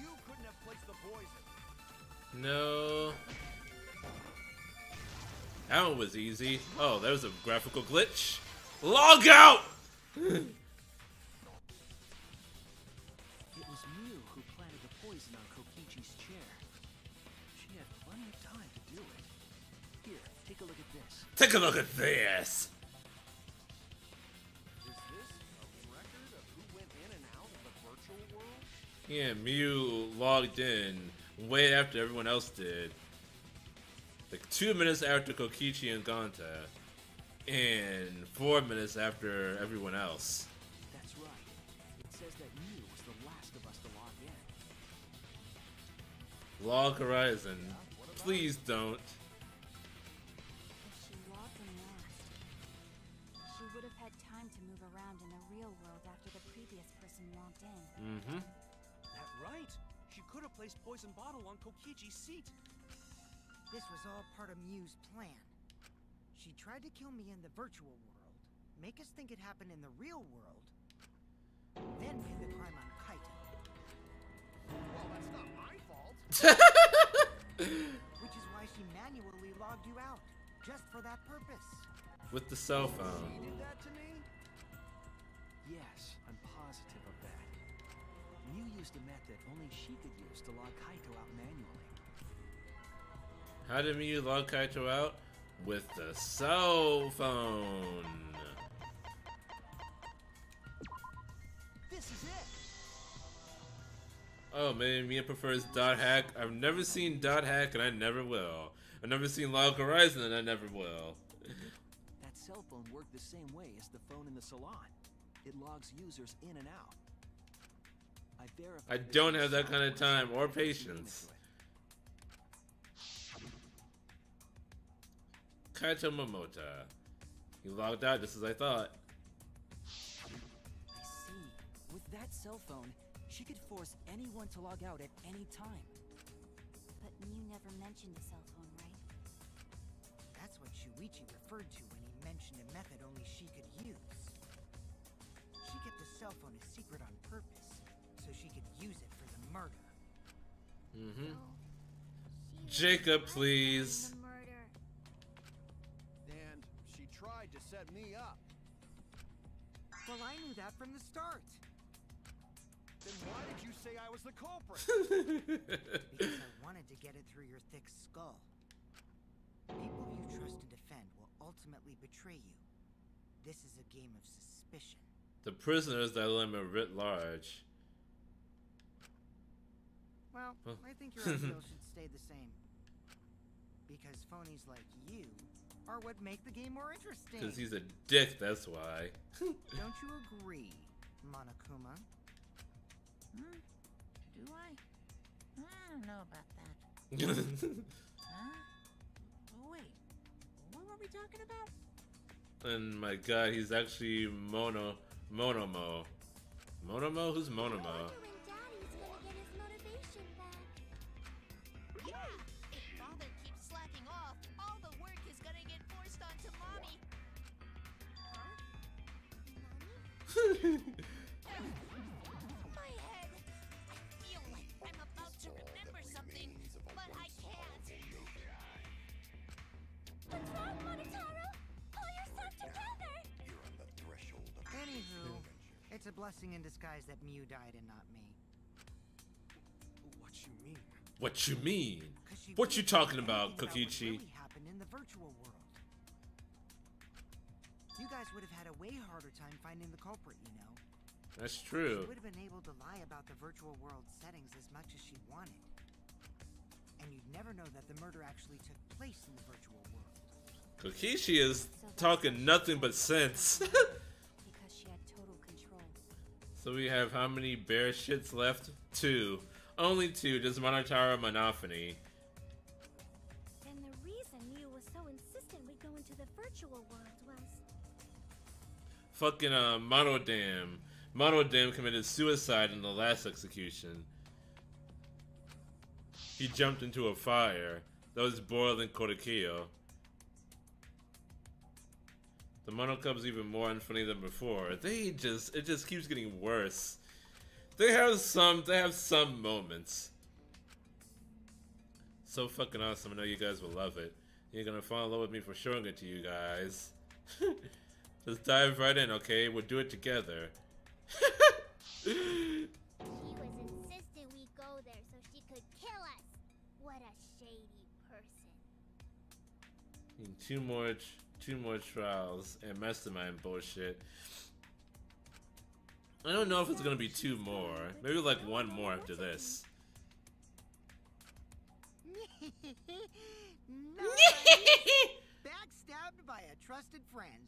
You couldn't have placed the poison. No. That one was easy. Oh, that was a graphical glitch. Log out! It was Mew who planted the poison on Kokichi's chair. She had plenty of time to do it. Here, take a look at this. Take a look at this. Is this a record of who went in and out of the virtual world? Yeah, Mew logged in way after everyone else did. Like 2 minutes after Kokichi and Gonta. And 4 minutes after everyone else. That's right. It says that Mew was the last of us to log in. Log Horizon. Please don't. If she logged in last, she would have had time to move around in the real world after the previous person logged in. Mm-hmm. That right. She could have placed poison bottle on Kokichi's seat. This was all part of Mew's plan. She tried to kill me in the virtual world, make us think it happened in the real world, then pin the crime on Kaito. Well, that's not my fault. Which is why she manually logged you out, just for that purpose. With the cell She phone. did that to me? Yes, I'm positive of that. Mew used a method only she could use to log Kaito out manually. How did Mew log Kaito out? With the cell phone. This is it! Oh man, Mia prefers dot hack. I've never seen dot hack and I never will. I've never seen Log Horizon and I never will. That cell phone worked the same way as the phone in the salon. It logs users in and out. I verified I this don't with have that kind of software time or so I can name patience. it. Kaito Momota. He logged out just as I thought. I see. With that cell phone, she could force anyone to log out at any time. But Mew never mentioned a cell phone, right? That's what Shuichi referred to when he mentioned a method only she could use. She kept the cell phone a secret on purpose, so she could use it for the murder. Mm-hmm. She Jacob, was please. the murder. And she tried to set me up. Well, I knew that from the start. Then why did you say I was the culprit? Because I wanted to get it through your thick skull. People you trust and defend will ultimately betray you. This is a game of suspicion. The prisoner's dilemma writ large. Well, Huh. I think your ideal should stay the same. Because phonies like you are what make the game more interesting. Because he's a dick, that's why. Don't you agree, Monokuma? Do I? I don't know about that. Huh? Oh, wait. What were we talking about? And my god, he's actually Monomo. Monomo? Who's Monomo? Wondering Daddy's gonna get his motivation back. Yeah! If Father keeps slacking off, all the work is gonna get forced onto Mommy. Mommy? My head! I feel like I'm about to remember something, but I can't. What's wrong, Monotaro? Pull yourself together! Anywho, it's a blessing in disguise that Mew died and not me. What you mean? What you mean? 'Cause she What you wouldn't know talking about, anything what Kokichi? really happened in the virtual world. You guys would have had a way harder time finding the culprit, you know. That's She true. would have been able to lie about the virtual world settings as much as she wanted. And you'd never know that the murder actually took place in the virtual world. Kokichi is talking nothing but sense. Because she had total control. So we have how many bear shits left? 2. Only 2. Just Monotaro Monophony. And the reason Mew was so insistent we go into the virtual world was... Fucking Monodam. Monodam committed suicide in the last execution. He jumped into a fire that was boiling Kotokiyo. The Monocub's even more unfunny than before. It just keeps getting worse. They have some moments. So fucking awesome. I know you guys will love it. You're gonna fall in love with me for showing it to you guys. Just dive right in, okay? We'll do it together. She was insistent we go there so she could kill us. What a shady person. Two more trials and mastermind bullshit. I don't know if it's gonna be two more. Maybe like one more after this. Backstabbed by a trusted friend.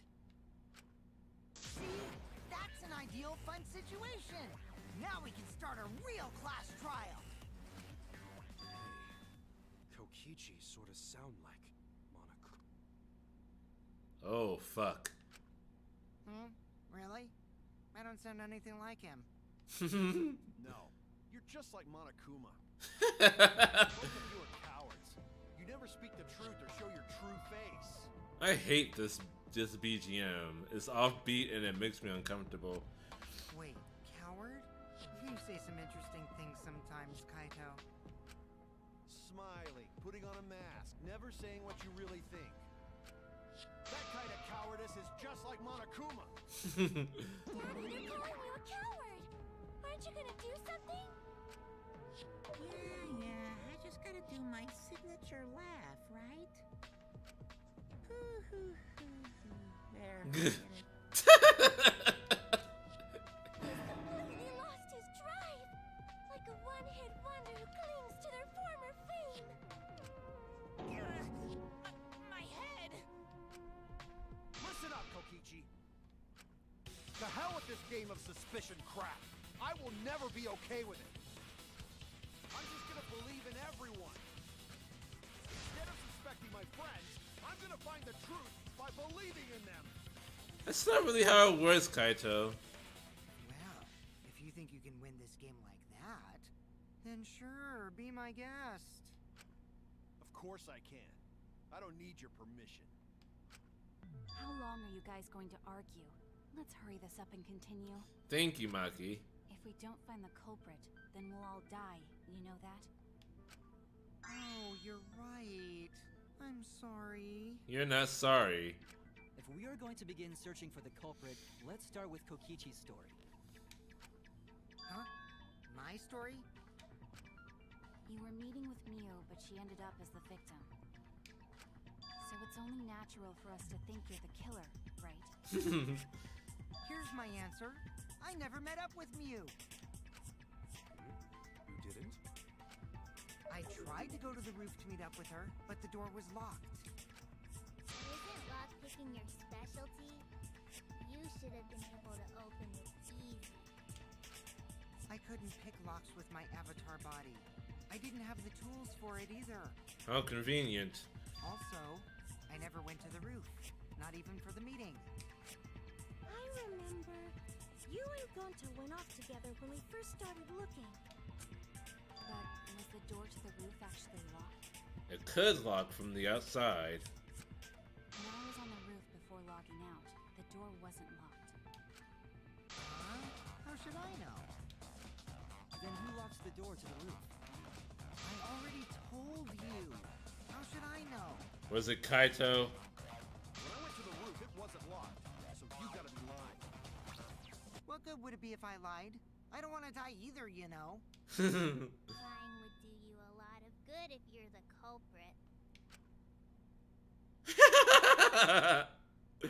See? That's an ideal fun situation. Now we can start a real class trial. Kokichi sort of sound like Monaco. Oh fuck. Really? I don't sound anything like him. No, you're just like Monokuma. Both of you are cowards. You never speak the truth or show your true face. I hate this BGM. It's offbeat and it makes me uncomfortable. Wait, coward? You say some interesting things sometimes, Kaito. Smiling, putting on a mask, never saying what you really think. That kind of cowardice is just like Monokuma. Daddy, they're calling you a coward. Aren't you gonna do something? Yeah, I just gotta do my signature laugh, right? There. I get it. Completely lost his drive. Like a one-hit wonder who clings to their former fame. My head! Listen up, Kokichi. To hell with this game of suspicion crap. I will never be okay with it. I'm just gonna believe in everyone. Instead of suspecting my friends, I'm gonna find the truth by believing in them. That's not really how it works, Kaito. Well, if you think you can win this game like that, then sure, be my guest. Of course I can. I don't need your permission. How long are you guys going to argue? Let's hurry this up and continue. Thank you, Maki. If we don't find the culprit, then we'll all die. You know that? Oh, you're right. I'm sorry. You're not sorry. If we are going to begin searching for the culprit, let's start with Kokichi's story. Huh? My story? You were meeting with Miu, but she ended up as the victim. So it's only natural for us to think you're the killer, right? Here's my answer. I never met up with Miu. You didn't? I tried to go to the roof to meet up with her, but the door was locked. Isn't lockpicking your specialty? You should have been able to open it easy. I couldn't pick locks with my avatar body. I didn't have the tools for it either. How convenient. Also, I never went to the roof. Not even for the meeting. I remember. You and Gonta went off together when we first started looking. But was the door to the roof actually locked? It could lock from the outside. When I was on the roof before logging out, the door wasn't locked. Huh? How should I know? Then who locks the door to the roof? I already told you. How should I know? Was it Kaito? When I went to the roof, it wasn't locked. So you gotta be lying. What good would it be if I lied? I don't want to die either, you know. Lying would do you a lot of good if you're the culprit.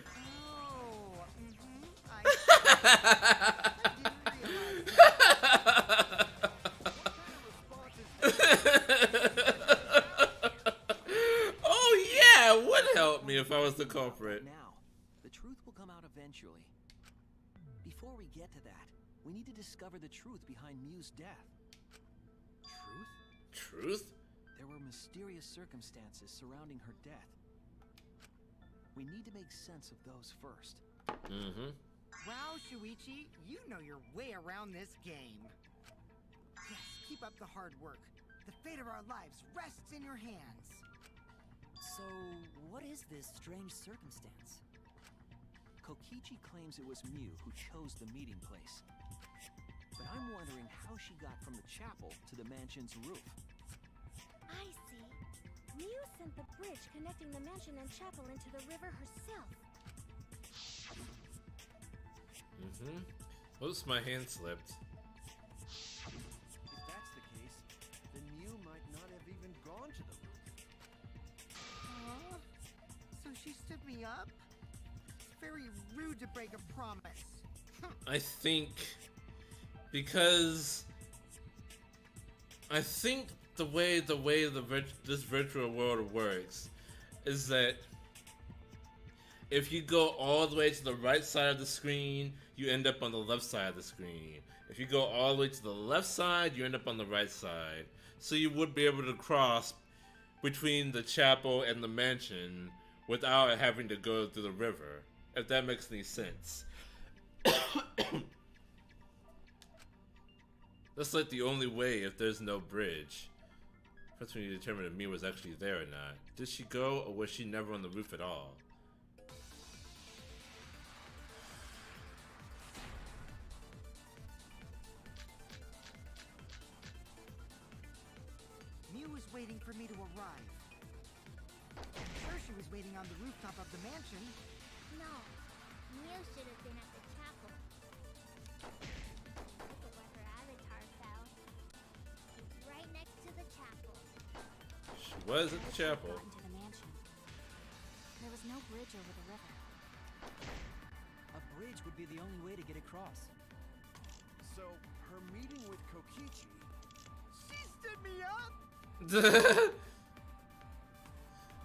Oh, I didn't realize Oh yeah, it would help me if I was the culprit. Now, the truth will come out eventually. Before we get to that, we need to discover the truth behind Miu's death. Truth? Truth? There were mysterious circumstances surrounding her death. We need to make sense of those first. Mm-hmm. Wow, Shuichi, you know your way around this game. Yes, keep up the hard work. The fate of our lives rests in your hands. So, what is this strange circumstance? Kokichi claims it was Miu who chose the meeting place. But but I'm wondering how she got from the chapel to the mansion's roof. I see. Mew sent the bridge connecting the mansion and chapel into the river herself. Oops, my hand slipped. If that's the case, then Mew might not have even gone to the roof. So she stood me up? It's very rude to break a promise. I think because I think the way this virtual world works is that if you go all the way to the right side of the screen, you end up on the left side of the screen. If you go all the way to the left side, you end up on the right side. So you would be able to cross between the chapel and the mansion without having to go through the river, if that makes any sense. That's like the only way if there's no bridge. That's when you determine if Mew was actually there or not. Did she go, or was she never on the roof at all? Mew was waiting for me to arrive. I'm sure she was waiting on the rooftop of the mansion. No, Mew should have been at the chapel. Look at where her avatar fell. It's right next to the chapel. She was at the chapel. Gotten to the mansion. There was no bridge over the river. A bridge would be the only way to get across. So, her meeting with Kokichi... She stood me up?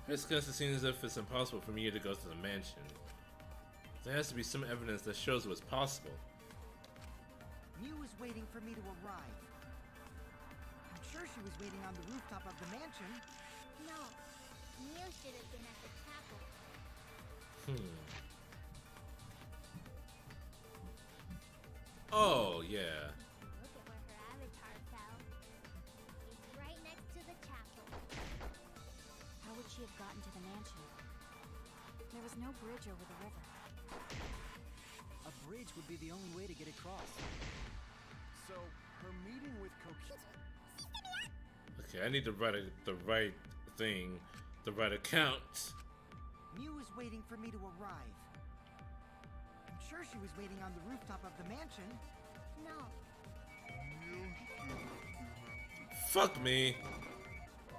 It's going to seem as if it's impossible for me to go to the mansion. There has to be some evidence that shows it was possible. Mew was waiting for me to arrive. I'm sure she was waiting on the rooftop of the mansion. No, Mew should have been at the chapel. Oh, yeah. Look at where her avatar fell. It's right next to the chapel. How would she have gotten to the mansion? There was no bridge over the river. A bridge would be the only way to get across. So, her meeting with Kokichi... Okay, I need to write the right thing, the right account. Mew was waiting for me to arrive. I'm sure she was waiting on the rooftop of the mansion. No, Fuck me.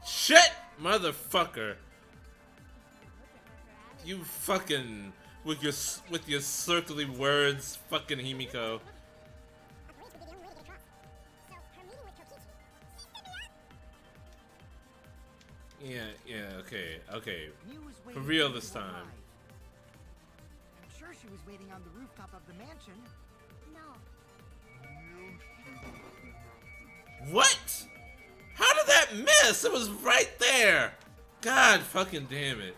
Shit, motherfucker. You fucking with your circly words, fucking Himiko. Yeah, okay. Mew was For waiting real me this to time. arrive. I'm sure she was waiting on the rooftop of the mansion. no. What? How did that miss? It was right there. God fucking damn it.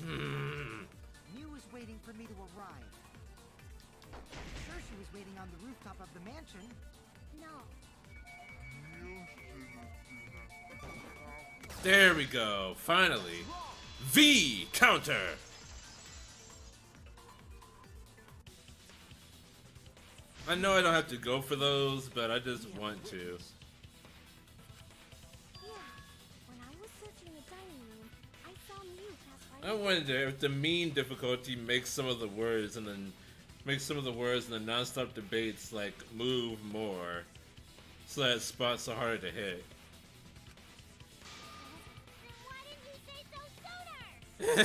Mew was waiting for me to arrive. I'm sure she was waiting on the rooftop of the mansion. No. There we go. Finally. V counter. I know I don't have to go for those, but I just want to. Yeah, when I was searching the dining room, I saw Mew pass by. I wonder if the mean difficulty makes some of the words and then the non-stop debates like move more, so that spots are harder to hit. Why didn't you say so sooner? Sorry,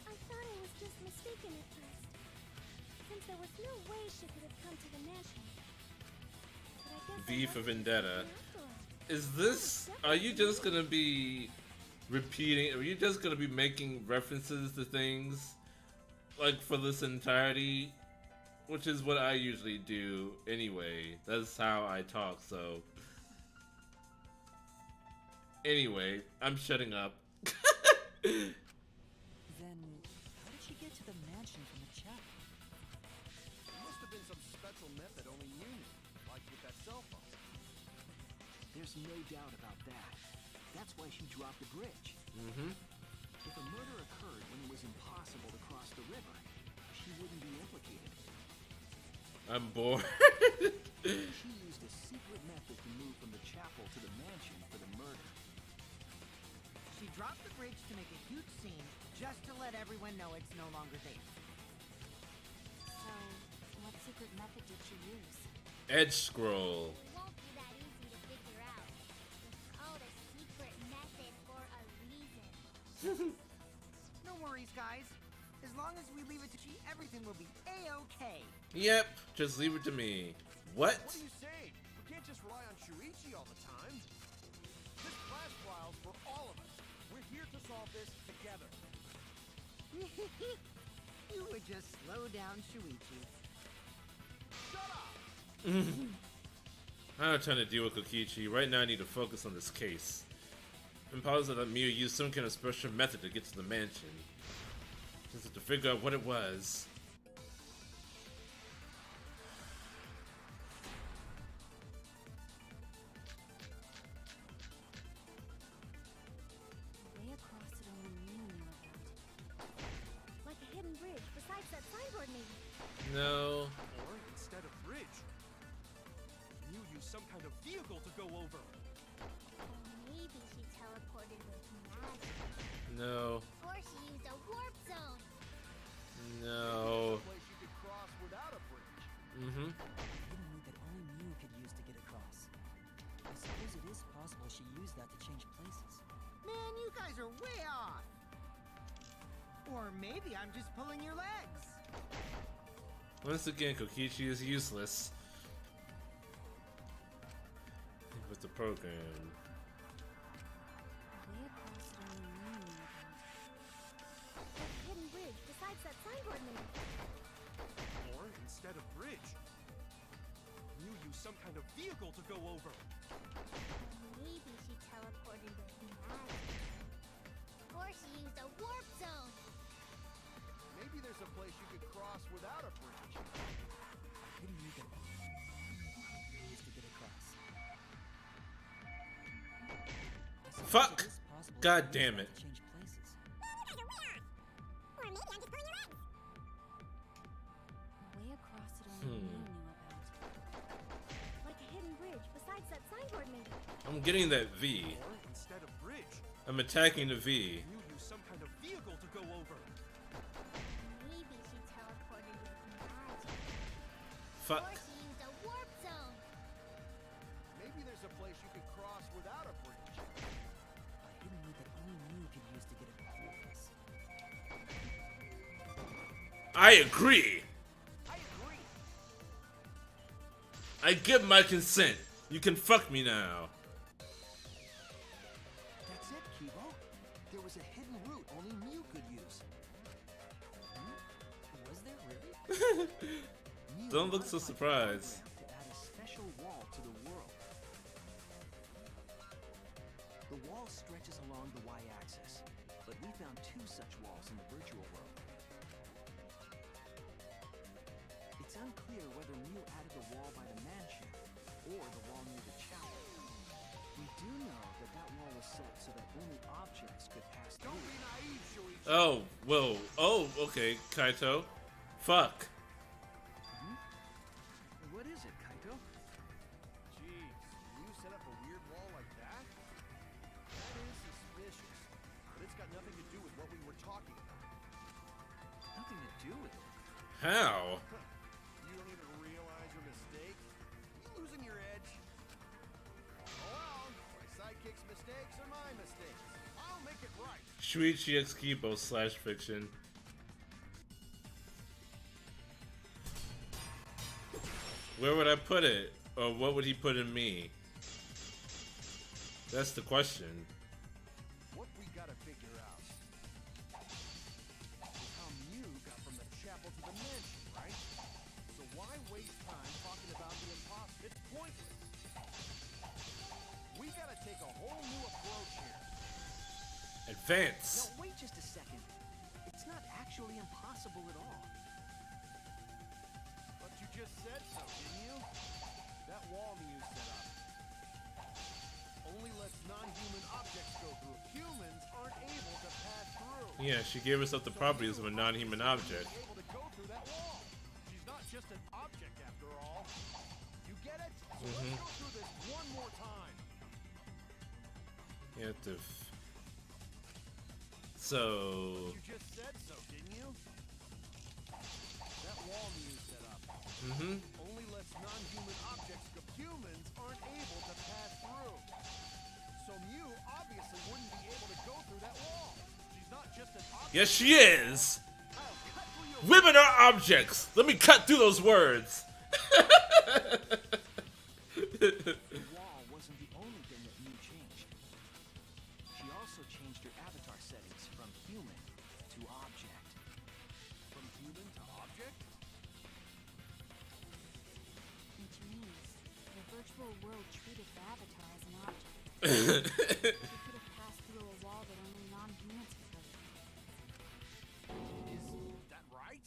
I thought I was just mistaken at first. Since there was no way she could have come to the mansion. But I guess V I for must have Vendetta. after all. Is this? Are you just gonna be repeating? Are you just gonna be making references to things like for this entirety? Which is what I usually do anyway. That's how I talk. So anyway, I'm shutting up. Then, how did she get to the mansion from the chapel? It must have been some special method only you knew, like with that cell phone. There's no doubt about that. That's why she dropped the bridge. Mm-hmm. If a murder occurred when it was impossible to cross the river, she wouldn't be implicated. I'm bored. She used a secret method to move from the chapel to the mansion for the murder. She dropped the bridge to make a huge scene, just to let everyone know it's no longer there. So, what secret method did she use? Edge scroll. It won't be that easy to figure out. It's called a secret method for a reason. No worries, guys. As long as we leave it to she, everything will be A-okay. Yep, just leave it to me. What? What are you saying? We can't just rely on Shuichi all the time. This flash file's for all of us. We're here to solve this together. You would just slow down Shuichi. Shut up! I'm not trying to deal with Kokichi. Right now I need to focus on this case. I'm positive that Miu used some kind of special method to get to the mansion. Just have to figure out what it was. Way across it only Miu knew about. Like a hidden bridge besides that signboard maybe. No. Or instead of bridge, you use some kind of vehicle to go over. Or maybe she teleported with magic. No. Or she used a warp zone. No. A place you could cross without a bridge. Mm-hmm. Hidden route that only Mew could use to get across. I suppose it is possible she used that to change places. Man, you guys are way off. Or maybe I'm just pulling your legs. Once again, Kokichi is useless. With the program. Way across it only Miu knew about. Like a hidden bridge besides that signboard maybe. Or instead of bridge, you use some kind of vehicle to go over. Or maybe she teleported with magic. Or she used a warp zone. Maybe there's a place you could cross without a bridge. Hidden route that only Mew could use to get across. I suppose Fuck! it is possible God she used damn that it. to change places. Way across it only Miu knew about. Like a hidden bridge besides that signboard maybe. I'm getting that V. Or instead of bridge, I'm attacking the V. you use some kind of vehicle to go over. Maybe she teleported with magic. Or Fuck. she used a warp zone. Maybe there's a place you could cross without a bridge. A hidden route that only Mew could use to get across. I agree. I agree. I give my consent. You can fuck me now. That's it, Kibo. There was a hidden route only Mew could use. Was there really? Mew Don't look so modified the surprised. program to add a special wall to the world. The wall stretches along the y-axis, but we found two such walls in the virtual world. It's unclear whether Mew added the wall by the mansion or the wall near the chapel. We do know that that wall was set so that only objects could pass Don't through. be naive, Shuichi. Oh, whoa. Oh, okay, Kaito. Fuck. What is it, Kaito? Jeez, you set up a weird wall like that? That is suspicious. But it's got nothing to do with what we were talking about. Nothing to do with it. How? You don't even realize your mistake? You losing your edge? Oh well, my sidekick's mistakes are my mistakes. I'll make it right. Shuichi X Kibo / fiction. Where would I put it? Or what would he put in me? That's the question. What we gotta figure out is how Mew got from the chapel to the mansion, right? So why waste time talking about the impossible? It's pointless. We gotta take a whole new approach here. Advance. No, wait just a second. It's not actually impossible at all. But you just said so, didn't you? That wall Mew set up. Yeah, she gave herself the properties of a non-human object. Able to go through that wall. She's not just an object after all. You get it? So let's go through this one more time. You have to. So. You just said so, didn't you? That wall Mew set up only lets non-human objects go. Humans aren't able to pass through. So Mew obviously wouldn't be able to go through that wall. She's not just an object. Yes, she is. I'll cut through your Women are objects. Let me cut through those words. The wall wasn't the only thing that Mew changed. She also changed her avatar settings from human to object. from human to object. Which means the virtual world treated the avatar as an object. She could have passed through a wall that only non-humans could go through. Is that right?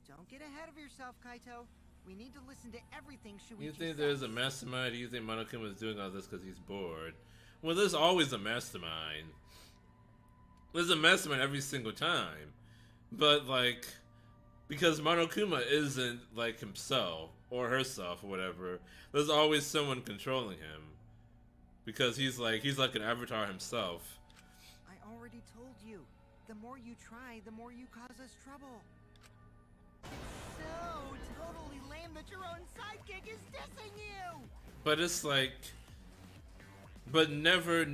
Don't get ahead of yourself, Kaito. We need to listen to everything Shuichi You think says. there's a mastermind? Do you think Monokuma is doing all this because he's bored? Well, there's always a mastermind. There's a mastermind every single time. But, like, because Monokuma isn't, like, himself or herself or whatever, there's always someone controlling him. Because he's like an avatar himself. I already told you. The more you try, the more you cause us trouble. It's so totally lame that your own sidekick is dissing you! But it's like, but never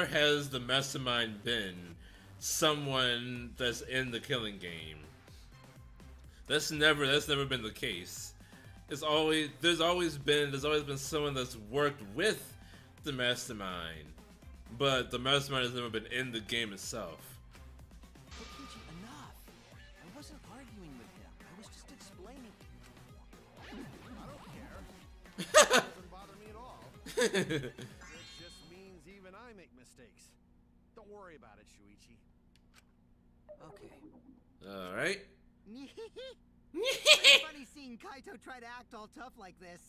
has the mastermind been someone that's in the killing game. That's never been the case. There's always been someone that's worked with the mastermind, but the mastermind has never been in the game itself. Kokichi, enough. I wasn't arguing with him. I was just explaining. I don't care. It doesn't bother me at all. It just means even I make mistakes. Don't worry about it, Shuichi. Okay. All right. It's funny seeing Kaito try to act all tough like this.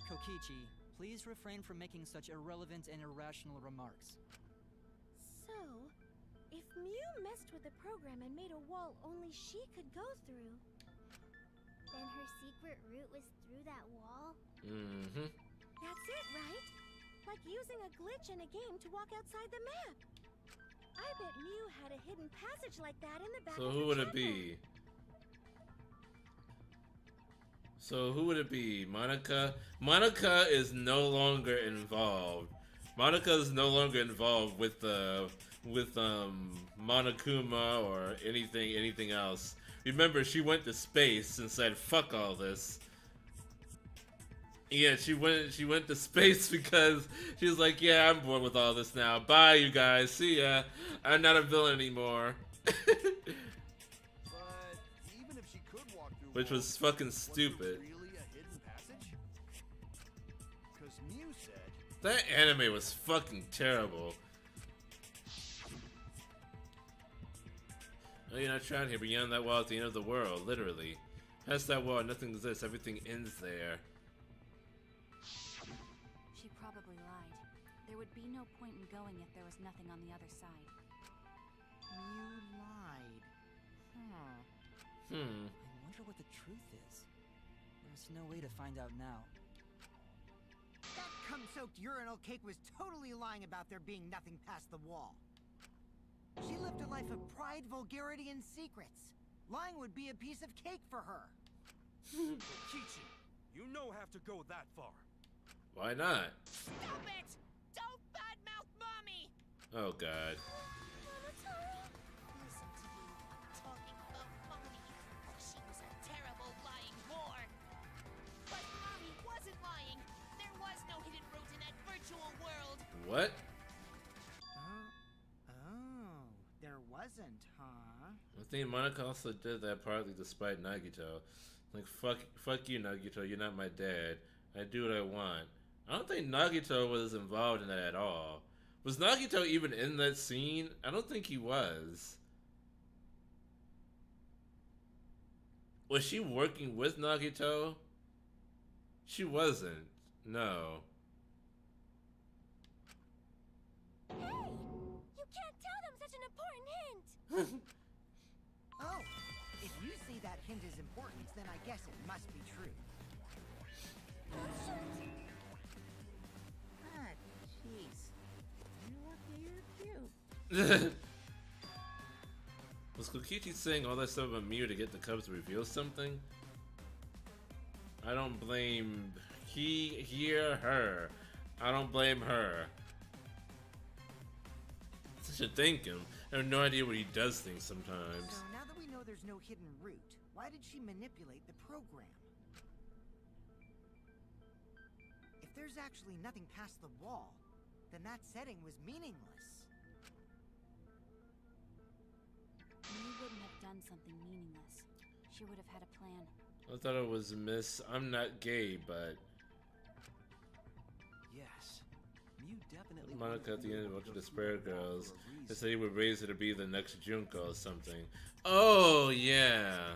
Kokichi, please refrain from making such irrelevant and irrational remarks. So, if Mew messed with the program and made a wall only she could go through, then her secret route was through that wall? Mm-hmm. That's it, right? Like using a glitch in a game to walk outside the map. I bet Mew had a hidden passage like that in the back So of who her would it channel. be? So who would it be? Monica? Monica is no longer involved. Monica is no longer involved with Monokuma or anything else. Remember, she went to space and said, "Fuck all this." Yeah, she went to space because she was like, "Yeah, I'm bored with all this now. Bye, you guys. See ya. I'm not a villain anymore." But even if she could walk through Which walls, was fucking was there stupid. really a hidden passage? Because Mew said That anime was fucking terrible. Oh, you're not trying here. Beyond that wall at the end of the world, literally. Past that wall, nothing exists. Everything ends there. She probably lied. There would be no point in going if there was nothing on the other side. You lied. Huh. I wonder what the truth is. There's no way to find out now. That cum-soaked urinal cake was totally lying about there being nothing past the wall. She lived a life of pride, vulgarity, and secrets. Lying would be a piece of cake for her. Kokichi, you no have to go that far. Why not? Stop it! Don't badmouth Mommy! Oh, God. Listen to you, talking about Mommy. She was a terrible lying whore. But Mommy wasn't lying. There was no hidden route in that virtual world. What? Oh, there wasn't, huh? I think Monica also did that partly despite Nagito. Like, fuck you, Nagito. You're not my dad. I do what I want. I don't think Nagito was involved in that at all. Was Nagito even in that scene? I don't think he was. Was she working with Nagito? She wasn't. No. Hey! You can't tell them such an important Oh, if you see that hint is important, then I guess it must be true. Ah, jeez. You're lucky you're cute. Was Kokichi saying all that stuff about Mew to get the Cubs to reveal something? I don't blame her. I don't blame her. Such a thinking. I have no idea what he does think sometimes. So now that we know there's no hidden route, why did she manipulate the program? If there's actually nothing past the wall, then that setting was meaningless. Mew wouldn't have done something meaningless. She would have had a plan. I thought it was Miss I'm not gay, but Yes. Mew definitely Monica at the end of Bunch of Despair Girls. For a They reason. said he would raise her to be the next Junko or something. Oh yeah,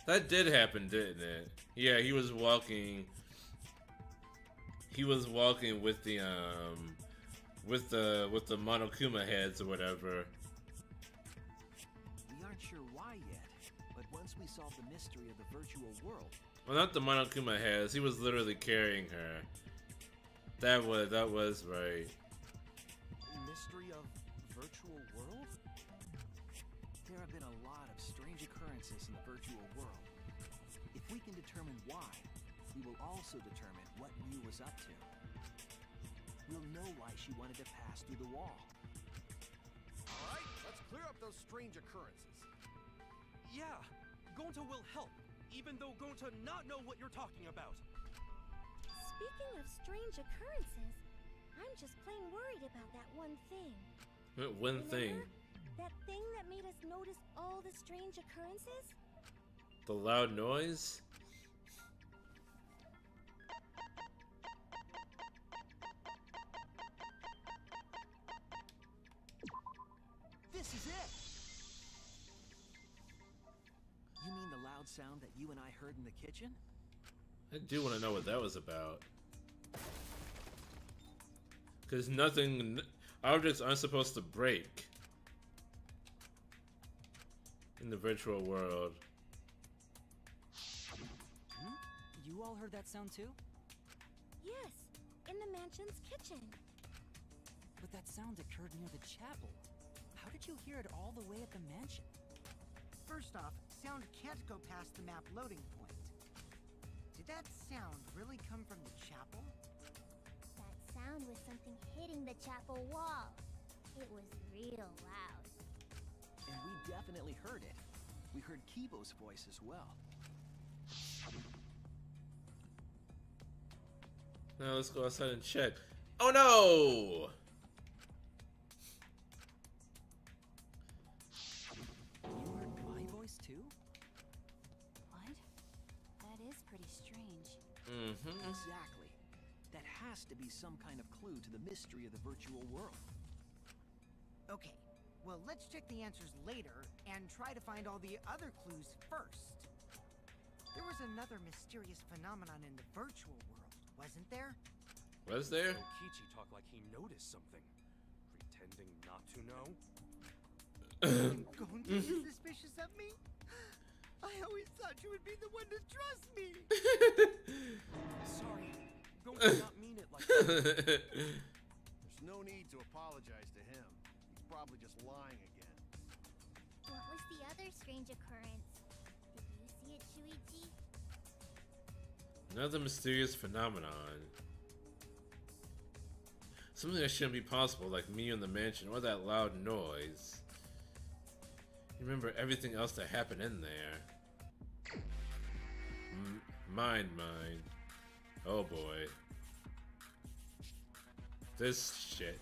that did happen, didn't it? Yeah, he was walking. He was walking with the with the Monokuma heads or whatever. We aren't sure why yet, but once we solve the mystery of the virtual world, Well, not the Monokuma heads. He was literally carrying her. That was right. Mystery of virtual world? there have been a lot of strange occurrences in the virtual world. If we can determine why, we will also determine what Mew was up to. We'll know why she wanted to pass through the wall. Alright, let's clear up those strange occurrences. Yeah, Gonta will help, even though Gonta not know what you're talking about. Speaking of strange occurrences, I'm just plain worried about that one thing. One thing. Remember? That thing that made us notice all the strange occurrences? The loud noise? This is it! You mean the loud sound that you and I heard in the kitchen? I do want to know what that was about. Because objects aren't supposed to break in the virtual world. Hmm? You all heard that sound too? Yes, in the mansion's kitchen. But that sound occurred near the chapel. How did you hear it all the way at the mansion? First off, sound can't go past the map loading point. Did that sound really come from the chapel? That sound was something hitting the chapel wall. It was real loud. And we definitely heard it. We heard Kibo's voice as well. Now let's go outside and check. Oh no! You heard my voice too? What? That is pretty strange. Mm-hmm. Exactly. That has to be some kind of clue to the mystery of the virtual world. Okay, well, let's check the answers later and try to find all the other clues first. There was another mysterious phenomenon in the virtual world, wasn't there? Was there? Okichi talked like he noticed something, pretending not to know. Gonta is suspicious of me? I always thought you would be the one to trust me! Sorry, Gonta did not mean it like that. There's no need to apologize to him. He's probably just lying again. What was the other strange occurrence? Did you see it, Shuichi? Another mysterious phenomenon. Something that shouldn't be possible, like me in the mansion, or that loud noise. Remember everything else that happened in there. Mind. Oh boy. This shit.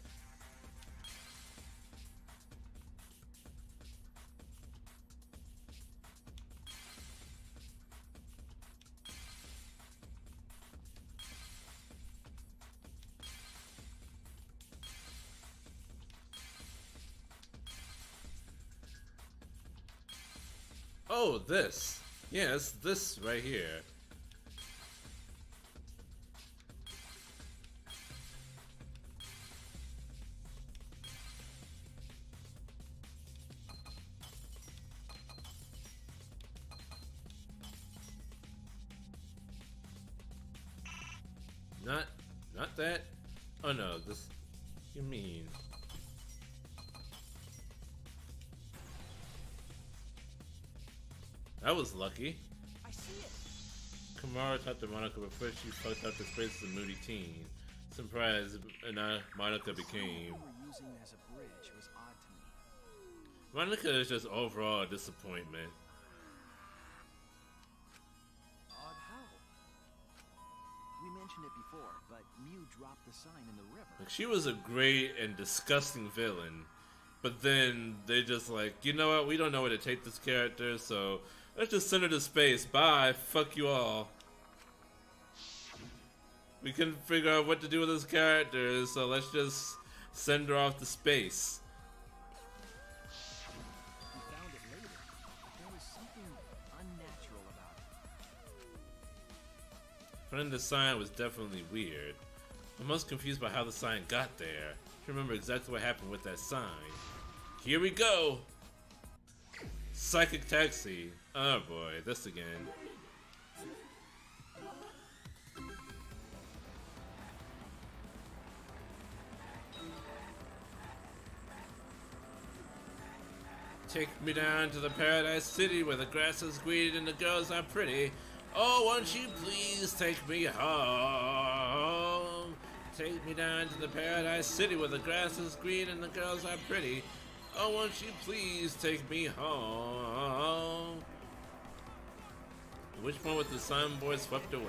Oh, this. Yeah, it's this right here. Not that. Oh no, this. You mean? That was lucky. I see it. Kamara talked to Monica before she fucked up the space as a moody teen. Surprised, and now Monica became. What we're using as a bridge was odd to me. Monica is just overall a disappointment. Odd how? We mentioned it before, but Mew dropped the sign in the river. Like, she was a great and disgusting villain, but then they just like, you know what? We don't know where to take this character, so let's just send her to space. Bye. Fuck you all. We couldn't figure out what to do with this character, so let's just send her off to space. We found it later. There was something unnatural about it. Finding the sign was definitely weird. I'm most confused by how the sign got there. I remember exactly what happened with that sign. Here we go! Psychic taxi. Oh boy, this again. Take me down to the paradise city where the grass is green and the girls are pretty. Oh, won't you please take me home? Take me down to the paradise city where the grass is green and the girls are pretty. Oh, won't you please take me home? Which one was the signboard swept away?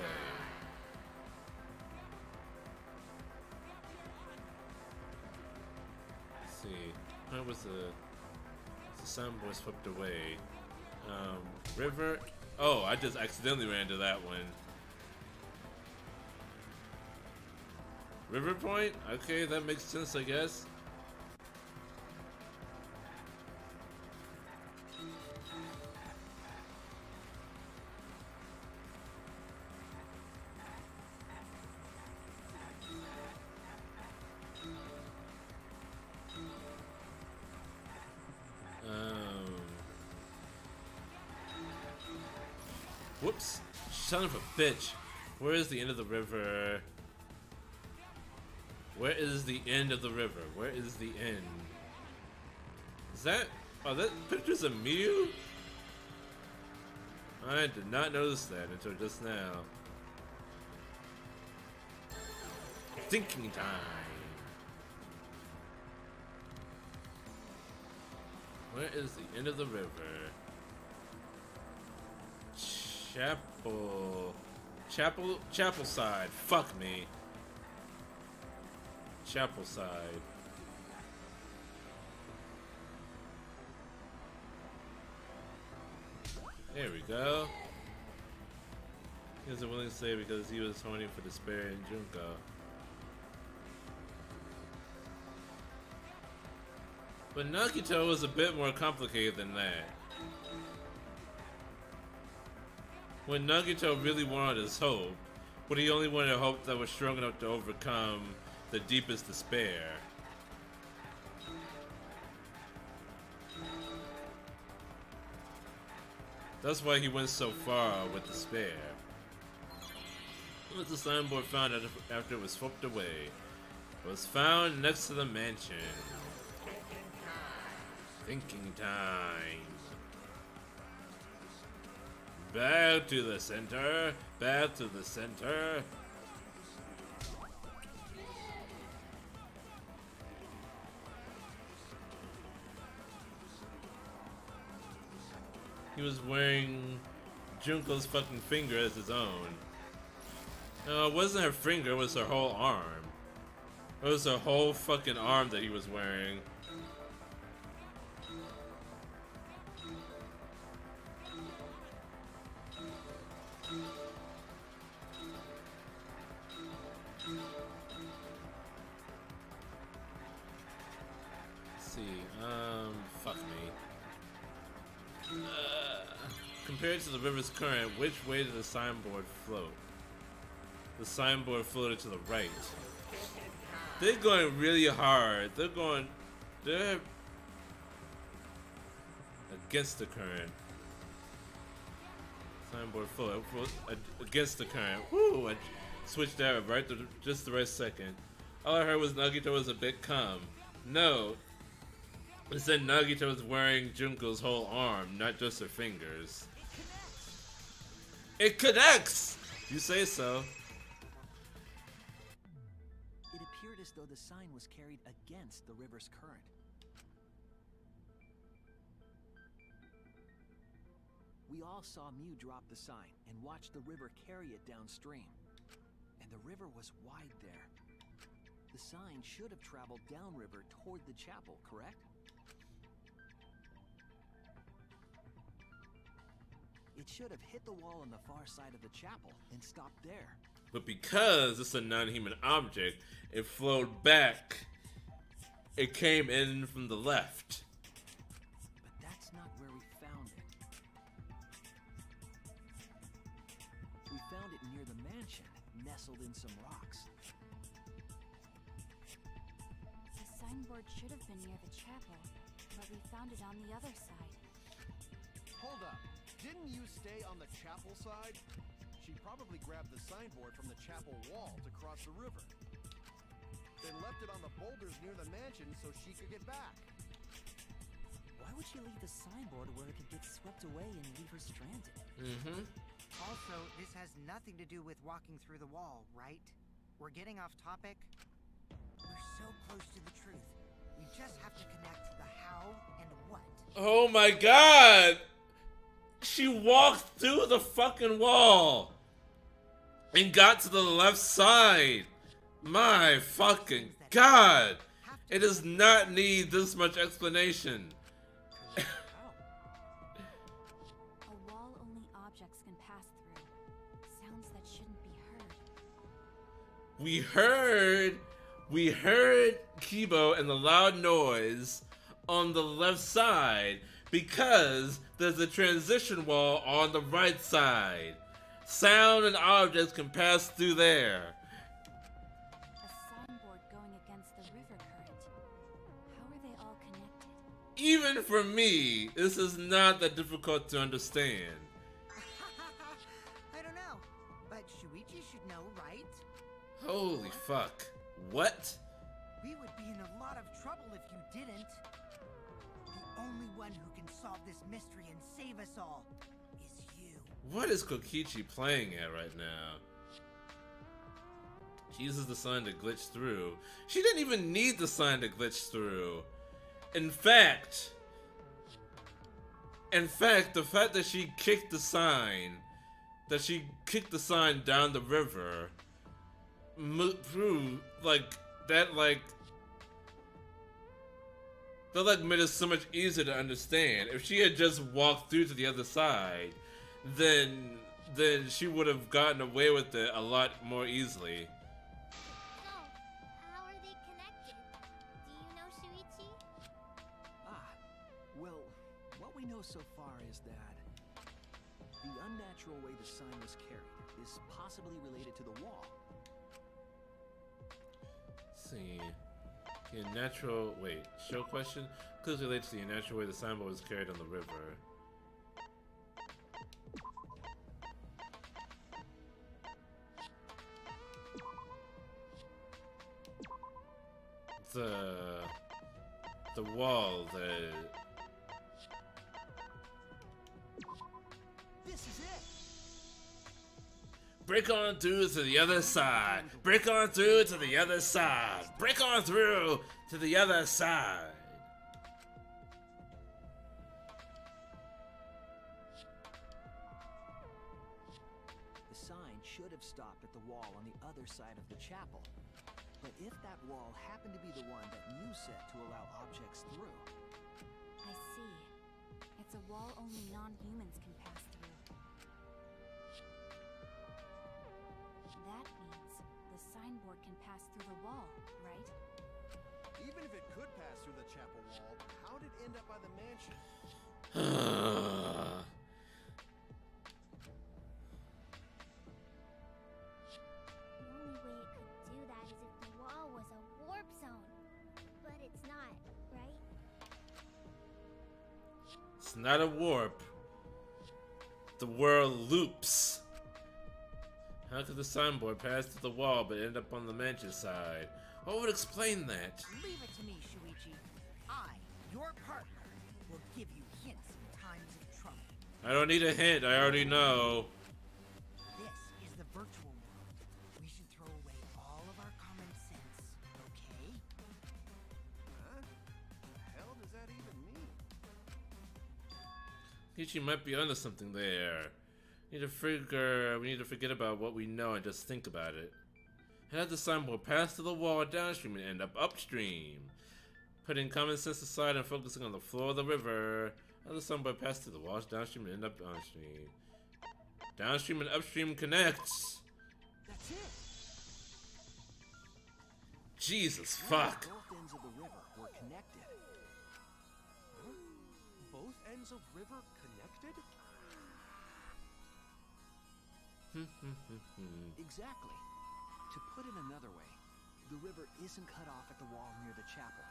Let's see. Where was the signboard swept away? River. Oh, I just accidentally ran to that one. River Point? Okay, that makes sense, I guess. Whoops. Son of a bitch. Where is the end of the river? Where is the end of the river? Where is the end? Is that... Oh, that picture's a Mew? I did not notice that until just now. Thinking time. Where is the end of the river? Chapel side. Fuck me. Chapel side. There we go. He wasn't willing to say because he was horny for despair and Junko. But Nagito was a bit more complicated than that. What Nagito really wanted is hope, but he only wanted a hope that was strong enough to overcome the deepest despair. That's why he went so far with despair. What was the signboard found after it was swept away? It was found next to the mansion. Thinking time. Back to the center. Back to the center. He was wearing Junko's fucking finger as his own. No, it wasn't her finger, it was her whole arm. It was her whole fucking arm that he was wearing. Let's see, fuck me. Compared to the river's current, which way did the signboard float? The signboard floated to the right. They're going really hard. They're against the current. Signboard float against the current. Woo! switched out right to just the right second. All I heard was Nagito was a bit calm. No, it said Nagito was wearing Junko's whole arm, not just her fingers. It connects! You say so. It appeared as though the sign was carried against the river's current. We all saw Mew drop the sign and watch the river carry it downstream. And the river was wide there. The sign should have traveled downriver toward the chapel, correct? It should have hit the wall on the far side of the chapel and stopped there. But because it's a non-human object, it flowed back. It came in from the left. But that's not where we found it. We found it near the mansion, nestled in some rocks. The signboard should have been near the chapel, but we found it on the other side. Hold up. Didn't you stay on the chapel side? She probably grabbed the signboard from the chapel wall to cross the river. Then left it on the boulders near the mansion so she could get back. Why would she leave the signboard where it could get swept away and leave her stranded? Mm-hmm. Also, this has nothing to do with walking through the wall, right? We're getting off topic. We're so close to the truth. We just have to connect the how and what. Oh my god! She walked through the fucking wall and got to the left side. My fucking god! It does not need this much explanation. A wall only objects can pass through. Sounds that shouldn't be heard. We heard Kibo and the loud noise on the left side because there's a transition wall on the right side. Sound and objects can pass through there. A signboard going against the river current. How are they all connected? Even for me, this is not that difficult to understand. I don't know, but Shuichi should know, right? Holy fuck. What? We would be in a lot of trouble if you didn't. The only one who can solve this mystery and save us all is you. What is Kokichi playing at right now? She uses the sign to glitch through. She didn't even need the sign to glitch through. In fact, the fact that she kicked the sign, down the river, proved that made it so much easier to understand. If she had just walked through to the other side, then she would have gotten away with it a lot more easily. So, how are they connected? Do you know, Shuichi? Well, what we know so far is that the unnatural way the sign was carried is possibly related to the wall. Let's see. Show question? Clues relate to the unnatural way the signboard was carried on the river. The wall, This is it! break on through to the other side. Break on through to the other side. Break on through to the other side. The sign should have stopped at the wall on the other side of the chapel. But if that wall happened to be the one that Mew set to allow objects through, I see. It's a wall only non-humans can pass through. That means the signboard can pass through the wall, right? Even if it could pass through the chapel wall, how did it end up by the mansion? The only way it could do that is if the wall was a warp zone. But it's not, right? It's not a warp. The world loops. How How could the signboard pass through the wall but end up on the mansion side? What would explain that? Leave it to me, Shuichi. I, your partner, will give you hints in times of trouble. I don't need a hint, I already know. This is the virtual world. We should throw away all of our common sense, okay? Huh? The hell does that even mean? Peachy might be onto something there. We need to forget about what we know and just think about it. Have the signboard pass through the wall downstream and end up upstream. Putting common sense aside and focusing on the floor of the river. Have the signboard pass through the walls downstream and end up downstream. Downstream and upstream connects. That's it. Jesus fuck. Both ends of the river were connected. Huh? Both ends of river connected? Exactly. To put it another way, the river isn't cut off at the wall near the chapel.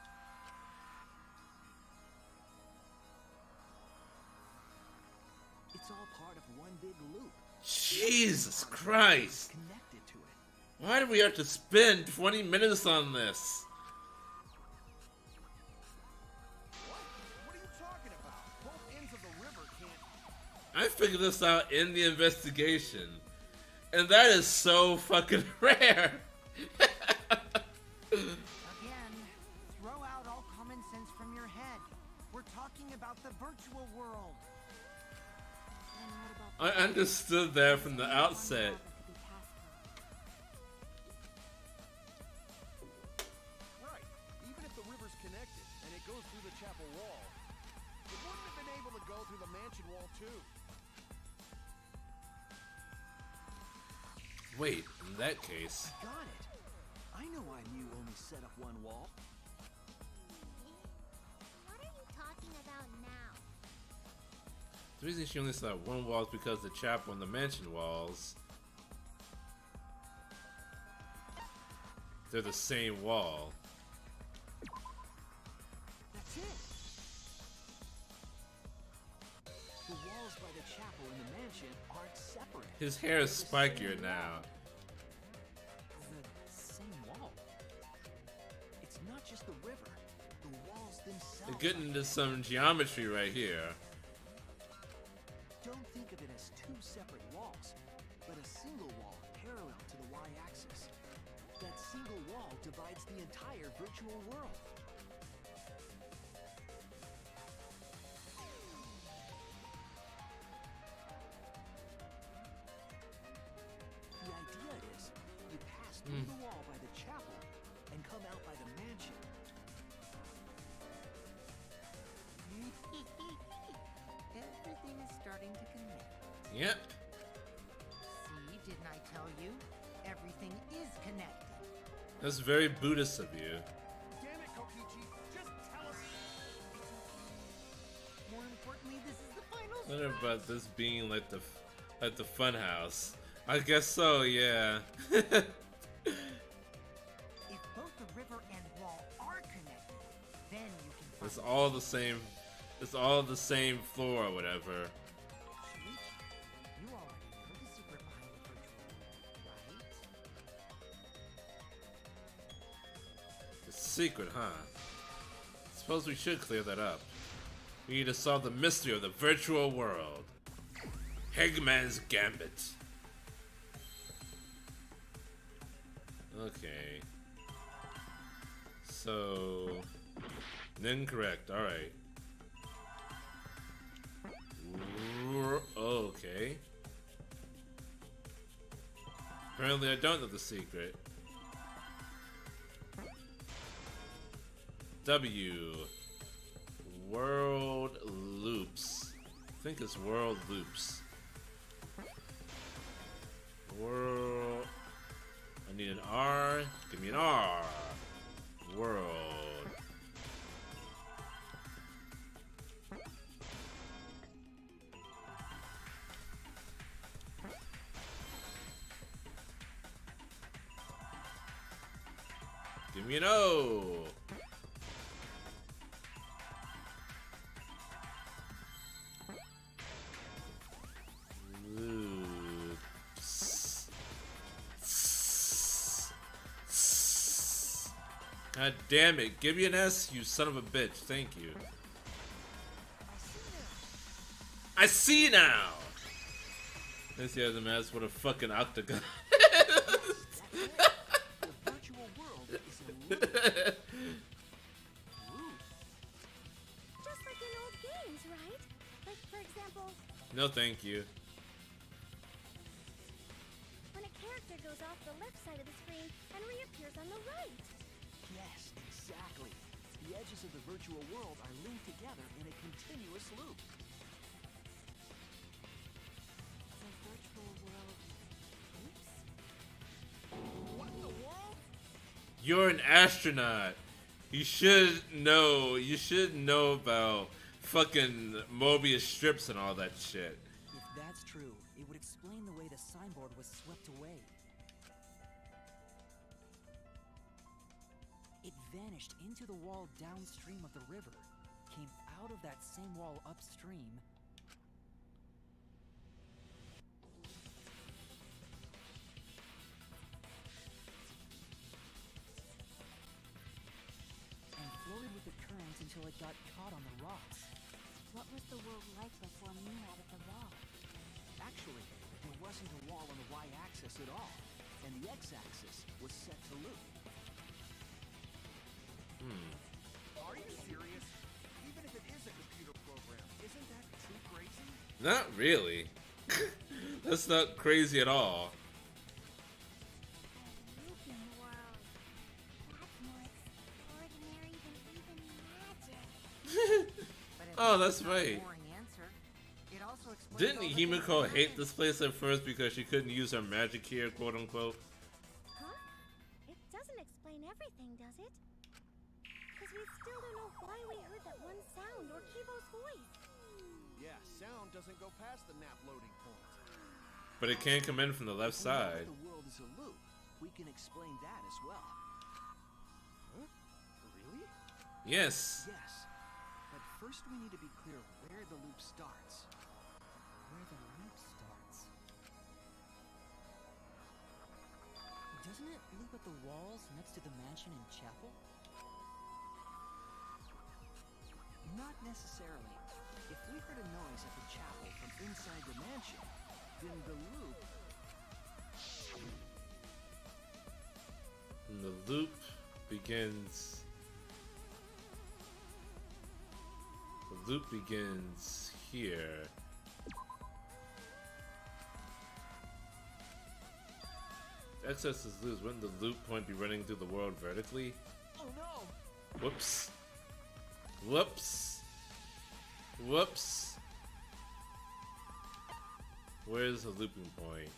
It's all part of one big loop. Jesus Christ. Connected to it. Why do we have to spend 20 minutes on this? What are you talking about? Both ends of the river can't... I figured this out in the investigation. And that is so fucking rare. Again, throw out all common sense from your head. We're talking about the virtual world. Then what about I understood that from the outset. Right. Even if the river's connected and it goes through the chapel wall, it wouldn't have been able to go through the mansion wall too. Wait, in that case... Got it. I know why Mew only set up one wall. What are you talking about now? The reason she only set up one wall is because the chapel and the mansion walls... they're the same wall. That's it. The walls by the chapel and the mansion aren't separate. His hair is spikier now. The same wall. It's not just the river. The walls themselves. They're getting into some geometry right here. Don't think of it as two separate walls, but a single wall parallel to the y-axis. That single wall divides the entire virtual world. The idea is, you pass through the wall by the chapel and come out by the mansion. Everything is starting to connect. Yep. See, didn't I tell you? Everything is connected. That's very Buddhist of you. Damn it, Kokichi. Just tell us. More importantly, this is the final I wonder about this being like the fun house. I guess so, yeah. If both the river and wall are connected, then you can find It's all the same. It's all the same floor or whatever. Shuichi, you already know the secret behind the virtual world, right? The secret, huh? Suppose we should clear that up. We need to solve the mystery of the virtual world. Hegman's Gambit. Okay. So... incorrect, alright. Okay. Apparently I don't know the secret. W. World loops. I think it's world loops. World. I need an R. Give me an R. World. Give me an O. Loops. God damn it. Give me an S, you son of a bitch. Thank you. I see now! This guy has a mask with a fucking octagon. The virtual world is a loop. Loop? Just like in old games, right? Like, for example, No thank you. when a character goes off the left side of the screen and reappears on the right. Yes, exactly. The edges of the virtual world are linked together in a continuous loop. The virtual world. Oops. What in the world? You're an astronaut. You should know. You should know about fucking Mobius strips and all that shit. If that's true, it would explain the way the signboard was swept away. It vanished into the wall downstream of the river, came out of that same wall upstream, and floated with the current until it got caught on the rocks. What was the world like before Moon added the wall? Actually, there wasn't a wall on the y-axis at all, and the x-axis was set to loop. Are you serious? Even if it is a computer program, isn't that too crazy? Not really. That's not crazy at all. Looping world. That's more extraordinary than even magic. But if Oh, that's that's not a right. boring answer, it also explains Didn't all the things Himiko that hate happened. this place at first because she couldn't use her magic here, quote unquote? Huh? It doesn't explain everything, does it? Because we still don't know why we heard that one sound or Kivo's voice. Yeah, sound doesn't go past the nap loading point. But it can come in from the left If we know side. the world is a loop, we can explain that as well. Huh? Really? Yes. Yes, but first we need to be clear where the loop starts. Where the loop starts. Doesn't it loop at the walls next to the mansion and chapel? Not necessarily. If we heard a noise at the chapel from inside the mansion, then the loop And the loop begins. The loop begins here. Excess is loose. Wouldn't the loop point be running through the world vertically? Oh no! Whoops. Whoops. Whoops. Where's the looping point?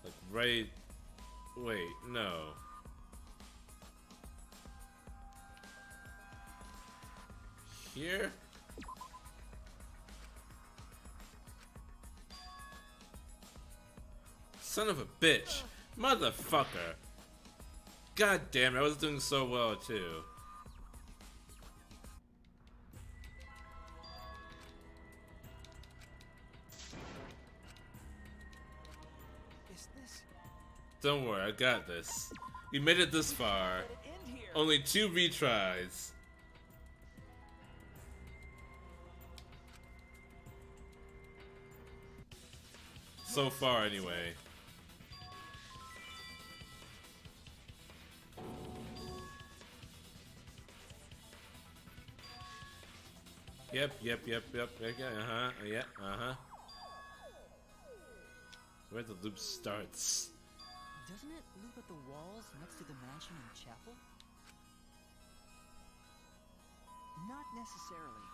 Like right... Wait, no. Here? Son of a bitch. Motherfucker. God damn it, I was doing so well too. Is this... Don't worry, I got this. We made it this far. Let it end here! Only 2 retries. So far, anyway. Yep. Yeah, Where the loop starts. Doesn't it loop at the walls next to the mansion and chapel? Not necessarily.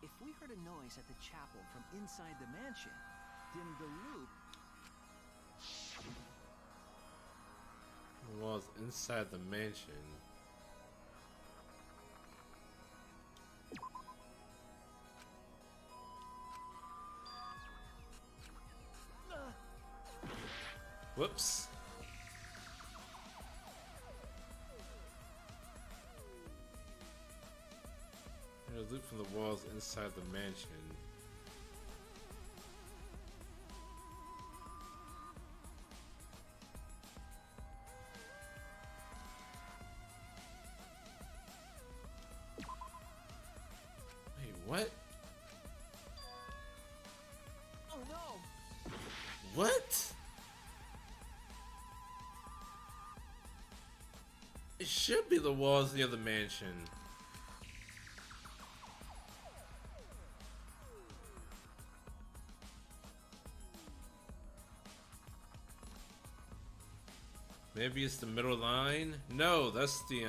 If we heard a noise at the chapel from inside the mansion, then the loop The walls inside the mansion. Whoops. There's loot from the walls inside the mansion. Wait, what? Oh no! What? It should be the walls near the mansion. Maybe it's the middle line? No, that's the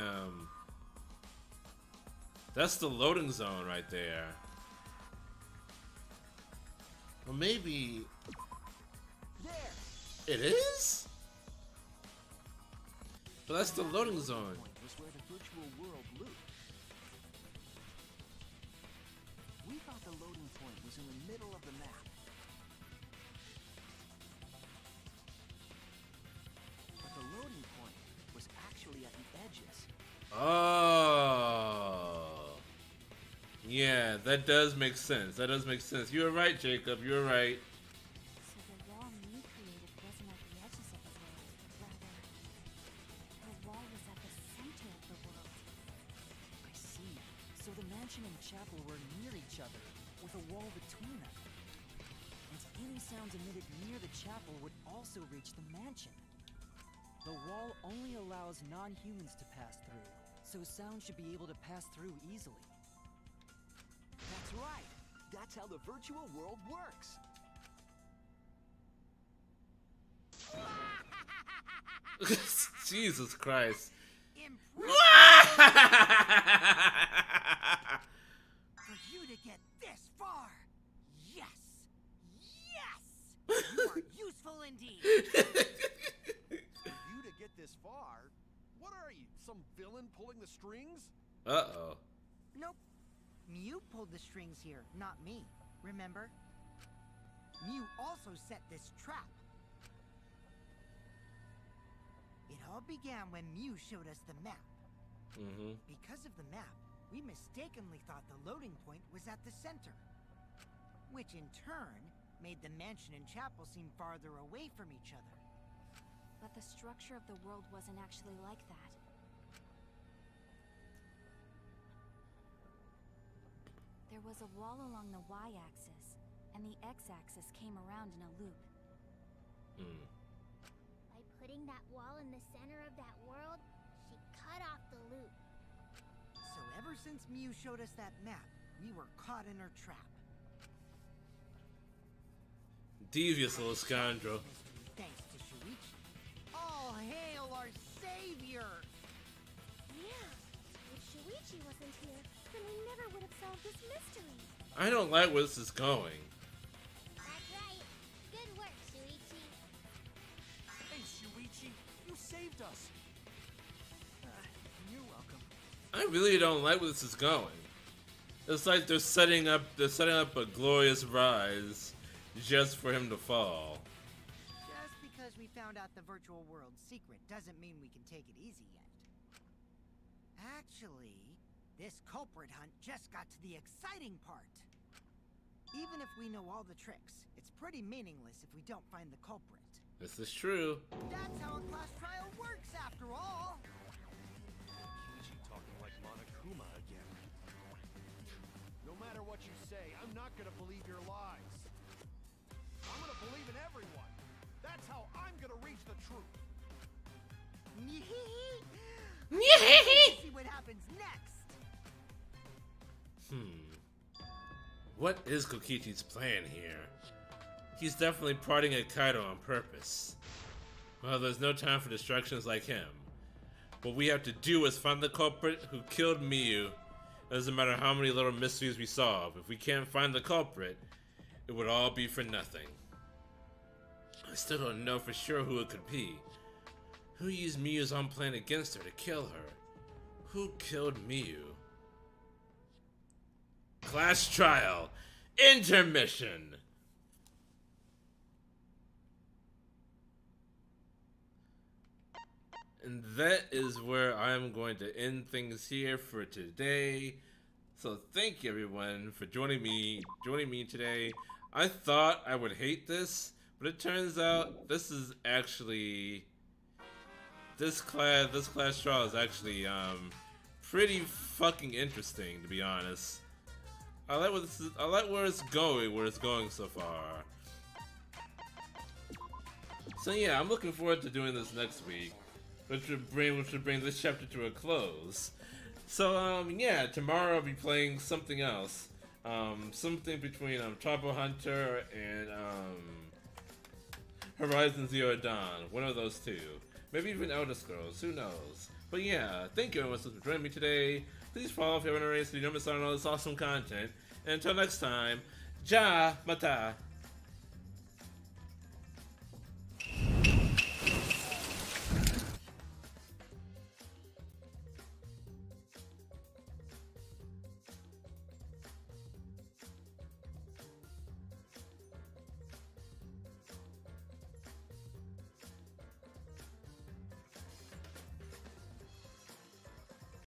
loading zone right there. Well, maybe There! it is? But that's the loading zone. Point was where the virtual world looped. We thought the loading point was in the middle of the map. But the loading point was actually at the edges. Oh. Yeah, that does make sense. That does make sense. You were right, Jacob. You were right. So the wall Mew created wasn't at the edges of the world, rather, the wall was at the center of the world. I see. So the mansion and chapel were near each other, with a wall between them. And any sounds emitted near the chapel would also reach the mansion. The wall only allows non-humans to pass through, so sound should be able to pass through easily. That's right. That's how the virtual world works. Jesus Christ. For you to get this far! Yes! Yes! You are useful indeed! You to get this far? What are you, some villain pulling the strings? Uh-oh. Nope. Mew pulled the strings here, not me. Remember? Mew also set this trap. It all began when Mew showed us the map. Mm-hmm. Because of the map, we mistakenly thought the loading point was at the center. Which in turn made the mansion and chapel seem farther away from each other. But the structure of the world wasn't actually like that. There was a wall along the y-axis, and the x-axis came around in a loop. Mm. By putting that wall in the center of that world, she cut off the loop. So ever since Mew showed us that map, we were caught in her trap. Devious little scoundrel. Thanks to Shuichi. All hail our savior! Yeah, if Shuichi wasn't here, then we never would have solved this mystery. I don't like where this is going. That's right. Good work, Shuichi. Hey, Shuichi, you saved us. You're welcome. I really don't like where this is going. It's like they're setting up a glorious rise just for him to fall. Just because we found out the virtual world's secret doesn't mean we can take it easy yet. Actually, this culprit hunt just got to the exciting part. Even if we know all the tricks, it's pretty meaningless if we don't find the culprit. This is true. That's how a class trial works, after all! Kishi talking like Monokuma again. No matter what you say, I'm not gonna believe your lies. I'm gonna believe in everyone. That's how I'm gonna reach the truth. See what happens next! What is Kokichi's plan here? He's definitely prodding at Kaido on purpose. Well, there's no time for distractions like him. What we have to do is find the culprit who killed Miyu. It doesn't matter how many little mysteries we solve. If we can't find the culprit, it would all be for nothing. I still don't know for sure who it could be. Who used Miyu's own plan against her to kill her? Who killed Miyu? Class trial. Intermission. And that is where I'm going to end things here for today. So thank you everyone for joining me today. I thought I would hate this, but it turns out this is actually this class trial is actually pretty fucking interesting, to be honest. I like where it's going so far. So yeah, I'm looking forward to doing this next week, which would bring this chapter to a close. So yeah, tomorrow I'll be playing something else. Something between Tribal Hunter and Horizon Zero Dawn. One of those two. Maybe even Elder Scrolls, who knows? But yeah, thank you everyone for joining me today. Please follow if you haven't already so you don't miss out on all this awesome content. And until next time, Ja Mata!